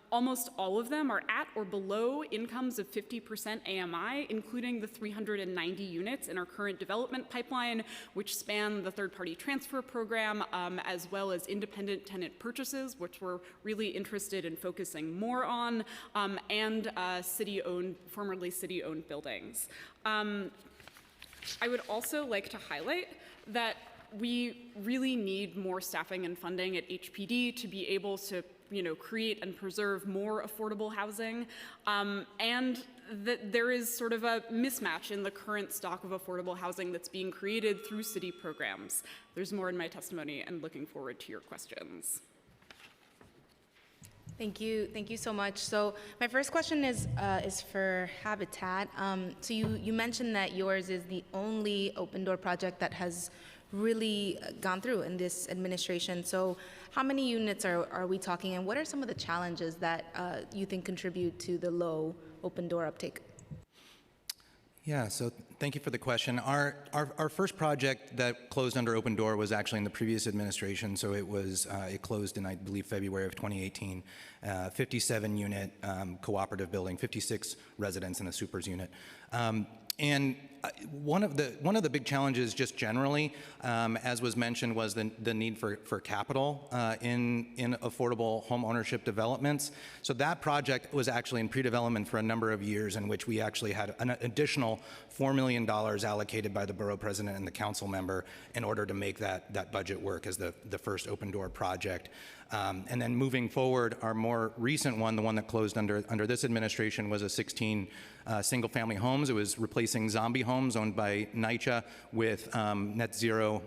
almost all of them are at or below incomes of 50% AMI, including the 390 units in our current development pipeline, which span the third-party transfer program, as well as independent tenant purchases, which we're really interested in focusing more on, and formerly city-owned buildings. I would also like to highlight that we really need more staffing and funding at HPD to be able to create and preserve more affordable housing, and that there is sort of a mismatch in the current stock of affordable housing that's being created through city programs. There's more in my testimony, and looking forward to your questions. Thank you so much. So my first question is for Habitat. So you mentioned that yours is the only open door project that has really gone through in this administration. So how many units are we talking, and what are some of the challenges that you think contribute to the low open door uptake? Yeah, so thank you for the question. Our first project that closed under open door was actually in the previous administration, so it closed in, I believe, February of 2018. 57-unit cooperative building, 56 residents in a supers unit. And one of the big challenges just generally, as was mentioned, was the need for capital in affordable home ownership developments. So that project was actually in pre-development for a number of years, in which we actually had an additional $4 million allocated by the borough president and the council member in order to make that budget work as the first open door project. And then moving forward, our more recent one, the one that closed under this administration, was a 16 single-family homes. It was replacing zombie homes owned by NYCHA with net zero,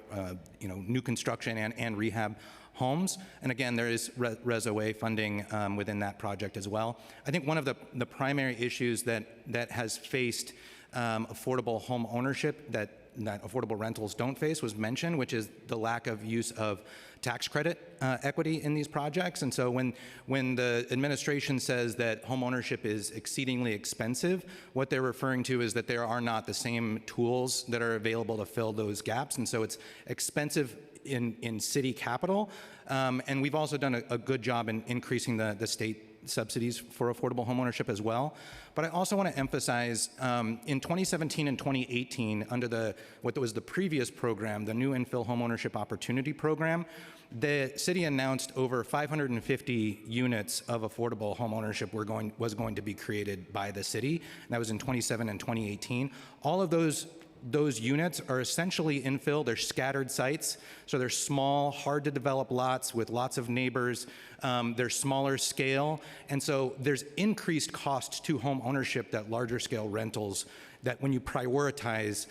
new construction and rehab homes. And again, there is RES-OA funding within that project as well. I think one of the primary issues that has faced affordable home ownership that affordable rentals don't face was mentioned, which is the lack of use of tax credit equity in these projects. And so when the administration says that home ownership is exceedingly expensive, what they're referring to is that there are not the same tools that are available to fill those gaps. And so it's expensive in city capital. And we've also done a good job in increasing the state subsidies for affordable homeownership as well. But I also want to emphasize, in 2017 and 2018, under what was the previous program, the New Infill Homeownership Opportunity Program, the city announced over 550 units of affordable homeownership was going to be created by the city. And that was in 2017 and 2018. All of those units are essentially infill. They're scattered sites, so they're small, hard to develop lots with lots of neighbors. They're smaller scale, and so there's increased cost to home ownership that larger scale rentals, that when you prioritize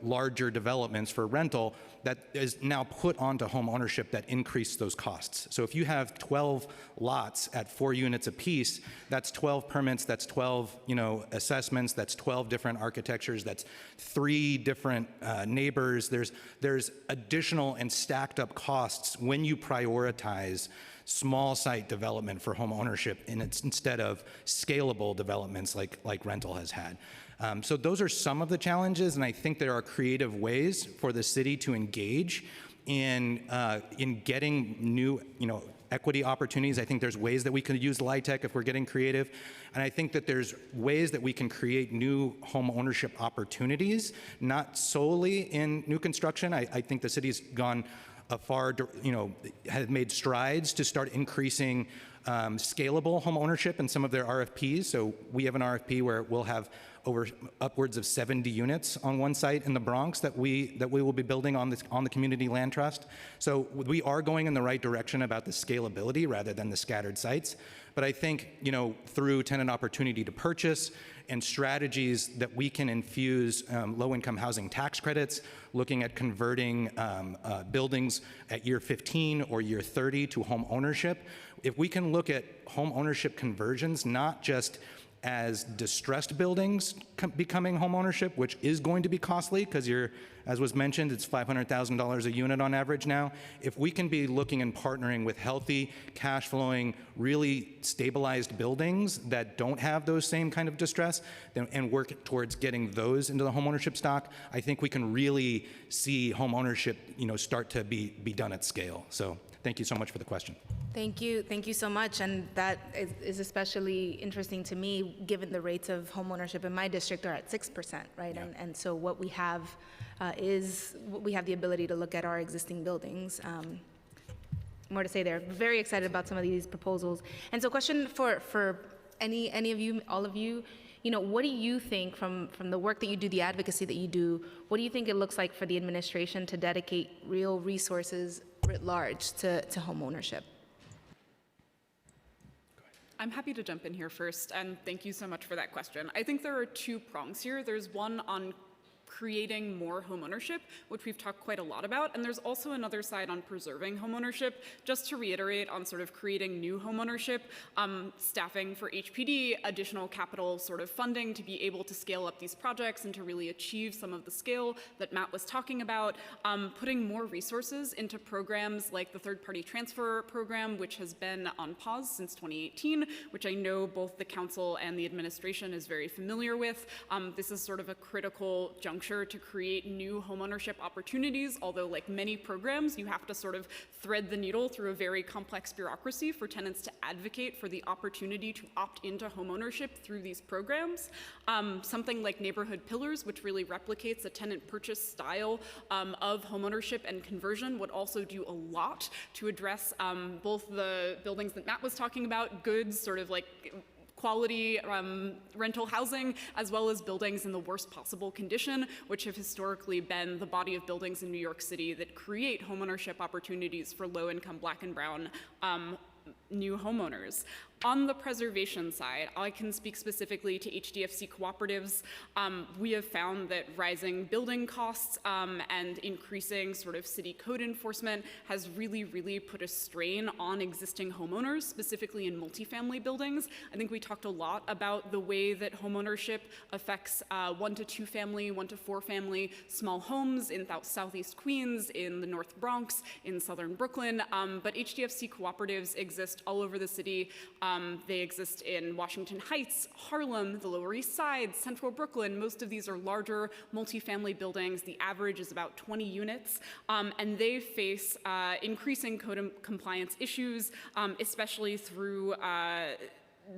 larger developments for rental, that is now put onto home ownership that increase those costs. So if you have 12 lots at 4 units apiece, that's 12 permits, that's 12 assessments, that's 12 different architectures, that's 3 3 different neighbors. There's additional and stacked up costs when you prioritize small site development for home ownership instead of scalable developments like rental has had. So those are some of the challenges, and I think there are creative ways for the city to engage in getting new, equity opportunities. I think there's ways that we could use LIHTC if we're getting creative. And I think that there's ways that we can create new home ownership opportunities, not solely in new construction. I think the city's gone has made strides to start increasing scalable home ownership in some of their RFPs. So we have an RFP where we'll have upwards of 70 units on one site in the Bronx that we will be building on the community land trust. So we are going in the right direction about the scalability rather than the scattered sites. But I think, through tenant opportunity to purchase and strategies that we can infuse low-income housing tax credits, looking at converting buildings at year 15 or year 30 to home ownership. If we can look at home ownership conversions, not just as distressed buildings becoming home ownership, which is going to be costly because as was mentioned, it's $500,000 a unit on average now. If we can be looking and partnering with healthy, cash flowing, really stabilized buildings that don't have those same kind of distress and work towards getting those into the home ownership stock, I think we can really see home ownership, start to be done at scale. So thank you so much for the question. Thank you so much. And that is especially interesting to me, given the rates of homeownership in my district are at 6%, right? Yeah. And so what we have we have the ability to look at our existing buildings. More to say there. Very excited about some of these proposals. And so question for any of you, all of you, what do you think from the work that you do, the advocacy that you do, what do you think it looks like for the administration to dedicate real resources writ large to home ownership? I'm happy to jump in here first, and thank you so much for that question. I think there are 2 prongs here. There's one on creating more homeownership, which we've talked quite a lot about, and there's also another side on preserving homeownership. Just to reiterate on sort of creating new homeownership, staffing for HPD, additional capital sort of funding to be able to scale up these projects and to really achieve some of the scale that Matt was talking about, putting more resources into programs like the third-party transfer program, which has been on pause since 2018, which I know both the council and the administration is very familiar with. This is sort of a critical juncture to create new homeownership opportunities, although like many programs, you have to sort of thread the needle through a very complex bureaucracy for tenants to advocate for the opportunity to opt into homeownership through these programs. Something like Neighborhood Pillars, which really replicates a tenant purchase style of homeownership and conversion, would also do a lot to address both the buildings that Matt was talking about, goods, sort of like quality rental housing, as well as buildings in the worst possible condition, which have historically been the body of buildings in New York City that create homeownership opportunities for low-income Black and brown new homeowners. On the preservation side, I can speak specifically to HDFC cooperatives. We have found that rising building costs and increasing sort of city code enforcement has really, really put a strain on existing homeowners, specifically in multifamily buildings. I think we talked a lot about the way that homeownership affects 1 to 2 family, 1 to 4 family small homes in Southeast Queens, in the North Bronx, in Southern Brooklyn, but HDFC cooperatives exist all over the city. They exist in Washington Heights, Harlem, the Lower East Side, Central Brooklyn. Most of these are larger multifamily buildings. The average is about 20 units, and they face increasing code compliance issues, especially through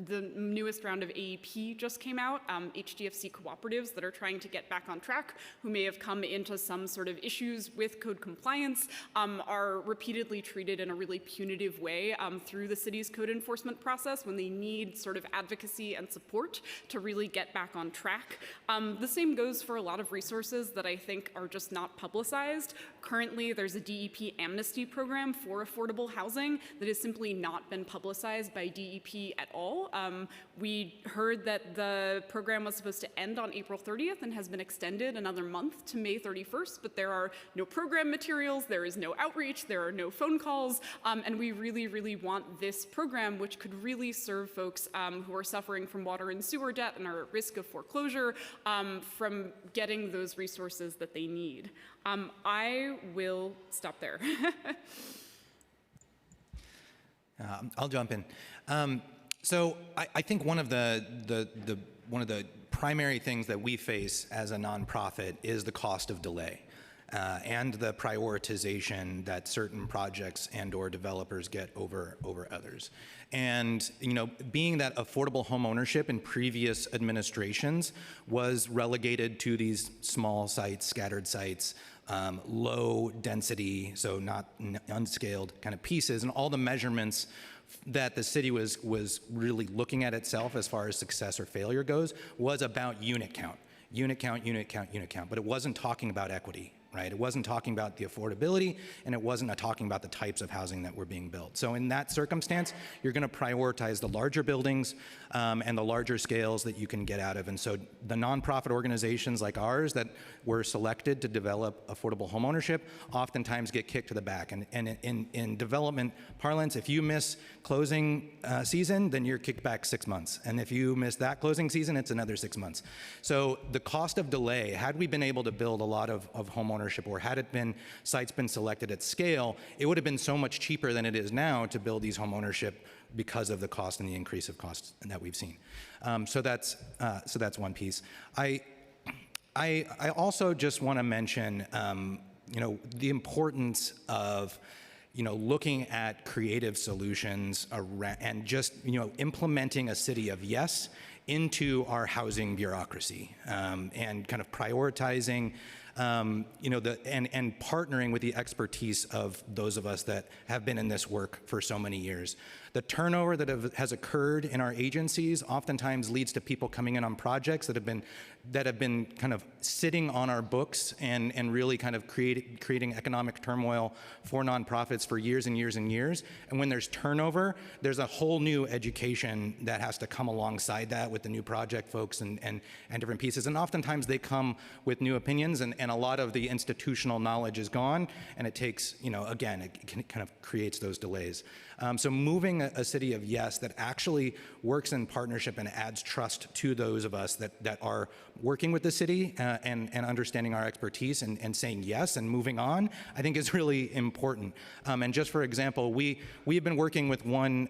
the newest round of AEP just came out, HDFC cooperatives that are trying to get back on track, who may have come into some sort of issues with code compliance, are repeatedly treated in a really punitive way through the city's code enforcement process when they need sort of advocacy and support to really get back on track. The same goes for a lot of resources that I think are just not publicized. Currently, there's a DEP amnesty program for affordable housing that has simply not been publicized by DEP at all. fall. We heard that the program was supposed to end on April 30th and has been extended another month to May 31st, but there are no program materials, there is no outreach, there are no phone calls, and we really, really want this program, which could really serve folks who are suffering from water and sewer debt and are at risk of foreclosure, from getting those resources that they need. I will stop there. I'll jump in. So I think one of the primary things that we face as a nonprofit is the cost of delay. And the prioritization that certain projects and/or developers get over others. And being that affordable home ownership in previous administrations was relegated to these small sites, scattered sites, low density, so not unscaled kind of pieces, and all the measurements that the city was really looking at itself as far as success or failure goes was about unit count, but it wasn't talking about equity. Right? It wasn't talking about the affordability, and it wasn't talking about the types of housing that were being built. So in that circumstance, you're going to prioritize the larger buildings and the larger scales that you can get out of. And so the nonprofit organizations like ours that were selected to develop affordable homeownership oftentimes get kicked to the back. And in development parlance, if you miss closing season, then you're kicked back 6 months. And if you miss that closing season, it's another 6 months. So the cost of delay, had we been able to build a lot of homeownership, or had it been sites been selected at scale, it would have been so much cheaper than it is now to build these homeownership because of the cost and the increase of costs that we've seen. So that's one piece. I also just want to mention the importance of looking at creative solutions around, and just implementing a city of yes into our housing bureaucracy, and kind of prioritizing and partnering with the expertise of those of us that have been in this work for so many years. The turnover that has occurred in our agencies oftentimes leads to people coming in on projects that have been kind of sitting on our books and really kind of creating economic turmoil for nonprofits for years and years and years. And when there's turnover, there's a whole new education that has to come alongside that with the new project folks and different pieces. And oftentimes they come with new opinions, and a lot of the institutional knowledge is gone, and it takes, again, it kind of creates those delays. So moving a city of yes that actually works in partnership and adds trust to those of us that are working with the city and understanding our expertise and saying yes and moving on, I think is really important. And just for example, we have been working with one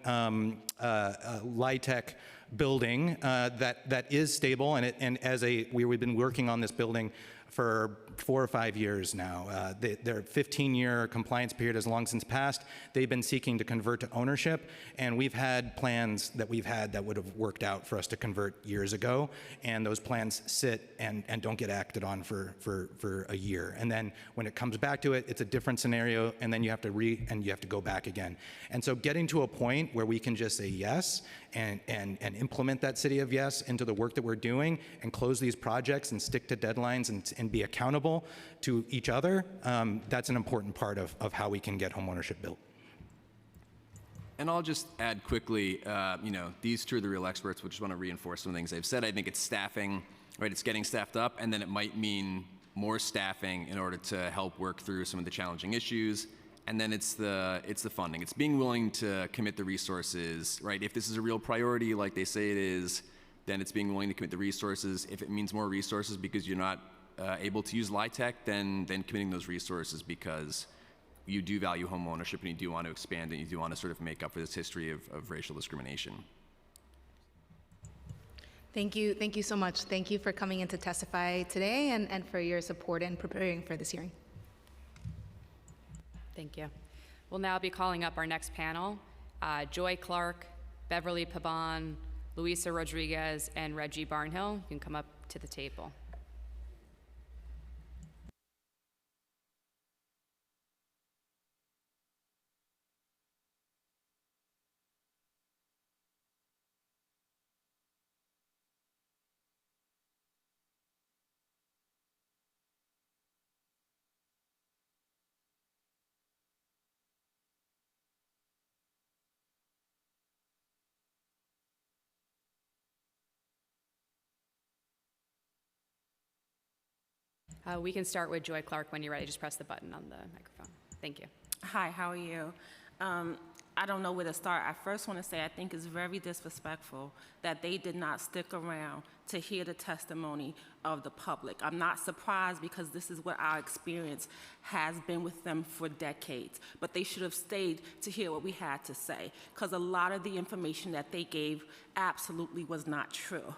LIHTC building that is stable, we've been working on this building for 4 or 5 years now. Their 15-year compliance period has long since passed. They've been seeking to convert to ownership, and we've had plans that would have worked out for us to convert years ago, and those plans sit and don't get acted on for a year. And then when it comes back to it, it's a different scenario, and then you have to go back again. And so getting to a point where we can just say yes and implement that city of yes into the work that we're doing and close these projects and stick to deadlines and be accountable to each other, that's an important part of how we can get homeownership built. And I'll just add quickly, these two are the real experts, which just want to reinforce some things they've said. I think it's staffing, right? It's getting staffed up, and then it might mean more staffing in order to help work through some of the challenging issues. And then it's the funding. It's being willing to commit the resources, right? If this is a real priority, like they say it is, then it's being willing to commit the resources. If it means more resources because you're not able to use LIHTC, then committing those resources because you do value home ownership and you do want to expand and you do want to sort of make up for this history of racial discrimination. Thank you so much. Thank you for coming in to testify today and for your support in preparing for this hearing. Thank you. We'll now be calling up our next panel, Joy Clark, Beverly Pabon, Luisa Rodriguez, and Reggie Barnhill. You can come up to the table. We can start with Joy Clark when you're ready. Just press the button on the microphone. Thank you. Hi, how are you? I don't know where to start. I first want to say I think it's very disrespectful that they did not stick around to hear the testimony of the public. I'm not surprised because this is what our experience has been with them for decades. But they should have stayed to hear what we had to say, because a lot of the information that they gave absolutely was not true.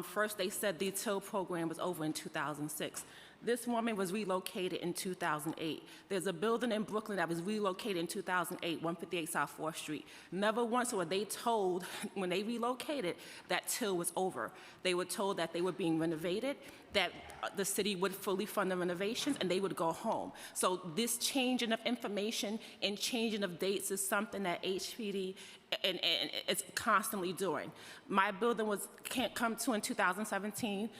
First, they said the TIL program was over in 2006. This woman was relocated in 2008. There's a building in Brooklyn that was relocated in 2008, 158 South 4th Street. Never once were they told, when they relocated, that TIL was over. They were told that they were being renovated, that the city would fully fund the renovations, and they would go home. So this changing of information and changing of dates is something that HPD and it's constantly doing. My building can't come to in 2017.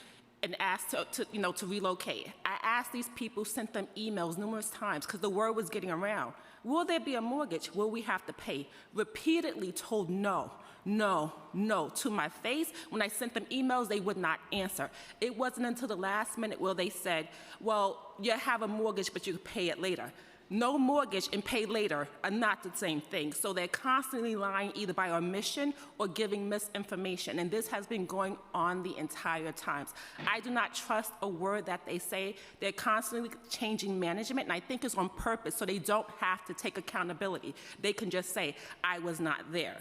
And asked to relocate. I asked these people, sent them emails numerous times because the word was getting around. Will there be a mortgage? Will we have to pay? Repeatedly told no, no, no to my face. When I sent them emails, they would not answer. It wasn't until the last minute where they said, well, you have a mortgage, but you can pay it later. No mortgage and pay later are not the same thing. So they're constantly lying either by omission or giving misinformation. And this has been going on the entire time. I do not trust a word that they say. They're constantly changing management, and I think it's on purpose so they don't have to take accountability. They can just say, I was not there,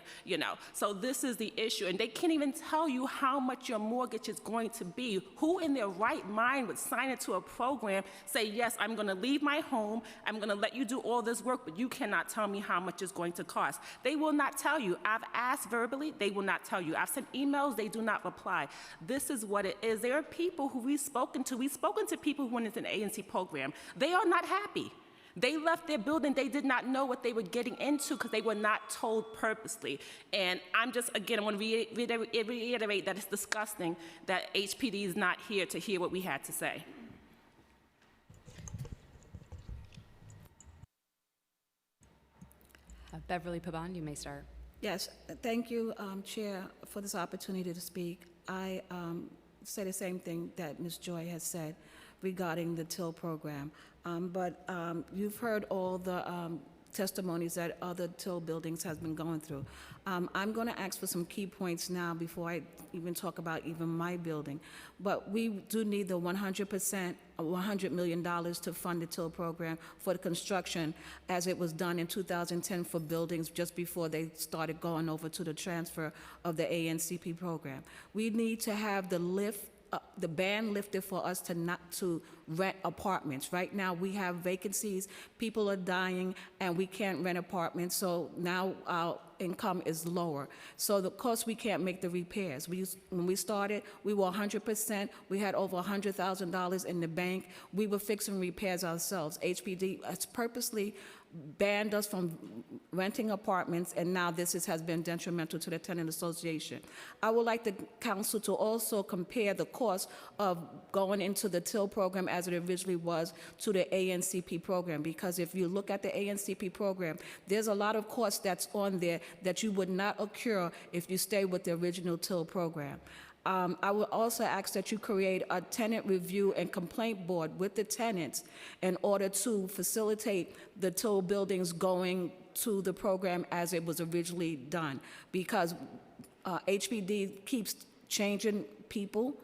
So this is the issue. And they can't even tell you how much your mortgage is going to be. Who in their right mind would sign into a program, say, yes, I'm going to leave my home, I'm going to let you do all this work, but you cannot tell me how much it's going to cost. They will not tell you. I've asked verbally, they will not tell you. I've sent emails, they do not reply. This is what it is. There are people who we've spoken to people who went into an ANC program. They are not happy. They left their building. They did not know what they were getting into because they were not told purposely. And I'm just, again, I want to reiterate that it's disgusting that HPD is not here to hear what we had to say. Beverly Pabon, you may start. Yes, thank you, Chair, for this opportunity to speak. I say the same thing that Ms. Joy has said regarding the TIL program. But you've heard all the testimonies that other TIL buildings has been going through. I'm going to ask for some key points now before I even talk about even my building. But we do need the 100%, $100 million to fund the TIL program for the construction as it was done in 2010 for buildings just before they started going over to the transfer of the ANCP program. We need to have the ban lifted for us to not to rent apartments. Right now we have vacancies, people are dying, and we can't rent apartments, so now our income is lower. So of course we can't make the repairs. When we started, we were 100%, we had over $100,000 in the bank, we were fixing repairs ourselves. HPD has purposely banned us from renting apartments, and now this has been detrimental to the tenant association. I would like the council to also compare the cost of going into the TIL program as it originally was to the ANCP program, because if you look at the ANCP program, there's a lot of costs that's on there that you would not occur if you stay with the original TIL program. I would also ask that you create a tenant review and complaint board with the tenants in order to facilitate the TIL buildings going to the program as it was originally done, because HPD keeps changing people.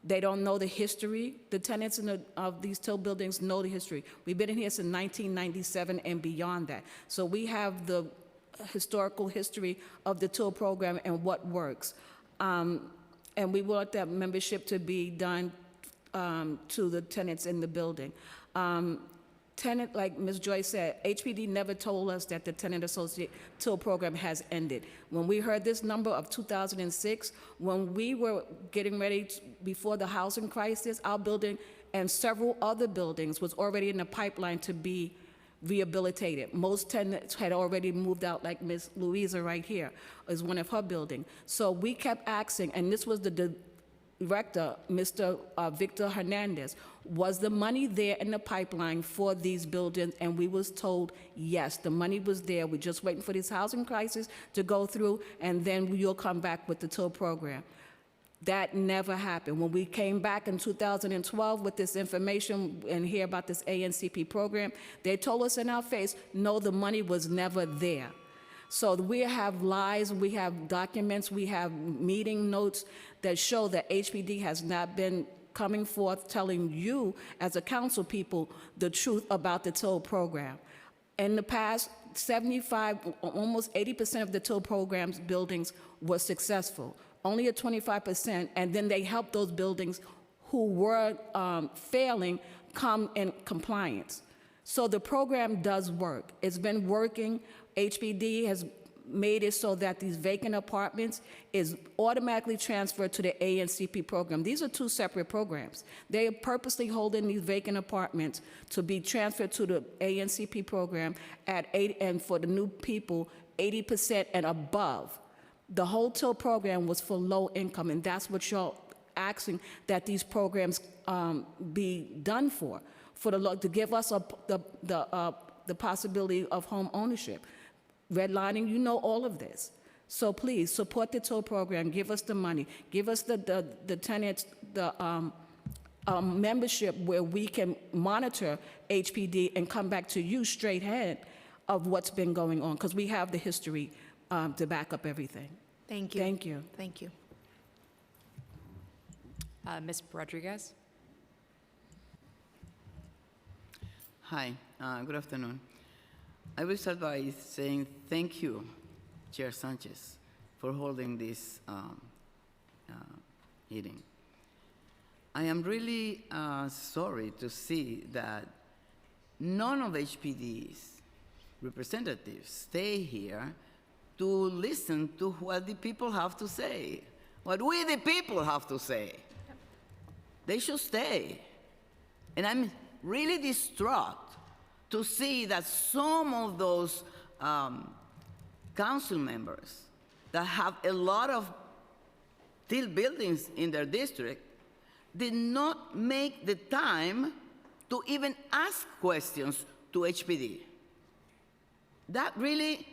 They don't know the history. The tenants of these TIL buildings know the history. We've been in here since 1997 and beyond that. So we have the historical history of the TIL program and what works. And we want that membership to be done to the tenants in the building. Tenant, like Ms. Joy said, HPD never told us that the tenant associate TIL program has ended. When we heard this number of 2006, when we were getting ready before the housing crisis, our building and several other buildings was already in the pipeline to be rehabilitated. Most tenants had already moved out, like Ms. Louisa right here is one of her buildings. So we kept asking, and this was the director, Mr. Victor Hernandez, was the money there in the pipeline for these buildings? And we was told, yes, the money was there. We're just waiting for this housing crisis to go through, and then you'll come back with the TIL program. That never happened. When we came back in 2012 with this information and hear about this ANCP program, they told us in our face, no, the money was never there. So we have lies, we have documents, we have meeting notes that show that HPD has not been coming forth telling you as a council people the truth about the TIL program. In the past, 75, almost 80% of the TIL program's buildings were successful. Only at 25%, and then they helped those buildings who were failing come in compliance. So the program does work. It's been working. HPD has made it so that these vacant apartments is automatically transferred to the ANCP program. These are two separate programs. They are purposely holding these vacant apartments to be transferred to the ANCP program at 8, and for the new people, 80% and above. The whole TIL program was for low income, and that's what you're asking that these programs be done for to give us the possibility of home ownership. Redlining, you know all of this. So please, support the TIL program, give us the money, give us the tenants, the membership where we can monitor HPD and come back to you straight ahead of what's been going on, because we have the history to back up everything. Thank you. Thank you. Thank you. Ms. Rodriguez? Hi, good afternoon. I will start by saying thank you, Chair Sanchez, for holding this meeting. I am really sorry to see that none of HPD's representatives stay here to listen to what the people have to say, what we the people have to say. They should stay. And I'm really distraught to see that some of those council members that have a lot of TIL buildings in their district did not make the time to even ask questions to HPD. That really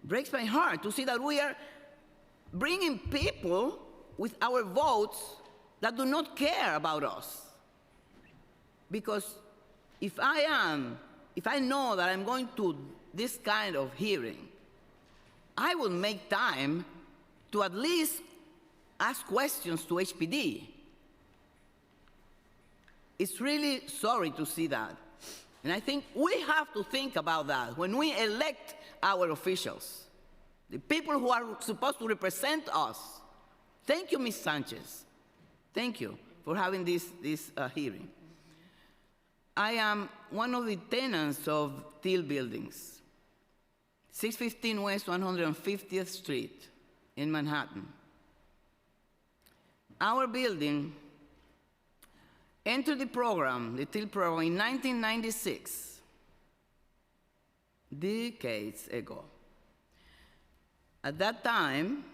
breaks my heart to see that we are bringing people with our votes that do not care about us. Because if I know that I'm going to this kind of hearing, I will make time to at least ask questions to HPD. It's really sorry to see that. And I think we have to think about that when we elect our officials, the people who are supposed to represent us. Thank you, Ms. Sanchez. Thank you for having this hearing. I am one of the tenants of TIL buildings, 615 West 150th Street in Manhattan. Our building entered the program, the TIL program, in 1996, decades ago. At that time,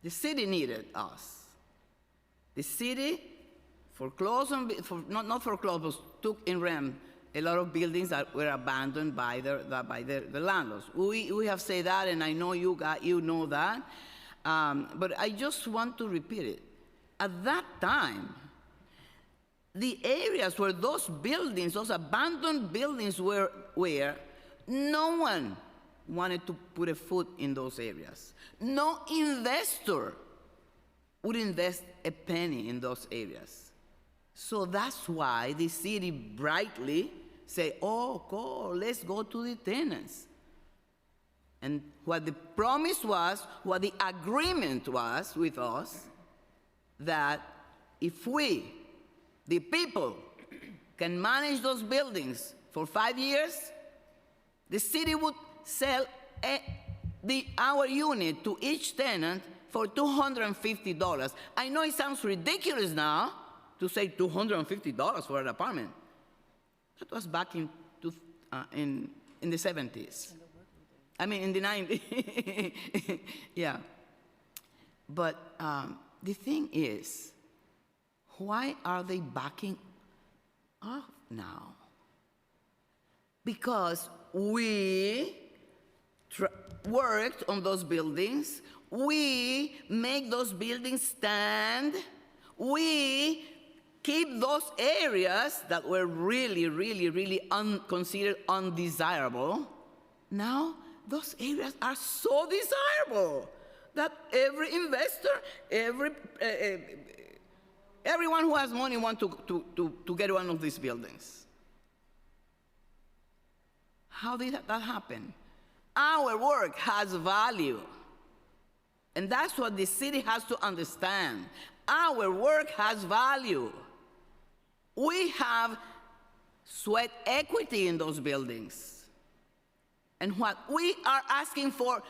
the city needed us. The city foreclosed, not foreclosed, but took in rent a lot of buildings that were abandoned by the landlords. We have said that, and I know you know that, but I just want to repeat it. At that time, the areas where those buildings, those abandoned buildings were, no one wanted to put a foot in those areas. No investor would invest a penny in those areas. So that's why the city brightly say, oh, let's go to the tenants. And what the promise was, what the agreement was with us, that if we, the people, can manage those buildings for 5 years, the city would sell our unit to each tenant for $250. I know it sounds ridiculous now to say $250 for an apartment. That was back in the 70s. I mean, in the 90s. Yeah. But the thing is, why are they backing off now? Because we worked on those buildings, We make those buildings stand. We keep those areas that were really considered undesirable. Now, those areas are so desirable that every investor, everyone who has money wants to get one of these buildings. How did that happen? Our work has value. And that's what the city has to understand. Our work has value. We have sweat equity in those buildings. And what we are asking for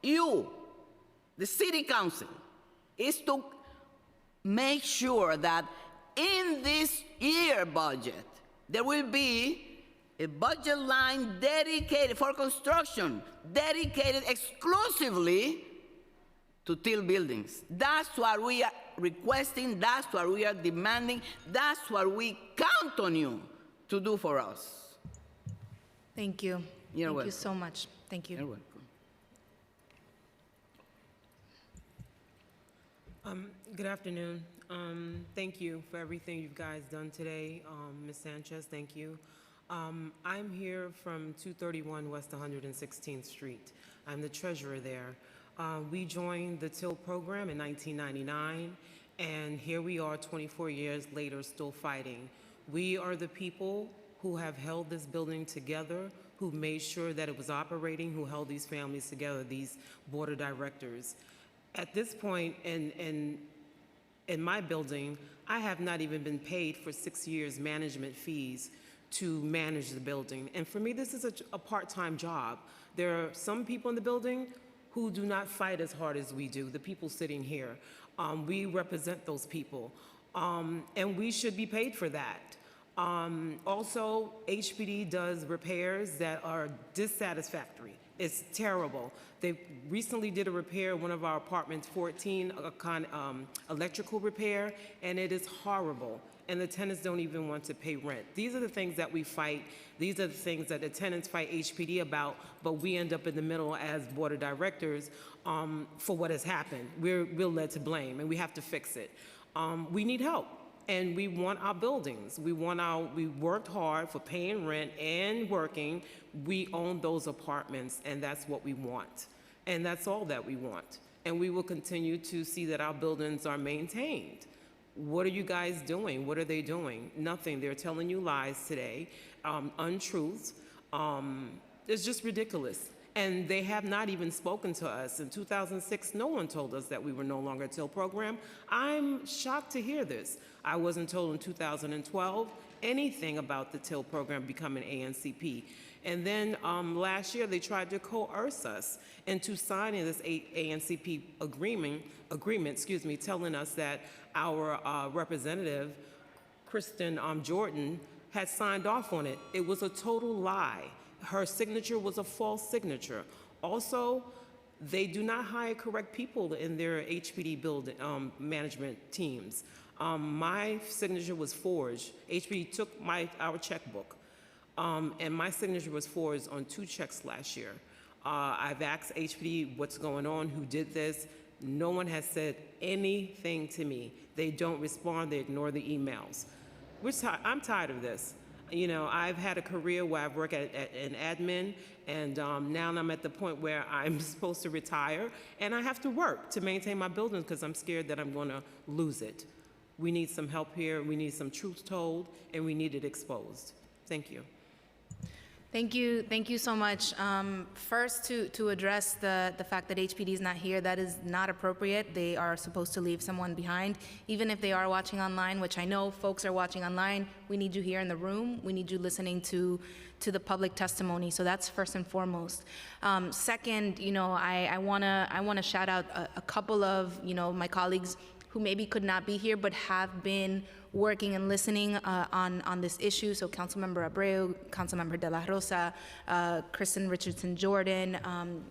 you, the city council, is to make sure that in this year budget, there will be a budget line dedicated for construction, dedicated exclusively to Till buildings. That's what we are requesting, that's what we are demanding, that's what we count on you to do for us. Thank you. You're Thank welcome. you so much. Thank you. You're welcome. Good afternoon. Thank you for everything you guys done today. Ms. Sanchez, thank you. I'm here from 231 West 116th Street. I'm the treasurer there. We joined the Till program in 1999, and here we are 24 years later still fighting. We are the people who have held this building together, who made sure that it was operating, who held these families together, these board of directors. At this point in my building, I have not even been paid for 6 years management fees to manage the building. And for me, this is a part-time job. There are some people in the building who do not fight as hard as we do, the people sitting here. We represent those people, and we should be paid for that. Also, HPD does repairs that are dissatisfactory. It's terrible. They recently did a repair in one of our apartments, 14, electrical repair, and it is horrible. And the tenants don't even want to pay rent. These are the things that we fight. These are the things that the tenants fight HPD about, but we end up in the middle as board of directors for what has happened. We're led to blame, and we have to fix it. We need help, and we want our buildings. We worked hard for paying rent and working. We own those apartments, and that's what we want. And that's all that we want. And we will continue to see that our buildings are maintained. What are you guys doing? What are they doing? Nothing. They're telling you lies today, untruths. It's just ridiculous. And they have not even spoken to us. In 2006, no one told us that we were no longer a Till program. I'm shocked to hear this. I wasn't told in 2012 anything about the Till program becoming ANCP. And then last year, they tried to coerce us into signing this ANCP agreement, telling us that our representative, Kristen Jordan, had signed off on it. It was a total lie. Her signature was a false signature. Also, they do not hire correct people in their HPD building management teams. My signature was forged. HPD took our checkbook, and my signature was forged on 2 checks last year. I've asked HPD what's going on, who did this. No one has said anything to me. They don't respond, they ignore the emails. I'm tired of this. You know, I've had a career where I've worked in admin, and now I'm at the point where I'm supposed to retire, and I have to work to maintain my building because I'm scared that I'm going to lose it. We need some help here, we need some truth told, and we need it exposed. Thank you. Thank you so much. First, to address the fact that HPD is not here, that is not appropriate. They are supposed to leave someone behind. Even if they are watching online, which I know folks are watching online, we need you here in the room. We need you listening to the public testimony. So that's first and foremost. Second, you know, I wanna shout out a couple of, you know, my colleagues who maybe could not be here but have been working and listening on this issue. So Councilmember Abreu, Councilmember De La Rosa, Kristen Richardson Jordan,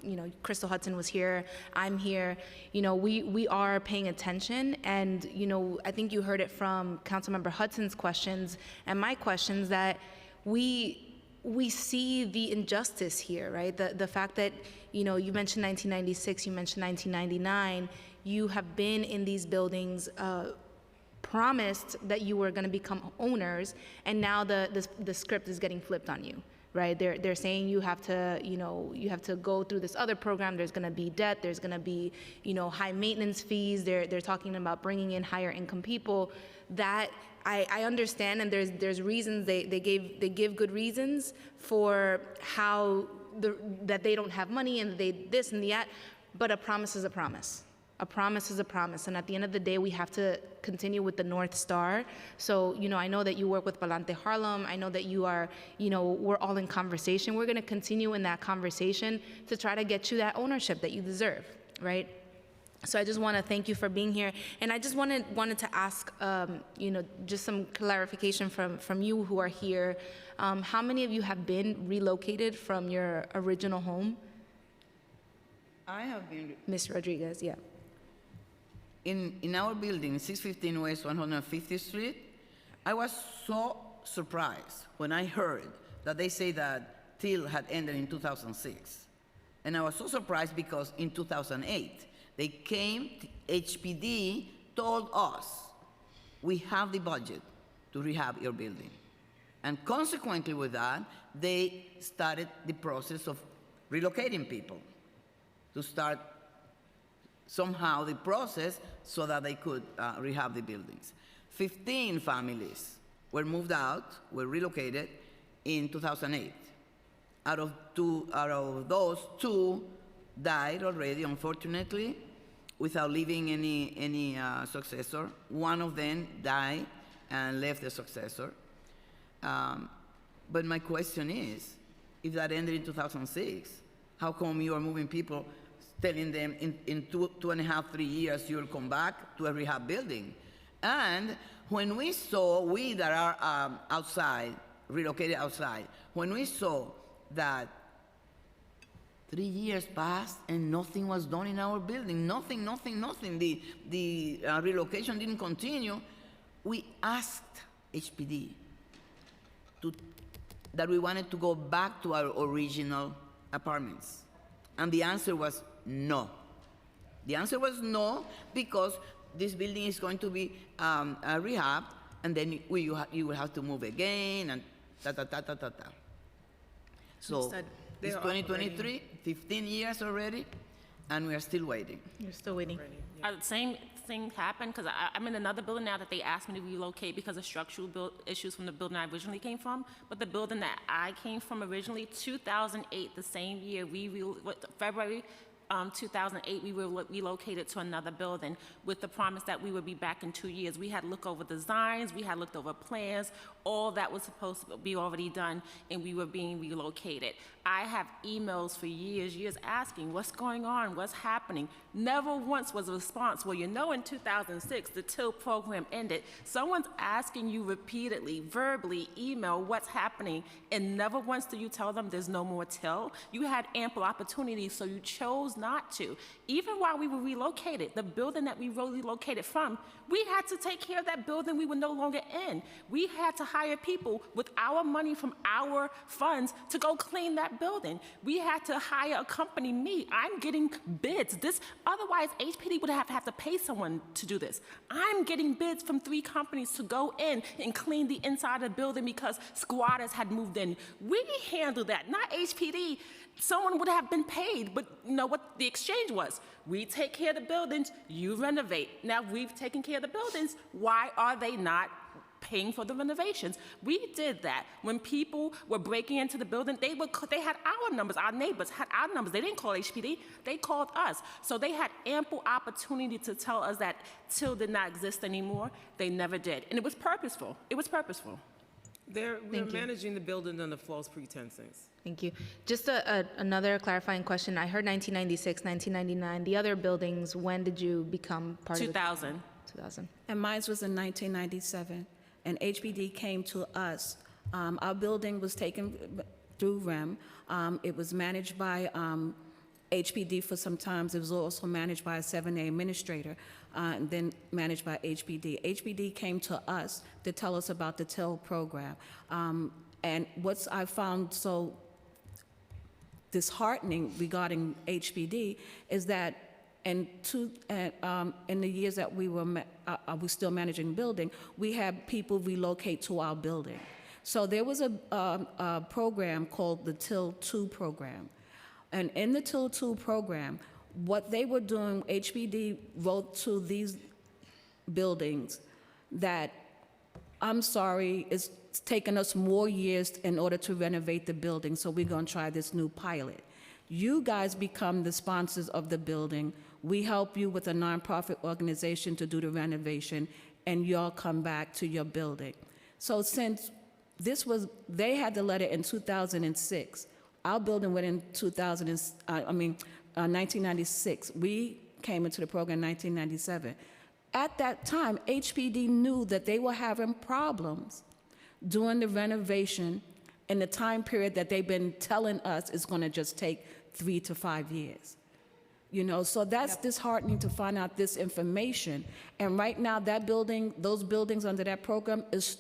you know, Crystal Hudson was here, I'm here. You know, we are paying attention, and, you know, I think you heard it from Councilmember Hudson's questions and my questions that we see the injustice here, right? The fact that, you know, you mentioned 1996, you mentioned 1999. You have been in these buildings, promised that you were going to become owners, and now the script is getting flipped on you, right? They're saying you have to, you know, you have to go through this other program. There's going to be debt. There's going to be, you know, high maintenance fees. They're talking about bringing in higher income people. That I understand, and there's reasons they give good reasons for how that they don't have money and they this and that, but a promise is a promise. A promise is a promise, and at the end of the day, we have to continue with the North Star. So, you know, I know that you work with Palante Harlem. I know that you are, you know, we're all in conversation. We're going to continue in that conversation to try to get you that ownership that you deserve, right? So I just want to thank you for being here, and I just wanted to ask, you know, just some clarification from you who are here. How many of you have been relocated from your original home? I have been. Ms. Rodriguez, yeah. In our building, 615 West 150th Street, I was so surprised when I heard that they say that TIL had ended in 2006. And I was so surprised because in 2008, they came, HPD told us, we have the budget to rehab your building. And consequently with that, they started the process of relocating people to start somehow the process so that they could rehab the buildings. 15 families were moved out, were relocated in 2008. Out of those, 2 died already, unfortunately, without leaving any successor. 1 of them died and left a successor. But my question is, if that ended in 2006, how come you are moving people, telling them in 2.5, 3 years you will come back to a rehab building? And when we saw, we that are outside, relocated outside, when we saw that 3 years passed and nothing was done in our building, nothing, the relocation didn't continue, we asked HPD that we wanted to go back to our original apartments. And the answer was no. The answer was no, because this building is going to be rehabbed, and then you will have to move again, and ta. So it's 2023, 15 years already, and we are still waiting. You're still waiting. Same thing happened, because I'm in another building now that they asked me to relocate because of structural issues from the building I originally came from. But the building that I came from originally, 2008, the same year, February 2008, we were relocated to another building with the promise that we would be back in 2 years. We had looked over designs, we had looked over plans, all that was supposed to be already done, and we were being relocated. I have emails for years asking, what's going on, what's happening? Never once was a response. Well, you know, in 2006, the TIL program ended. Someone's asking you repeatedly, verbally, email, what's happening, and never once do you tell them there's no more TIL. You had ample opportunities, so you chose not to. Even while we were relocated, the building that we relocated from, we had to take care of that building we were no longer in. We had to hire people with our money from our funds to go clean that building. We had to hire a company, I'm getting bids. Otherwise, HPD would have to pay someone to do this. I'm getting bids from 3 companies to go in and clean the inside of the building because squatters had moved in. We handled that, not HPD. Someone would have been paid, but you know what the exchange was? We take care of the buildings, you renovate. Now we've taken care of the buildings, why are they not paying for the renovations? We did that. When people were breaking into the building, they had our numbers, our neighbors had our numbers. They didn't call HPD, they called us. So they had ample opportunity to tell us that TIL did not exist anymore. They never did, and it was purposeful. It was purposeful. We're managing the building under false pretenses. Thank you. Just another clarifying question. I heard 1996, 1999. The other buildings, when did you become part of 2000. 2000. And mine was in 1997, and HPD came to us. Our building was taken through REM. It was managed by HPD for some time. It was also managed by a 7A administrator, and then managed by HPD. HPD came to us to tell us about the TIL program. And what I found so disheartening regarding HPD is that in the years that we were still managing building, we had people relocate to our building. So there was a program called the TIL 2 program. And in the TIL 2 program, what they were doing, HPD wrote to these buildings that, I'm sorry, it's taken us more years in order to renovate the building, so we're going to try this new pilot. You guys become the sponsors of the building. We help you with a nonprofit organization to do the renovation, and y'all come back to your building. So since they had the letter in 2006, our building went in 1996. We came into the program in 1997. At that time, HPD knew that they were having problems doing the renovation in the time period that they've been telling us is going to just take 3 to 5 years. You know, so that's disheartening to find out this information. And right now, that building, those buildings under that program is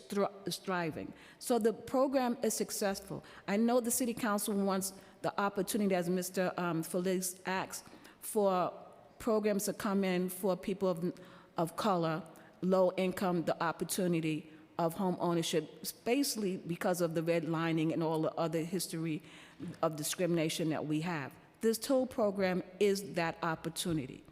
thriving. So the program is successful. I know the City Council wants the opportunity, as Mr. Feliz asked, for programs to come in for people of color, low income, the opportunity of home ownership, basically because of the redlining and all the other history of discrimination that we have. This TIL program is that opportunity.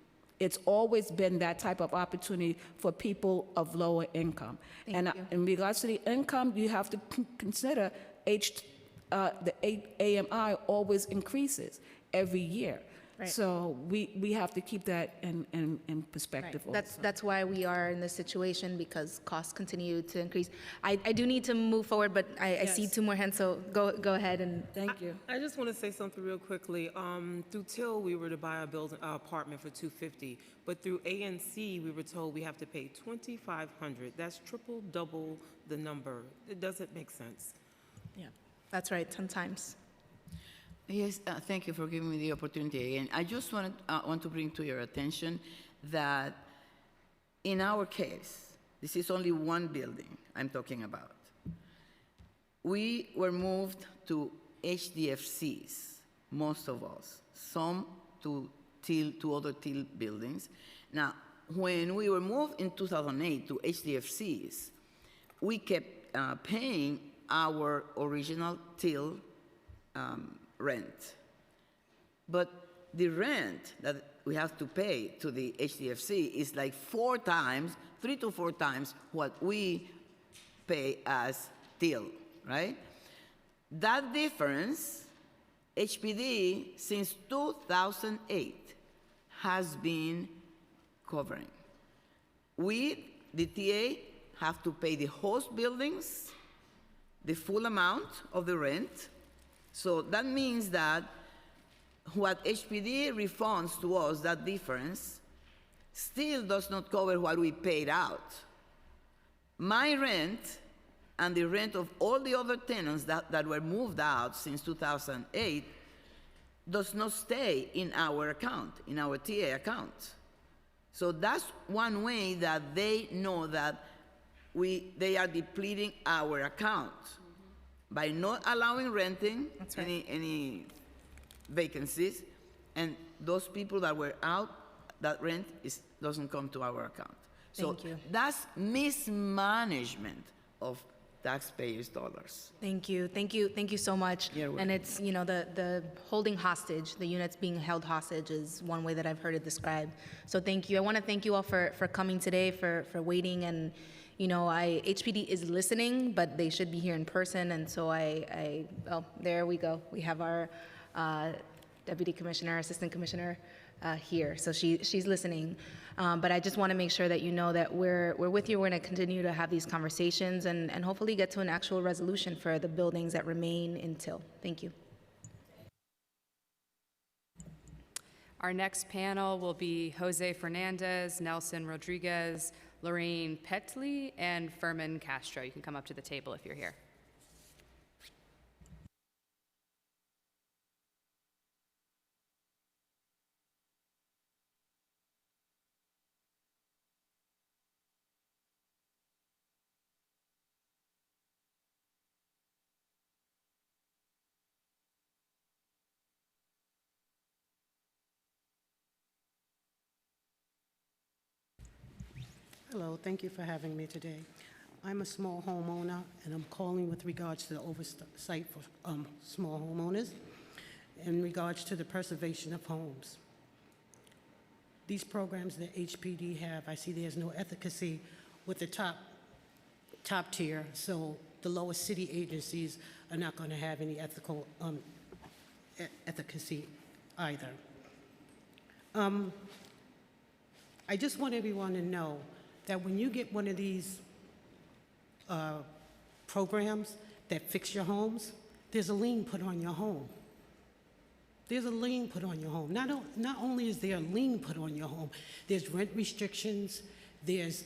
It's always been that type of opportunity for people of lower income. In regards to the income, you have to consider the AMI always increases every year. Right. So we have to keep that in perspective. Right. That's why we are in this situation, because costs continue to increase. I do need to move forward, but I see two more hands, so go ahead and thank you. I just want to say something real quickly. Through TIL, we were to buy an apartment for $250, but through ANC, we were told we have to pay $2,500. That's double the number. It doesn't make sense. Yeah, that's right, 10 times. Yes, thank you for giving me the opportunity again. I just want to bring to your attention that in our case, this is only one building I'm talking about. We were moved to HDFCs, most of us, some to other TIL buildings. Now, when we were moved in 2008 to HDFCs, we kept paying our original TIL rent. But the rent that we have to pay to the HDFC is like 3 to 4 times what we pay as TIL, right? That difference, HPD, since 2008, has been covering. We, the TA, have to pay the host buildings the full amount of the rent. So that means that what HPD refunds to us, that difference, still does not cover what we paid out. My rent and the rent of all the other tenants that were moved out since 2008 does not stay in our account, in our TA account. So that's one way that they know that they are depleting our account. By not allowing renting any vacancies, and those people that were out, that rent doesn't come to our account. So that's mismanagement of taxpayers' dollars. Thank you so much. And it's, you know, the holding hostage, the units being held hostage is one way that I've heard it described. So thank you. I want to thank you all for coming today, for waiting, and you know, HPD is listening, but they should be here in person, and so oh, there we go. We have our Deputy Commissioner, Assistant Commissioner here, so she's listening. But I just want to make sure that you know that we're with you. We're going to continue to have these conversations and hopefully get to an actual resolution for the buildings that remain in TIL. Thank you. Our next panel will be Jose Fernandez, Nelson Rodriguez, Lorraine Petley, and Furman Castro. You can come up to the table if you're here. Hello, thank you for having me today. I'm a small homeowner, and I'm calling with regards to the oversight for small homeowners in regards to the preservation of homes. These programs that HPD have, I see there's no efficacy with the top tier, so the lower city agencies are not going to have any ethical efficacy either. I just want everyone to know that when you get one of these programs that fix your homes, there's a lien put on your home. There's a lien put on your home. Not only is there a lien put on your home, there's rent restrictions, there's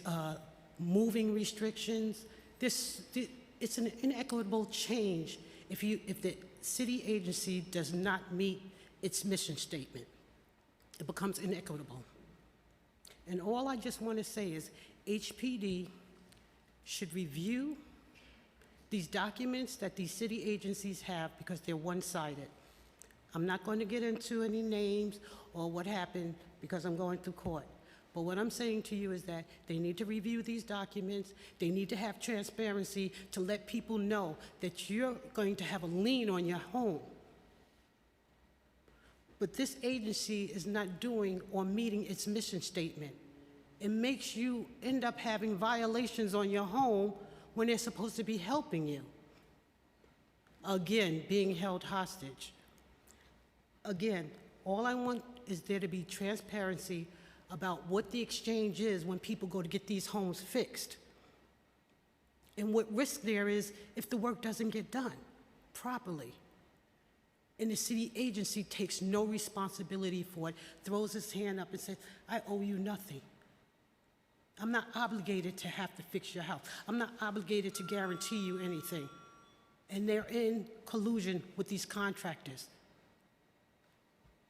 moving restrictions. It's an inequitable change if the city agency does not meet its mission statement. It becomes inequitable. And all I just want to say is HPD should review these documents that these city agencies have because they're one-sided. I'm not going to get into any names or what happened because I'm going through court. But what I'm saying to you is that they need to review these documents. They need to have transparency to let people know that you're going to have a lien on your home. But this agency is not doing or meeting its mission statement. It makes you end up having violations on your home when they're supposed to be helping you. Again, being held hostage. Again, all I want is there to be transparency about what the exchange is when people go to get these homes fixed. And what risk there is if the work doesn't get done properly. And the city agency takes no responsibility for it, throws its hand up and says, I owe you nothing. I'm not obligated to have to fix your house. I'm not obligated to guarantee you anything. And they're in collusion with these contractors.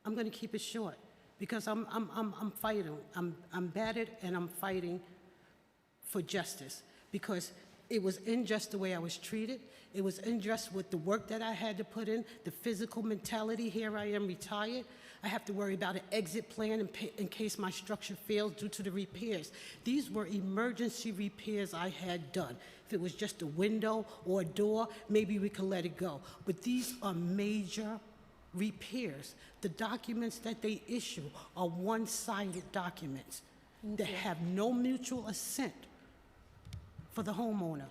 I'm going to keep it short because I'm fighting. I'm battered and I'm fighting for justice because it was unjust the way I was treated. It was unjust with the work that I had to put in, the physical mentality. Here I am retired. I have to worry about an exit plan in case my structure fails due to the repairs. These were emergency repairs I had done. If it was just a window or a door, maybe we could let it go. But these are major repairs. The documents that they issue are one-sided documents that have no mutual assent for the homeowner.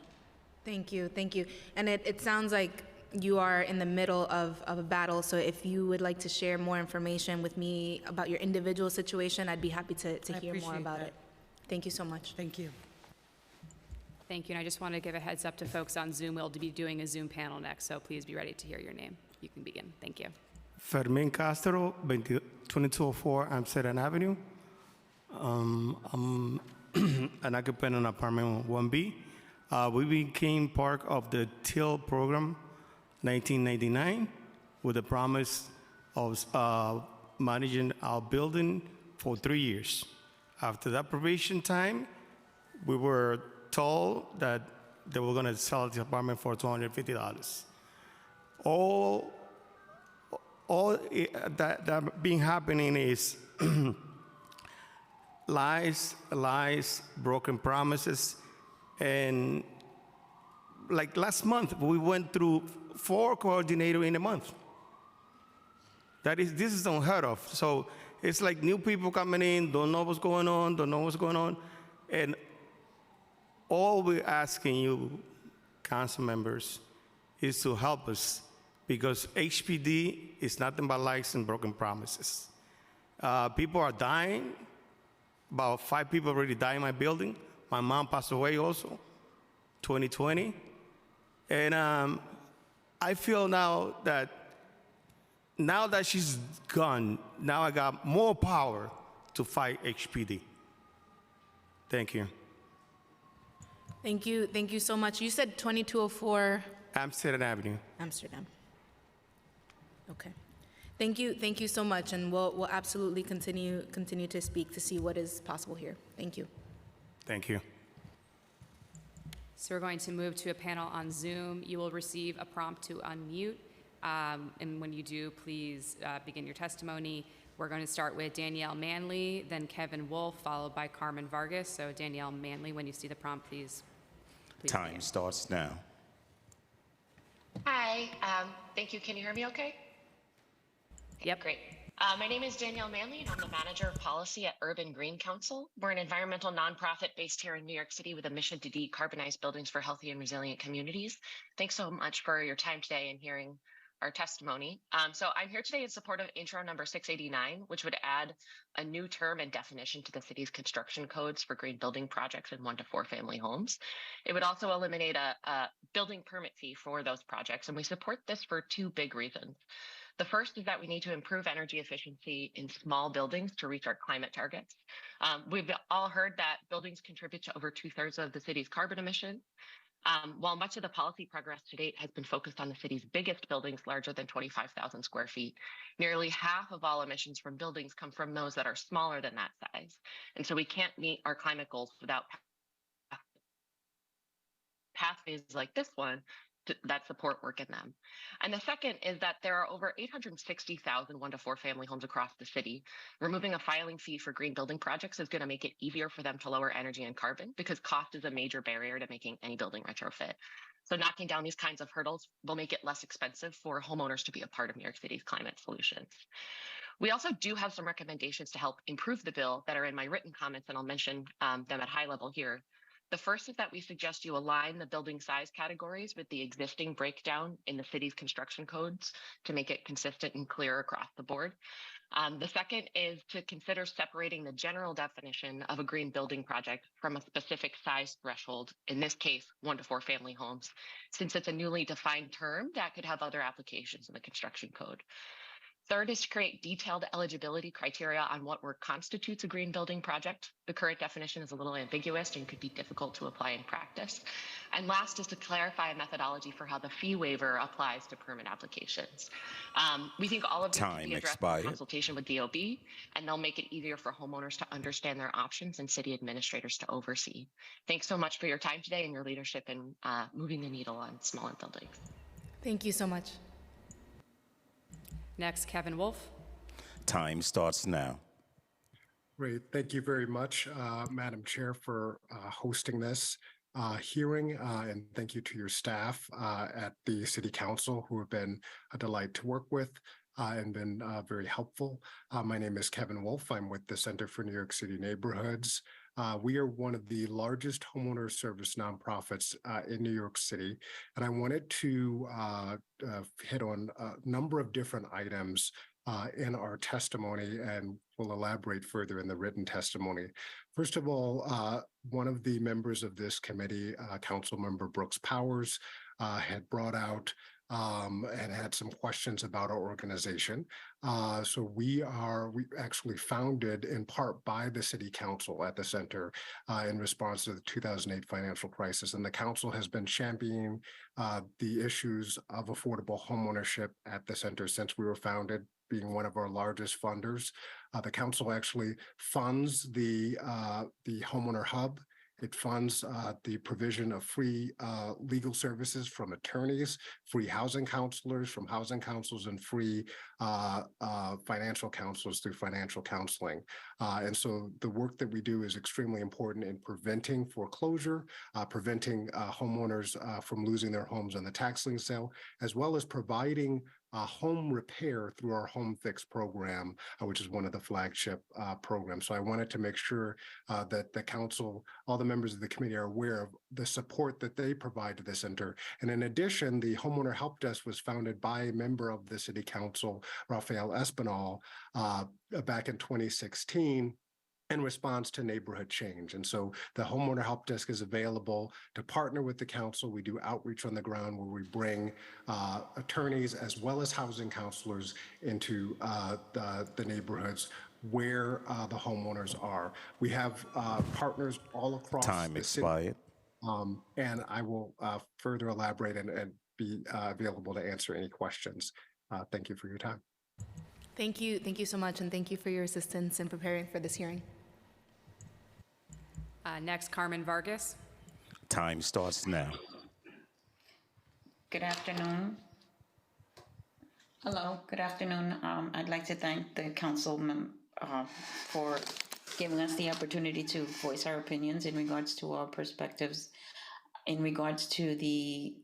Thank you, thank you. And it sounds like you are in the middle of a battle, so if you would like to share more information with me about your individual situation, I'd be happy to hear more about it. Thank you so much. Thank you. Thank you, and I just want to give a heads up to folks on Zoom. We'll be doing a Zoom panel next, so please be ready to hear your name. You can begin. Thank you. Fermin Castro, 2204 Amsterdam Avenue. I'm an occupant in apartment 1B. We became part of the TIL program 1999 with the promise of managing our building for 3 years. After that probation time, we were told that they were going to sell the apartment for $250. All that been happening is lies, broken promises, and like last month, we went through 4 coordinators in a month. This is unheard of. So it's like new people coming in, don't know what's going on, and all we're asking you, council members, is to help us because HPD is nothing but lies and broken promises. People are dying. About 5 people already died in my building. My mom passed away also, 2020. And I feel now that she's gone, now I got more power to fight HPD. Thank you. Thank you so much. You said 2204 Amsterdam Avenue. Amsterdam. Okay. Thank you so much, and we'll absolutely continue to speak to see what is possible here. Thank you. Thank you. So we're going to move to a panel on Zoom. You will receive a prompt to unmute, and when you do, please begin your testimony. We're going to start with Danielle Manley, then Kevin Wolf, followed by Carmen Vargas. So Danielle Manley, when you see the prompt, please Time begin. starts now. Hi, thank you. Can you hear me okay? Yep. Great. My name is Danielle Manley, and I'm the manager of policy at Urban Green Council. We're an environmental nonprofit based here in New York City with a mission to decarbonize buildings for healthy and resilient communities. Thanks so much for your time today and hearing our testimony. So I'm here today in support of intro number 689, which would add a new term and definition to the city's construction codes for green building projects in 1 to 4 family homes. It would also eliminate a building permit fee for those projects, and we support this for 2 big reasons. The first is that we need to improve energy efficiency in small buildings to reach our climate targets. We've all heard that buildings contribute to over 2/3 of the city's carbon emissions. While much of the policy progress to date has been focused on the city's biggest buildings, larger than 25,000 square feet, nearly half of all emissions from buildings come from those that are smaller than that size. And so we can't meet our climate goals without pathways like this one that support work in them. And the second is that there are over 860,000 1 to 4 family homes across the city. Removing a filing fee for green building projects is going to make it easier for them to lower energy and carbon, because cost is a major barrier to making any building retrofit. So knocking down these kinds of hurdles will make it less expensive for homeowners to be a part of New York City's climate solutions. We also do have some recommendations to help improve the bill that are in my written comments, and I'll mention them at high level here. The first is that we suggest you align the building size categories with the existing breakdown in the city's construction codes to make it consistent and clear across the board. The second is to consider separating the general definition of a green building project from a specific size threshold, in this case, 1 to 4 family homes, since it's a newly defined term that could have other applications in the construction code. Third is to create detailed eligibility criteria on what work constitutes a green building project. The current definition is a little ambiguous and could be difficult to apply in practice. And last is to clarify a methodology for how the fee waiver applies to permit applications. We think all of these can be addressed in consultation with DOB, and they'll make it easier for homeowners to understand their options and city administrators to oversee. Thanks so much for your time today and your leadership in moving the needle on smaller buildings. Thank you so much. Next, Kevin Wolf. Time starts now. Great. Thank you very much, Madam Chair, for hosting this hearing, and thank you to your staff at the City Council, who have been a delight to work with and been very helpful. My name is Kevin Wolf. I'm with the Center for New York City Neighborhoods. We are one of the largest homeowner service nonprofits in New York City, and I wanted to hit on a number of different items in our testimony, and we'll elaborate further in the written testimony. First of all, one of the members of this committee, Councilmember Brooks Powers, had brought out and had some questions about our organization. So we actually founded in part by the City Council at the Center in response to the 2008 financial crisis. And the Council has been championing the issues of affordable homeownership at the Center since we were founded, being one of our largest funders. The Council actually funds the Homeowner Hub. It funds the provision of free legal services from attorneys, free housing counselors from housing councils, and free financial counselors through financial counseling. And so the work that we do is extremely important in preventing foreclosure, preventing homeowners from losing their homes on the tax lien sale, as well as providing home repair through our Home Fix program, which is one of the flagship programs. So I wanted to make sure that the council, all the members of the committee, are aware of the support that they provide to the center. And in addition, the Homeowner Help Desk was founded by a member of the City Council, Rafael Espinal, back in 2016. In response to neighborhood change. And so the Homeowner Help Desk is available to partner with the council. We do outreach on the ground where we bring attorneys as well as housing counselors into the neighborhoods where the homeowners are. We have partners all across Time the city. expired. And I will further elaborate and be available to answer any questions. Thank you for your time. Thank you so much, and thank you for your assistance in preparing for this hearing. Next, Carmen Vargas. Time starts now. Good afternoon. Hello, good afternoon. I'd like to thank the council for giving us the opportunity to voice our opinions in regards to our perspectives in regards to the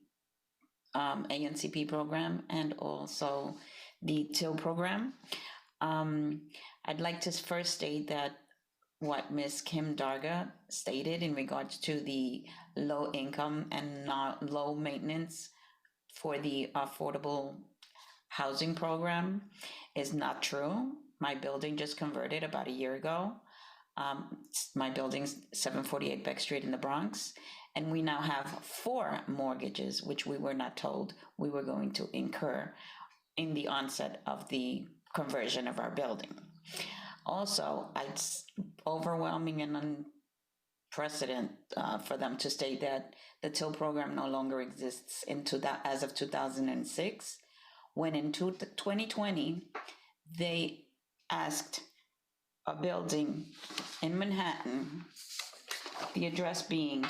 ANCP program and also the TIL program. I'd like to first state that what Ms. Kim Darga stated in regards to the low income and not low maintenance for the affordable housing program is not true. My building just converted about a year ago. My building's 748 Beck Street in the Bronx, and we now have 4 mortgages, which we were not told we were going to incur in the onset of the conversion of our building. Also, it's overwhelming and unprecedented for them to state that the TIL program no longer exists as of 2006, when in 2020, they asked a building in Manhattan, the address being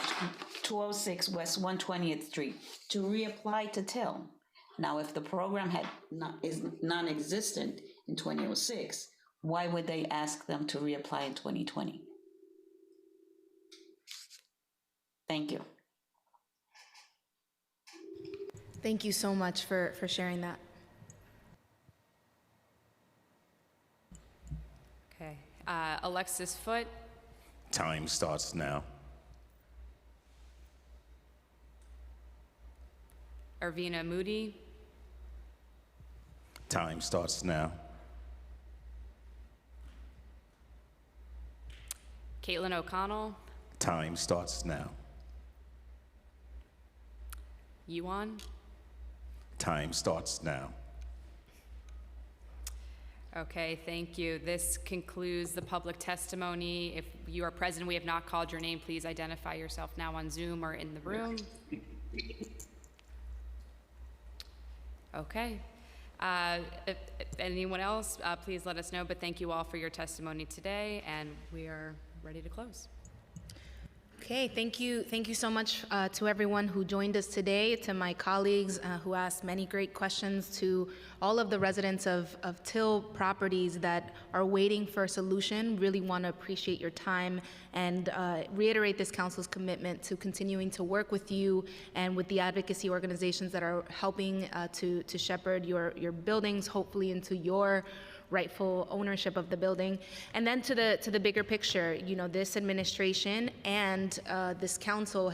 206 West 120th Street, to reapply to TIL. Now, if the program is non-existent in 2006, why would they ask them to reapply in 2020? Thank you. Thank you so much for sharing that. Okay. Alexis Foote. Time starts now. Arvina Moody. Time starts now. Caitlin O'Connell. Time starts now. Yuan. Time starts now. Okay, thank you. This concludes the public testimony. If you are present, we have not called your name, please identify yourself now on Zoom or in the room. Okay. If anyone else, please let us know, but thank you all for your testimony today, and we are ready to close. Okay, thank you so much to everyone who joined us today, to my colleagues who asked many great questions, to all of the residents of TIL properties that are waiting for a solution. Really want to appreciate your time and reiterate this council's commitment to continuing to work with you and with the advocacy organizations that are helping to shepherd your buildings, hopefully into your rightful ownership of the building. And then to the bigger picture, you know, this administration and this council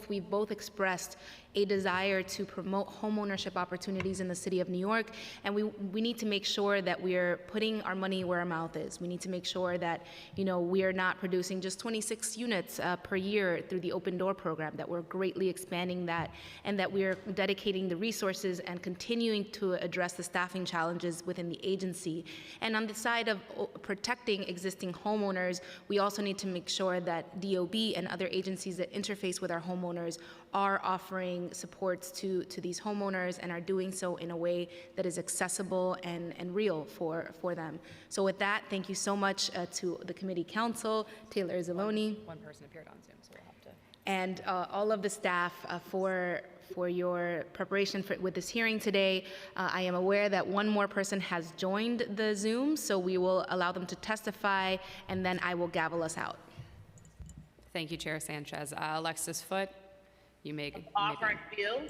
we've both expressed a desire to promote homeownership opportunities in the city of New York, and we need to make sure that we're putting our money where our mouth is. We need to make sure that, you know, we are not producing just 26 units per year through the Open Door program, that we're greatly expanding that, and that we're dedicating the resources and continuing to address the staffing challenges within the agency. And on the side of protecting existing homeowners, we also need to make sure that DOB and other agencies that interface with our homeowners are offering supports to these homeowners and are doing so in a way that is accessible and real for them. So with that, thank you so much to the committee counsel, Taylor Zaloni. One person appeared on Zoom, so we'll have to. And all of the staff for your preparation with this hearing today. I am aware that one more person has joined the Zoom, so we will allow them to testify, and then I will gavel us out. Thank you, Chair Sanchez. Alexis Foote, you may Auburn View.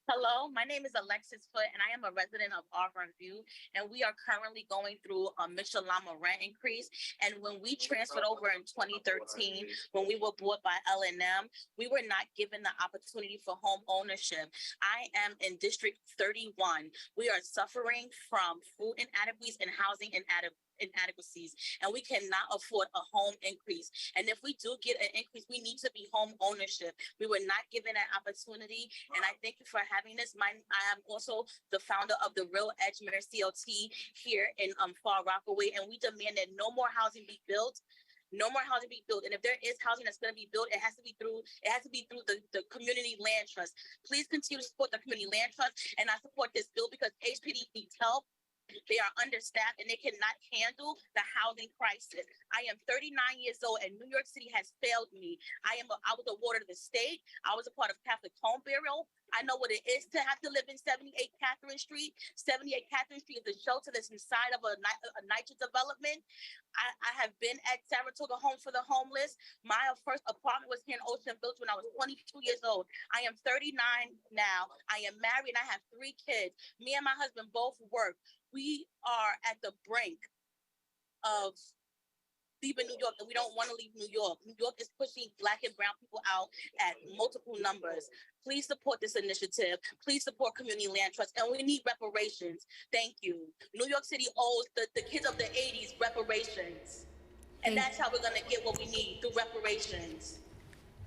Hello, my name is Alexis Foote, and I am a resident of Auburn View, and we are currently going through a Michelama rent increase. And when we transferred over in 2013, when we were bought by L&M, we were not given the opportunity for home ownership. I am in District 31. We are suffering from food inadequacies and housing inadequacies, and we cannot afford a home increase. And if we do get an increase, we need to be home ownership. We were not given that opportunity, and I thank you for having this. I am also the founder of the Real Edge Mayor CLT here in Far Rockaway, and we demand that no more housing be built. No more housing be built, and if there is housing that's going to be built, it has to be through the community land trust. Please continue to support the community land trust, and I support this bill because HPD needs help. They are understaffed and they cannot handle the housing crisis. I am 39 years old and New York City has failed me. I was awarded the state. I was a part of Catholic Home Bureau. I know what it is to have to live in 78 Catherine Street. 78 Catherine Street is a shelter that's inside of a NYCHA development. I have been at Saratoga Home for the Homeless. My first apartment was here in Ocean Village when I was 22 years old. I am 39 now. I am married and I have 3 kids. Me and my husband both work. We are at the brink of leaving New York, and we don't want to leave New York. New York is pushing Black and brown people out at multiple numbers. Please support this initiative. Please support Community Land Trust, and we need reparations. Thank you. New York City owes the kids of the 80s reparations. And that's how we're gonna get what we need, through reparations.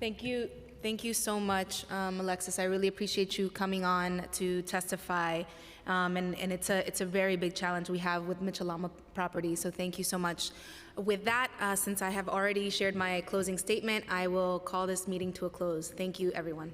Thank you. Thank you so much, Alexis. I really appreciate you coming on to testify. And it's a very big challenge we have with Mitchell-Lama property, so thank you so much. With that, since I have already shared my closing statement, I will call this meeting to a close. Thank you, everyone.